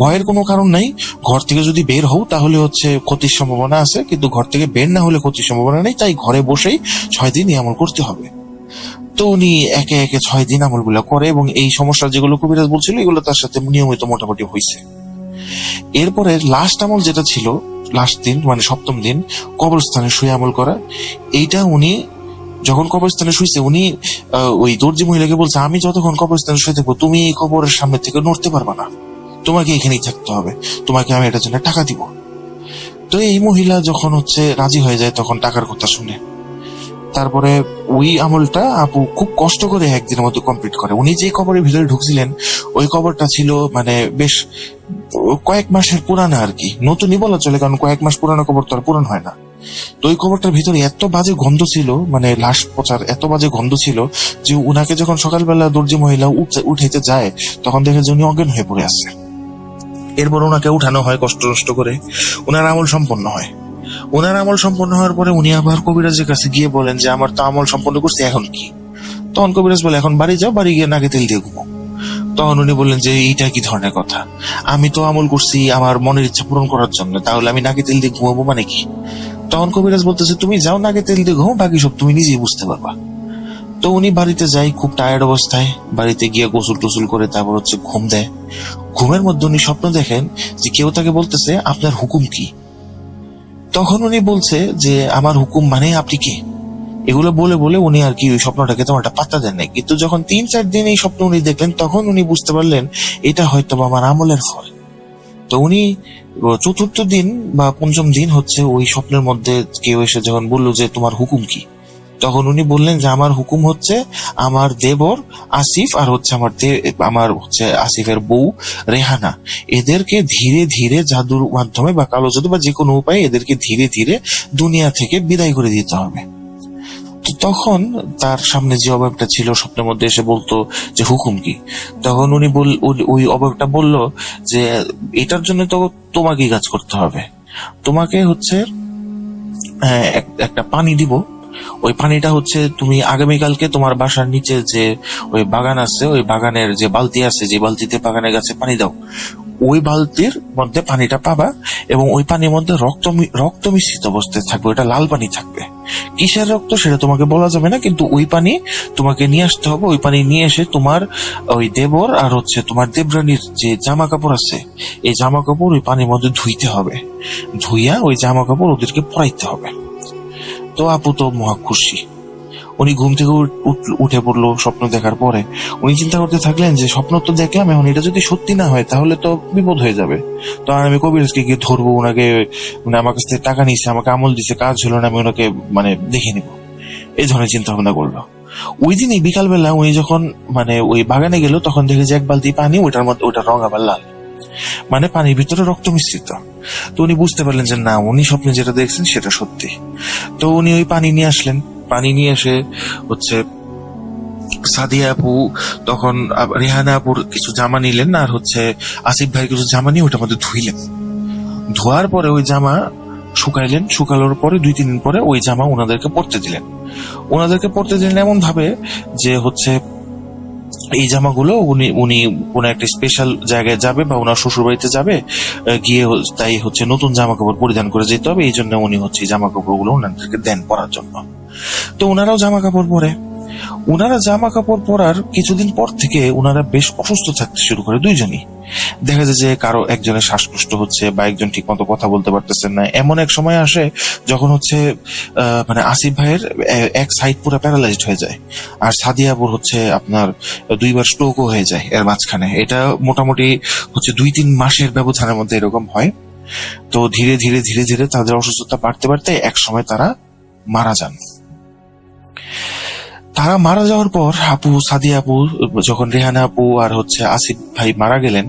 ভয়ের কোনো কারণ নাই, ঘর থেকে যদি বের হও তাহলে হচ্ছে ক্ষতির সম্ভাবনা আছে, কিন্তু ঘর থেকে বের না হলে ক্ষতির সম্ভাবনা নেই, তাই ঘরে বসেই 6 দিন এই আমল করতে হবে। তো উনি একে একে 6 দিন আমলগুলো করে এবং এই সমস্যা যেগুলো কবিরাজ বলছিল এগুলো তার সাথে নিয়মিত মোটামুটি হয়েছে। এরপরে লাস্ট আমল যেটা ছিল, লাস্ট দিন মানে 7ম দিন কবরস্থানে শুয়ে আমল করা, এইটা উনি যখন কবরস্থানে শুয়েছে উনি ওই দর্জি মহিলাকে বলছে আমি যতক্ষণ কবরস্থানে শুয়ে থাকবো তুমি এই কবরের সামনে থেকে নড়তে পারবা না, তোমাকে এখানেই থাকতে হবে, তোমাকে আমি এটার জন্য টাকা দিব। তো এই মহিলা যখন হচ্ছে রাজি হয়ে যায় তখন টাকার কথা শুনে, তারপরে ওই আমলটা আপু খুব কষ্ট করে 1 দিনের মতো কমপ্লিট করে। উনি যে কবরের ভিতরে ঢুকছিলেন ওই কবরটা ছিল মানে বেশ কয়েক মাসের পুরানো আর কি, নতুনই বলা চলে, কারণ কয়েক মাস পুরানো কবর তো আর পুরান হয় না। তো ওই কবরটার ভিতরে এত বাজে গন্ধ ছিল, মানে লাশ পচার এত বাজে গন্ধ ছিল যে উনাকে যখন সকালবেলা দর্জি মহিলা উঠাইতে যায় তখন দেখে যে উনি অজ্ঞান হয়ে পড়ে আছে। এরপর ওনাকে উঠানো হয় কষ্ট করে, ওনার আমল সম্পন্ন হয়। ওনার আমল সম্পন্ন হওয়ার পরে উনি আবার কবিরাজের কাছে গিয়ে বলেন যে আমার তো আমল সম্পন্ন করছি, এখন কি? তখন কবিরাজ বলে এখন বাড়ি যাও, বাড়ি গিয়ে নাকে তেল দিয়ে ঘুমো। তখন উনি বললেন যে এইটা কি ধরনের কথা, আমি তো আমল করছি আমার মনের ইচ্ছা পূরণ করার জন্য, তাহলে আমি নাকে তেল দিয়ে ঘুমাবো মানে কি? তখন কবিরাজ বলতেছে তুমি যাও নাকে তেল দিয়ে ঘুমো, বাকি সব তুমি নিজেই বুঝতে পারবা। তো উনি বাড়িতে যাই খুব টায়ার্ড অবস্থায়, বাড়িতে গিয়ে গোসল টোসল করে তারপর হচ্ছে ঘুম দেয়। ঘুমের মধ্যে উনি স্বপ্ন দেখেন যে কেউ তাকে বলতেছে আপনার হুকুম কি? তখন উনি বলছে যে আমার হুকুম মানে আপনি কে? এগুলো বলে বলে উনি আর কি ওই স্বপ্নটাকে তেমন একটা পাত্তা দেন নাই, কিন্তু যখন 3-4 দিন এই স্বপ্ন উনি দেখলেন তখন উনি বুঝতে পারলেন এটা হয়তো আমার আমলের ফল। তো উনি 4র্থ দিন বা 5ম দিন হচ্ছে ওই স্বপ্নের মধ্যে কেউ এসে যখন বললো যে তোমার হুকুম কি, তখন উনি বললেন যে আমার হুকুম হচ্ছে আমার দেবর আসিফ আর হচ্ছে আমার হচ্ছে আসিফের বউ রেহানা, এদেরকে ধীরে ধীরে জাদুর মাধ্যমে বা কালো জাদু বা যে কোনো উপায়ে এদেরকে ধীরে ধীরে দুনিয়া থেকে বিদায় করে দিতে হবে। তো তখন তার সামনে যে অবয়বটা ছিল স্বপ্নের মধ্যে এসে বলতো যে হুকুম কি, তখন উনি ওই অবয়বটা বলল যে এটার জন্য তো তোমাকেই কাজ করতে হবে, তোমাকে হচ্ছে একটা পানি দিব, ওই পানিটা হচ্ছে তুমি আগামীকালকে তোমার বাসার নিচে যে ওই বাগান আছে ওই বাগানের যে বালতি আছে যে বালতিতে বাগানের গাছে পানি দাও, ওই বালতির মধ্যে পানিটা পাবা এবং ওই পানির মধ্যে রক্ত মিশ্রিত অবস্থায় থাকবে, ওটা লাল পানি থাকবে। কিসের রক্ত সেটা তোমাকে বলা যাবে না, কিন্তু ওই পানি তোমাকে নিয়ে আসতে হবে। ওই পানি নিয়ে এসে তোমার ওই দেবর আর তোমার দেবরানীর যে জামা কাপড় আছে, এই জামা কাপড় ওই পানির মধ্যে ধুইতে হবে, ধুইয়া ওই জামা কাপড় ওদেরকে পরাইতে হবে। তো আপু তো মহা খুশি। উনি ঘুম থেকে উঠে পড়লো স্বপ্ন দেখার পরে। উনি চিন্তা করতে থাকলেন যে স্বপ্ন তো দেখলাম, এখন এটা যদি সত্যি না হয় তাহলে তো বিপদ হয়ে যাবে। তো আর আমি কবিরাজকে গিয়ে ধরবো, ওনাকে আমার কাছ থেকে টাকা নিচ্ছে, আমাকে আমল দিচ্ছে, কাজ হলো না, আমি ওনাকে দেখে নিব, এই ধরনের চিন্তা ভাবনা করলো। ওই দিনই বিকালবেলা উনি যখন ওই বাগানে গেল, তখন দেখে যে এক বালতি পানি, ওটার মধ্যে ওটার রং আবার লাল, পানির ভিতরে রক্ত মিশ্রিত। তো উনি বুঝতে পারলেন যে না, উনি স্বপ্নে যেটা দেখছেন সেটা সত্যি। তো উনি ওই পানি নিয়ে আসলেন। পানি নিয়ে এসে সাদিয়া আপু তখন রেহানা আপুর কিছু জামা নিলেন, আর আসিফ ভাই কিছু জামা নিয়ে ওটার মধ্যে ধুইলেন। ধোয়ার পরে ওই জামা শুকাইলেন, শুকানোর পরে 2-3 দিন পরে ওই জামা ওনাদেরকে পরতে দিলেন। এমন ভাবে যে এই জামাগুলো উনি কোন একটা স্পেশাল জায়গায় যাবে বা ওনার শ্বশুর বাড়িতে যাবে, গিয়ে তাই নতুন জামা কাপড় পরিধান করে যেতে হবে। এই জন্য উনি জামা কাপড় গুলো ওনাদেরকে দেন পরার জন্য। তো ওনারাও জামা কাপড় পরে। ওনারা জামা কাপড় পরার কিছুদিন পর থেকে ওনারা বেশ অসুস্থ থাকতে শুরু করে, দুইজনই। দেখা যায় যে কারো একজনের শ্বাসকষ্ট হচ্ছে বা একজন ঠিক মতো কথা বলতে পারতেছেন না। এমন এক সময় আসে যখন আসিফ ভাইয়ের এক সাইড পুরো প্যারালাইজড হয়ে যায়, আর সাদিয়া আপুর আপনার 2বার স্ট্রোকও হয়ে যায় এর মাঝখানে। এটা মোটামুটি 2-3 মাসের ব্যবধানের মধ্যে এরকম হয়। তো ধীরে ধীরে ধীরে ধীরে তাদের অসুস্থতা বাড়তে বাড়তে এক সময় তারা মারা যান। তারা মারা যাওয়ার পর সাদিয়া আপু যখন রেহানা আপু আর আসিফ ভাই মারা গেলেন,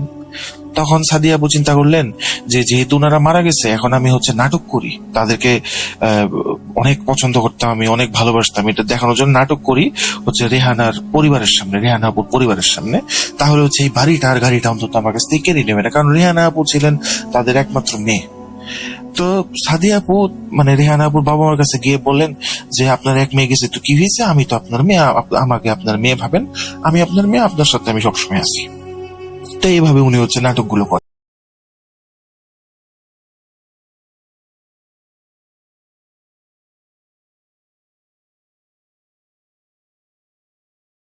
তখন সাদিয়া আপু চিন্তা করলেন যে যেহেতু ওনারা মারা গেছে, এখন আমি নাটক করি। তাদেরকে অনেক পছন্দ করতাম, আমি অনেক ভালোবাসতাম, এটা দেখানোর জন্য নাটক করি রেহানার পরিবারের সামনে, রেহানা আপুর পরিবারের সামনে। তাহলে এই বাড়িটা আর গাড়িটা অন্তত আমার কাছ থেকে কেড়ে নেবে না, কারণ রেহানা আপু ছিলেন তাদের একমাত্র মেয়ে। তো সাদিয়া আপু রেহানা আপুর বাবা মার কাছে গিয়ে বললেন যে আপনার এক মেয়ে গেছে, তো কি হয়েছে, আমি তো আপনার মেয়ে, আমাকে আপনার মেয়ে ভাবেন, আমি আপনার মেয়ে, আপনার সাথে আমি সবসময় আছি। তো এইভাবে উনি নাটকগুলো করেন।